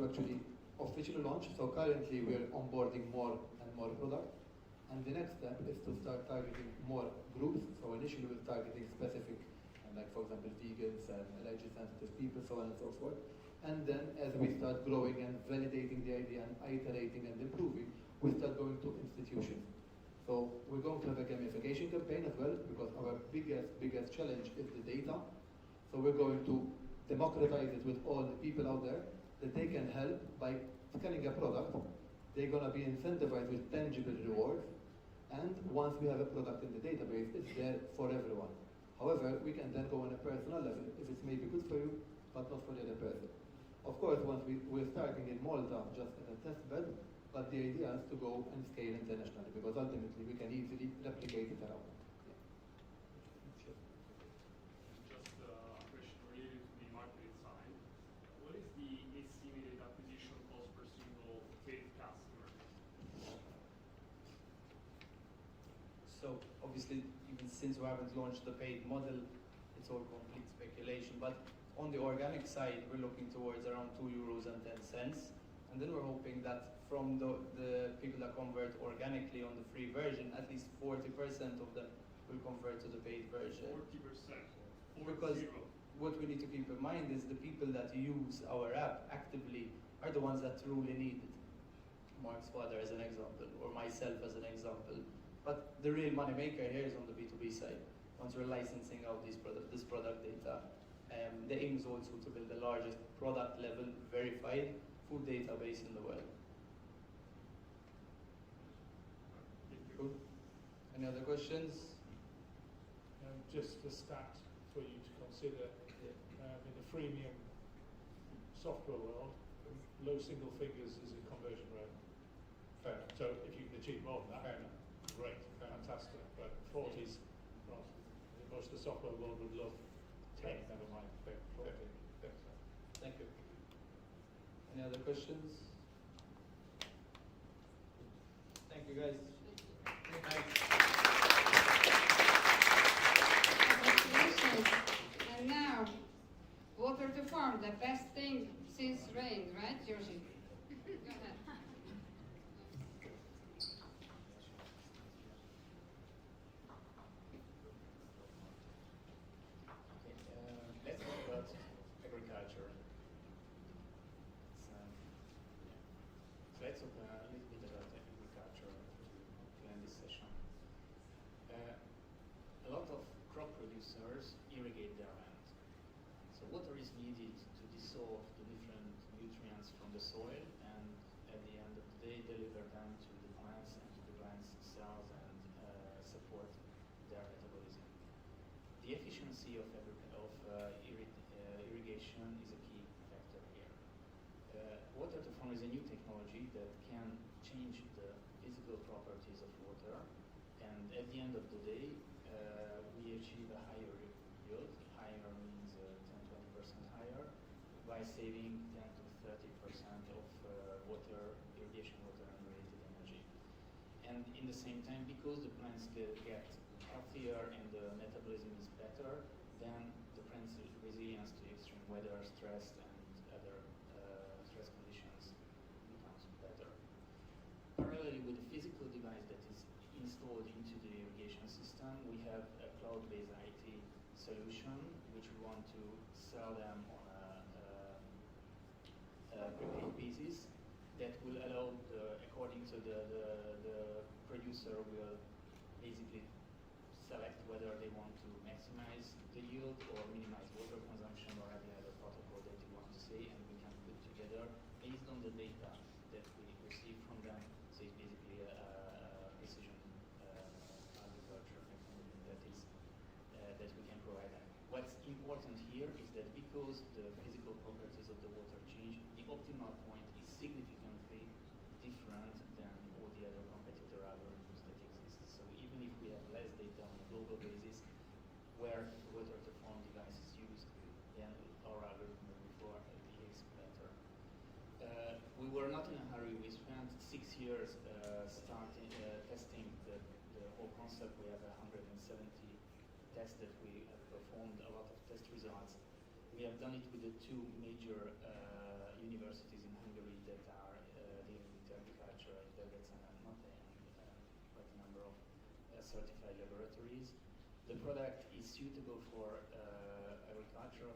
actually officially launch. So currently we're onboarding more and more products, and the next step is to start targeting more groups. So initially we're targeting specific, like for example vegans and allergy sensitive people, so on and so forth. And then as we start growing and validating the idea and iterating and improving, we start going to institutions. So we're going to have a gamification campaign as well, because our biggest challenge is the data. So we're going to democratize it with all the people out there, that they can help by scanning a product. They're going to be incentivized with tangible rewards. And once we have a product in the database, it's there for everyone. However, we can then go on a personal level if it's maybe good for you, but not for the other person. Of course, once we're starting in Malta just as a test bed, but the idea is to go and scale internationally, because ultimately we can easily replicate it around. Just a question related to the marketing side. What is the estimated acquisition cost per single paid customer? So obviously, even since we haven't launched the paid model, it's all complete speculation. But on the organic side, we're looking towards around €2.10. And then we're hoping that from the people that convert organically on the free version, at least 40% of them will convert to the paid version. 40%? Because what we need to keep in mind is the people that use our app actively are the ones that truly need it. Mark's father as an example, or myself as an example. But the real money maker here is on the B2B side. Once we're licensing out this product data, the aim is also to build the largest product level verified food database in the world. Cool. Any other questions? Just a stat for you to consider. In the freemium software world, low single figures is a conversion rate. Fair enough. So if you can achieve more than that, fair enough. Great, fantastic. But 40s, well, most of the software world would love 10, never mind 40. Thank you. Any other questions? Thank you, guys. Congratulations. And now, water to farm, the best thing since rain, right, Josie? Go ahead. Let's talk about agriculture. So let's talk a little bit about agriculture to end this session. A lot of crop producers irrigate their land. So water is needed to dissolve the different nutrients from the soil, and at the end of the day deliver them to the plants and to the plants' cells and support their metabolism. The efficiency of irrigation is a key factor here. Water to farm is a new technology that can change the physical properties of water, and at the end of the day, we achieve a higher yield. Higher means 10-20% higher, by saving 10 to 30% of irrigation water and related energy. And in the same time, because the plants get healthier and the metabolism is better, then the plant's resilience to extreme weather, stress, and other stress conditions becomes better. Parallelly with the physical device that is installed into the irrigation system, we have a cloud-based IT solution which we want to sell them on a prepaid basis that will allow, according to the producer will basically select whether they want to maximize the yield or minimize water consumption or any other protocol that you want to say, and we can put together based on the data that we receive from them. So it's basically a precision agriculture technology that we can provide them. What's important here is that because the physical properties of the water change, the optimal point is significantly different than all the other competitor algorithms that exist. So even if we have less data on a global basis, where the water to farm device is used, then our algorithm behaves better. We were not in a hurry. We spent 6 years testing the whole concept. We have 170 tests that we have performed, a lot of test results. We have done it with the 2 major universities in Hungary that are dealing with agriculture, Debrecen and Mattia, and quite a number of certified laboratories. The product is suitable for agriculture,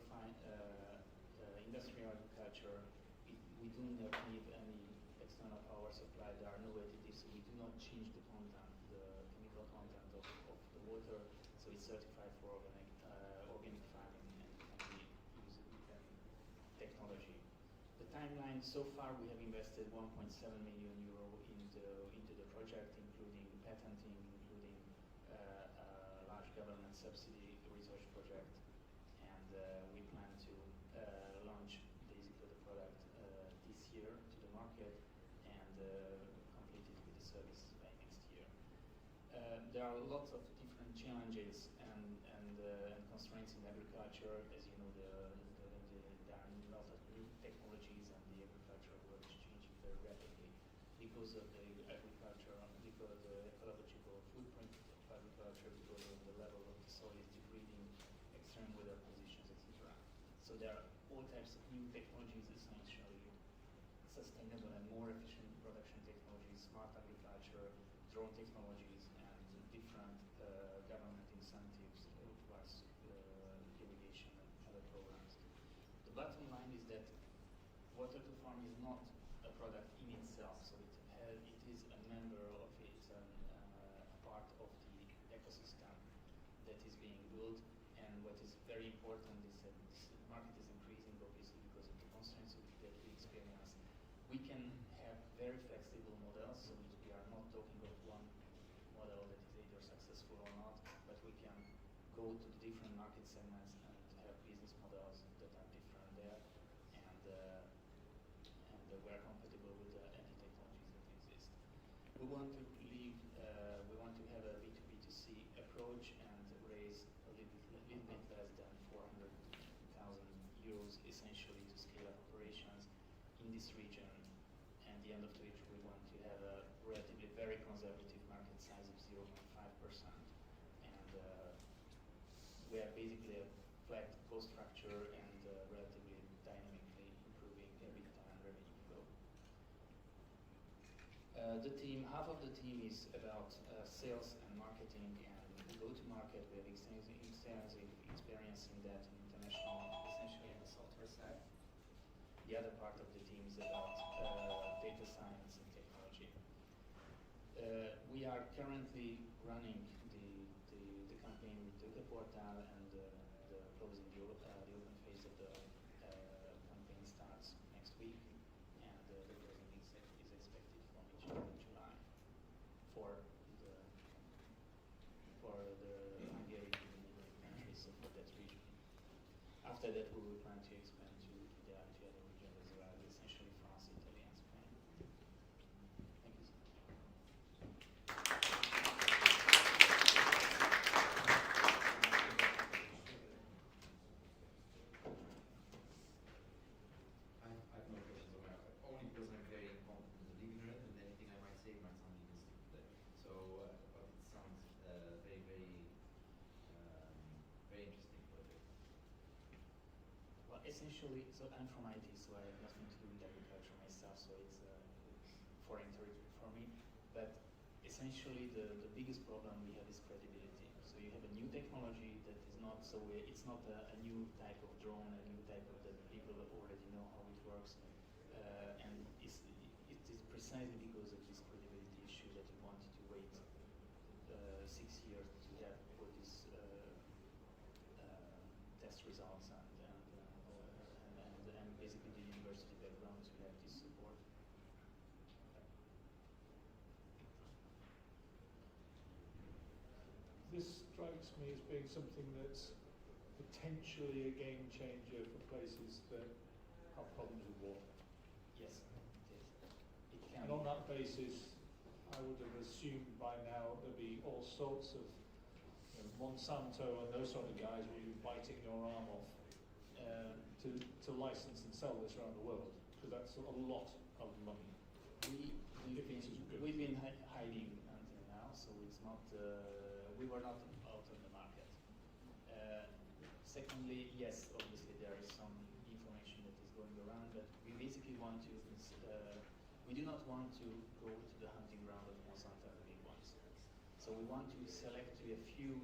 industrial agriculture. We do not need any external power supply. There are no additives, so we do not change the content, the chemical content of the water. So it's certified for organic farming and can be used with technology. The timeline so far, we have invested 1.7 million euro into the project, including patenting, including a large government subsidy research project, and we plan to launch basically the product this year to the market and complete it with the service by next year. There are lots of different challenges and constraints in agriculture. As you know, there are a lot of new technologies, and the agricultural world is changing very rapidly because of the agriculture, because of the ecological footprint of agriculture, because of the level of the soil is degrading, extreme weather conditions, etc. So there are all types of new technologies, essentially sustainable and more efficient production technologies, smart agriculture, drone technologies, and different government incentives towards irrigation and other programs. The bottom line is that water to farm is not a product in itself, so it is a member of it, a part of the ecosystem that is being built. And what is very important is that this market is increasing, obviously, because of the constraints that we experience. We can have very flexible models, so we are not talking of one model that is either successful or not, but we can go to the different market segments and have business models that are different there, and we are compatible with any technologies that exist. We want to have a B2B2C approach and raise a little bit less than 400,000 euros essentially to scale up operations in this region, and the end of which we want to have a relatively very conservative market size of 0.5%, and we have basically a flat cost structure and relatively dynamically improving EBITDA and revenue flow. Half of the team is about sales and marketing and go-to-market. We have extensive experience in that in international, essentially on the software side. The other part of the team is about data science and technology. We are currently running the campaign with TOKE portal, and the closing the open phase of the campaign starts next week, and the closing is expected from July for the Hungarian countries, so for that region. After that, we will plan to expand to the other regions as well, essentially France, Italy, and Spain. Thank you. I have no questions on my own, only because I'm very incompetent as a beginner, and anything I might say might sound even stupid. essentially, so I'm from IT, so I have nothing to do with agriculture myself, so it's foreign territory for me. But essentially, the biggest problem we have is credibility. So you have a new technology that is not so, it's not a new type of drone, a new type of that people already know how it works, and it is precisely because of this credibility issue that we wanted to wait 6 years to have all these test results and basically the university background to have this support. This strikes me as being something that's potentially a game changer for places that have problems with water. Yes, it is. It can. And on that basis, I would have assumed by now there'd be all sorts of Monsanto and those sort of guys will be biting your arm off to license and sell this around the world, because that's a lot of money. We've been hiding until now, so it's not. We were not out on the market. Secondly, yes, obviously there is some information that is going around, but we basically want to. We do not want to go to the hunting ground of Monsanto, the big ones. So we want to select a few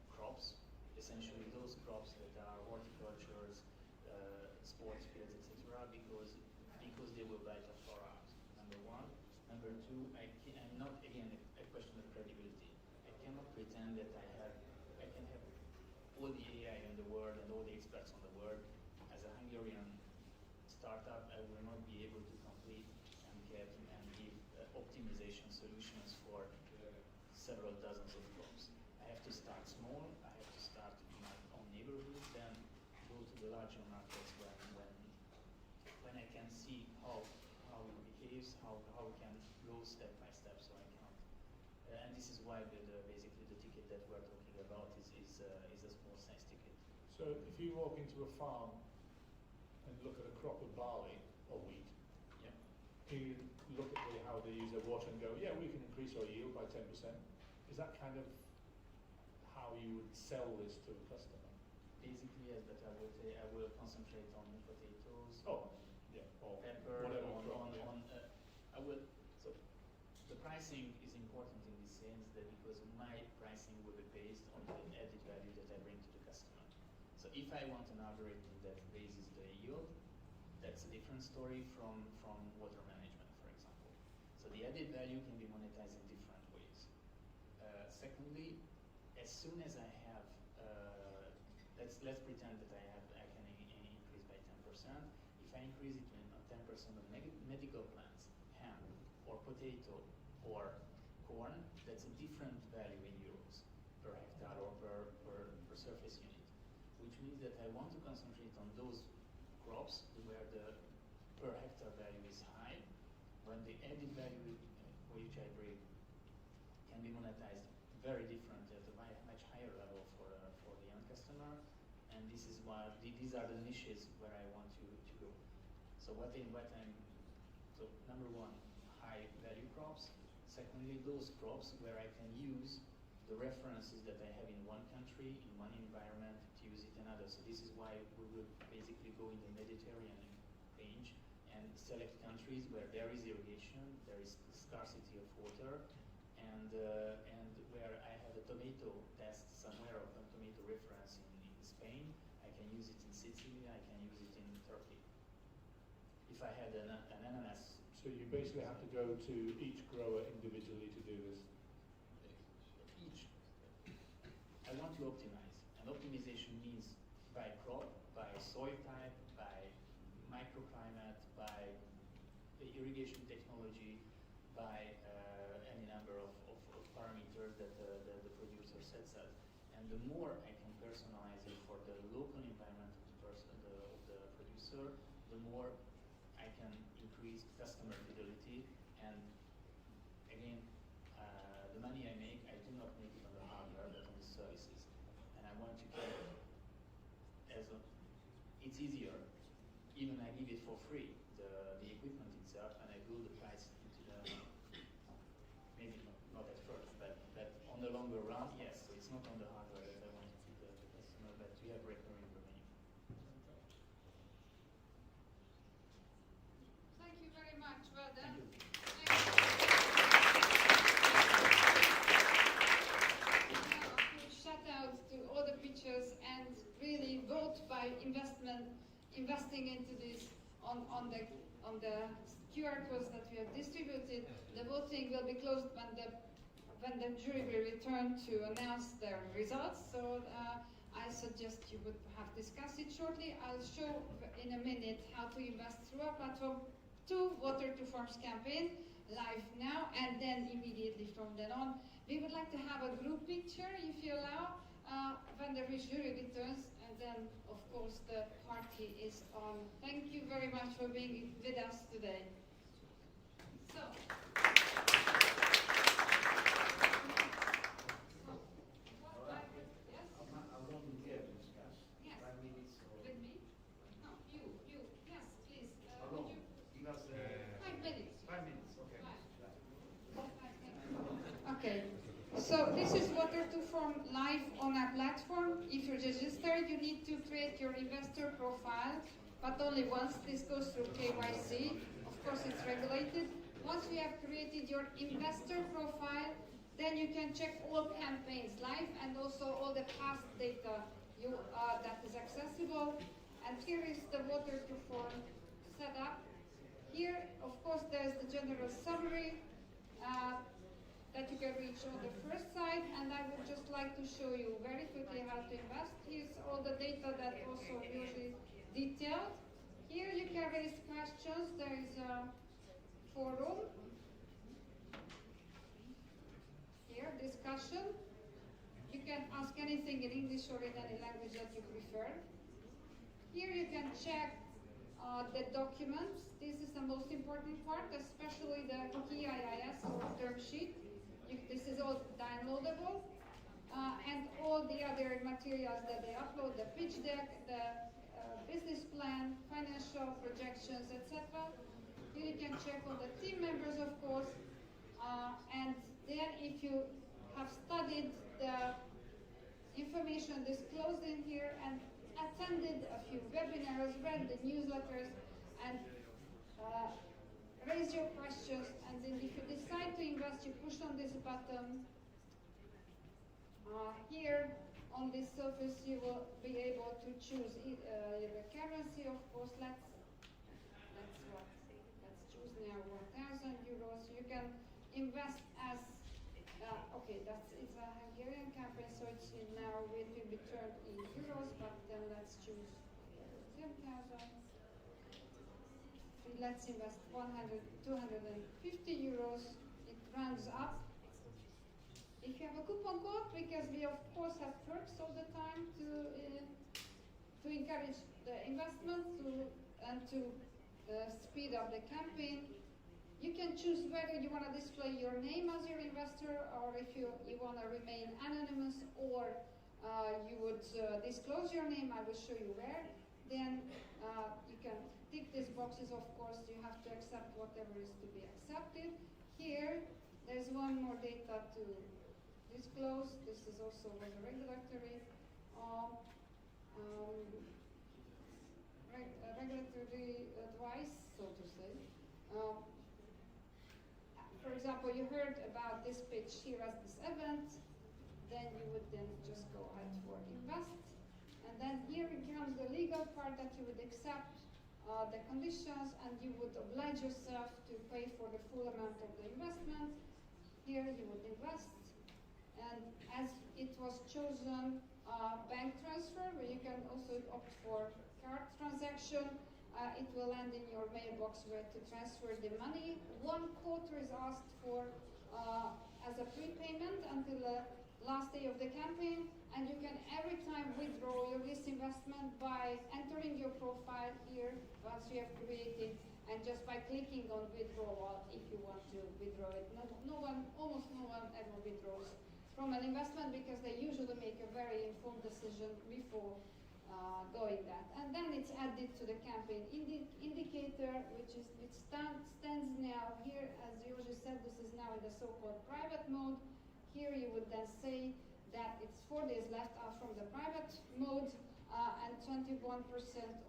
crops, essentially those crops that are horticultures, sports fields, etc., because they will bite us far out. Number one. Number two, I'm not, again, a question of credibility. I cannot pretend that I can have all the AI in the world and all the experts on the world. As a Hungarian startup, I will not be able to complete and give optimization solutions for several dozens of crops. I have to start small, I have to start in my own neighborhood, then go to the larger markets when I can see how it behaves, how we can go step by step, so I can't. And this is why basically the ticket that we're talking about is a small size ticket. So if you walk into a farm and look at a crop of barley or wheat, yeah, you look at how they use their water and go, yeah, we can increase our yield by 10%. Is that kind of how you would sell this to a customer? Basically, yes, but I will concentrate on potatoes, or pepper, whatever I will. So the pricing is important in the sense that because my pricing will be based on the added value that I bring to the customer. So if I want an algorithm that raises the yield, that's a different story from water management, for example. So the added value can be monetized in different ways. Secondly, as soon as I have, let's pretend that I can increase by 10%. If I increase it to 10% of medical plants, ham, or potato, or corn, that's a different value in euros per hectare or per surface unit, which means that I want to concentrate on those crops where the per hectare value is high, when the added value which I bring can be monetized very different at a much higher level for the end customer, and this is why these are the niches where I want to go. So so number one, high value crops. Secondly, those crops where I can use the references that I have in one country, in one environment, to use it in another. So this is why we will basically go in the Mediterranean range and select countries where there is irrigation, there is scarcity of water, and where I have a tomato test somewhere of a tomato reference in Spain, I can use it in Sicily, I can use it in Turkey. If I had an ananas. So you basically have to go to each grower individually to do this? I want to optimize. And optimization means by crop, by soil type, by microclimate, by the irrigation technology, by any number of parameters that the producer sets up. And the more I can personalize it for the local environment of the producer, the more I can increase customer fidelity. And again, the money I make, I do not make it on the hardware, but on the services. And I want to get it it's easier. Even I give it for free, the equipment itself, and I build the price into the, maybe not at first, but on the longer run, yes. So it's not on the hardware that I want to keep the customer, but we have recurring revenue. investing into this on the QR codes that we have distributed. The voting will be closed when the jury will return to announce their results. So I suggest you would have discussed it shortly. I'll show in a minute how to invest through our platform to Water to Farms campaign live now, and then immediately from then on. We would like to have a group picture, if you allow, when the jury returns, and then, of course, the party is on. Thank you very much for being with us today. So. So this is Water to Farm live on our platform. If you're registered, you need to create your investor profile, but only once. This goes through KYC. Of course, it's regulated. Once you have created your investor profile, then you can check all campaigns live and also all the past data that is accessible. And here is the Water to Farm setup. Here, of course, there's the general summary that you can reach on the first side, and I would just like to show you very quickly how to invest. Here's all the data that also usually detailed. Here you can raise questions. There is a forum. Here, discussion. You can ask anything in English or in any language that you prefer. Here you can check the documents. This is the most important part, especially the key IIS or term sheet. This is all downloadable, and all the other materials that they upload, the pitch deck, the business plan, financial projections, etc. Here you can check on the team members, of course, and then if you have studied the information disclosed in here and attended a few webinars, read the newsletters, and raise your questions, and then if you decide to invest, you push on this button. Here on this surface, you will be able to choose your currency, of course. Let's choose now 1,000 euros. You can invest as it's a Hungarian campaign, so it's now it will be turned in euros, but then let's choose 10,000. Let's invest 250 euros. It runs up. If you have a coupon code, because we of course have perks all the time to encourage the investment and to speed up the campaign. You can choose whether you want to display your name as your investor, or if you want to remain anonymous, or you would disclose your name. I will show you where. Then you can tick these boxes, of course. You have to accept whatever is to be accepted. Here, there's one more data to disclose. This is also was a regulatory regulatory advice, so to say. For example, you heard about this pitch here as this event. Then you would then just go ahead for invest. And then here comes the legal part that you would accept the conditions, and you would oblige yourself to pay for the full amount of the investment. Here you would invest, and as it was chosen bank transfer, where you can also opt for card transaction, it will land in your mailbox where to transfer the money. 1 quarter is asked for as a prepayment until the last day of the campaign, and you can every time withdraw this investment by entering your profile here once you have created, and just by clicking on withdrawal if you want to withdraw it. Almost no one ever withdraws from an investment because they usually make a very informed decision before doing that. And then it's added to the campaign indicator, which stands now here, as Georgi said, this is now in the so-called private mode. Here you would then say that it's 4 days left from the private mode, and 21%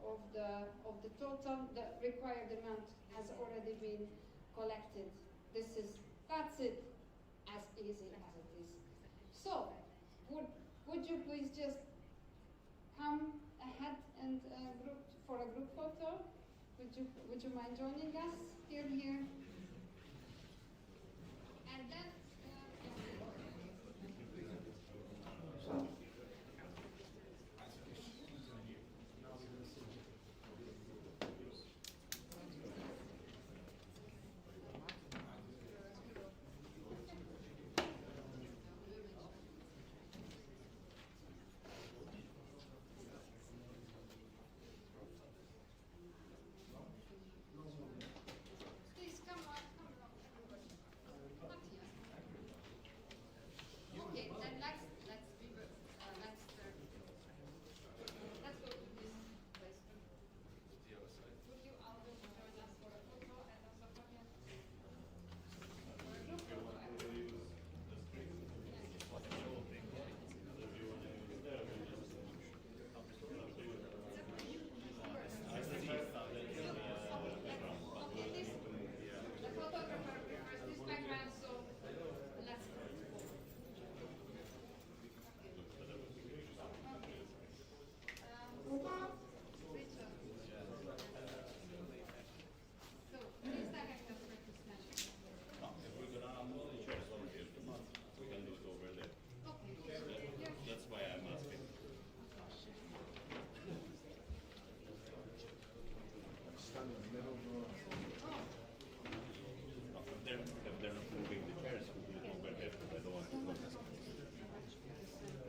of the total, the required amount has already been collected. That's it, as easy as it is. So, would you please just come ahead and group for a group photo. Would you mind joining us here? And then. Please come on, everybody. Mattia. Okay, then let's be let's go to this place. Would you Aldo join us for a photo and also Fabian? For a group photo. The photographer prefers this background, so let's go. Richard. So, please direct us where to stand. If we're gonna unload the chairs over here, we can do it over there. Okay. Yes. That's why I'm asking. Stand in the middle. If they're not moving the chairs, we do it over there, because I don't want to close this.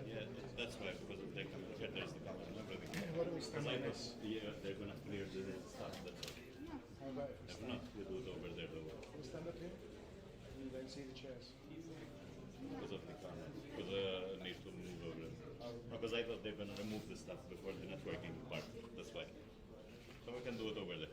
Yeah, that's why, because if they come here, there's the camera and everything. Why don't we stand Because I like thought, yeah, they're gonna clear the stuff, that's all. How about if we If stand, not, we do it over there, though. we stand up here? And you don't see the chairs. Because of the camera, because need to move over there. Because I thought they're gonna remove the stuff before the networking part, that's why. So we can do it over there.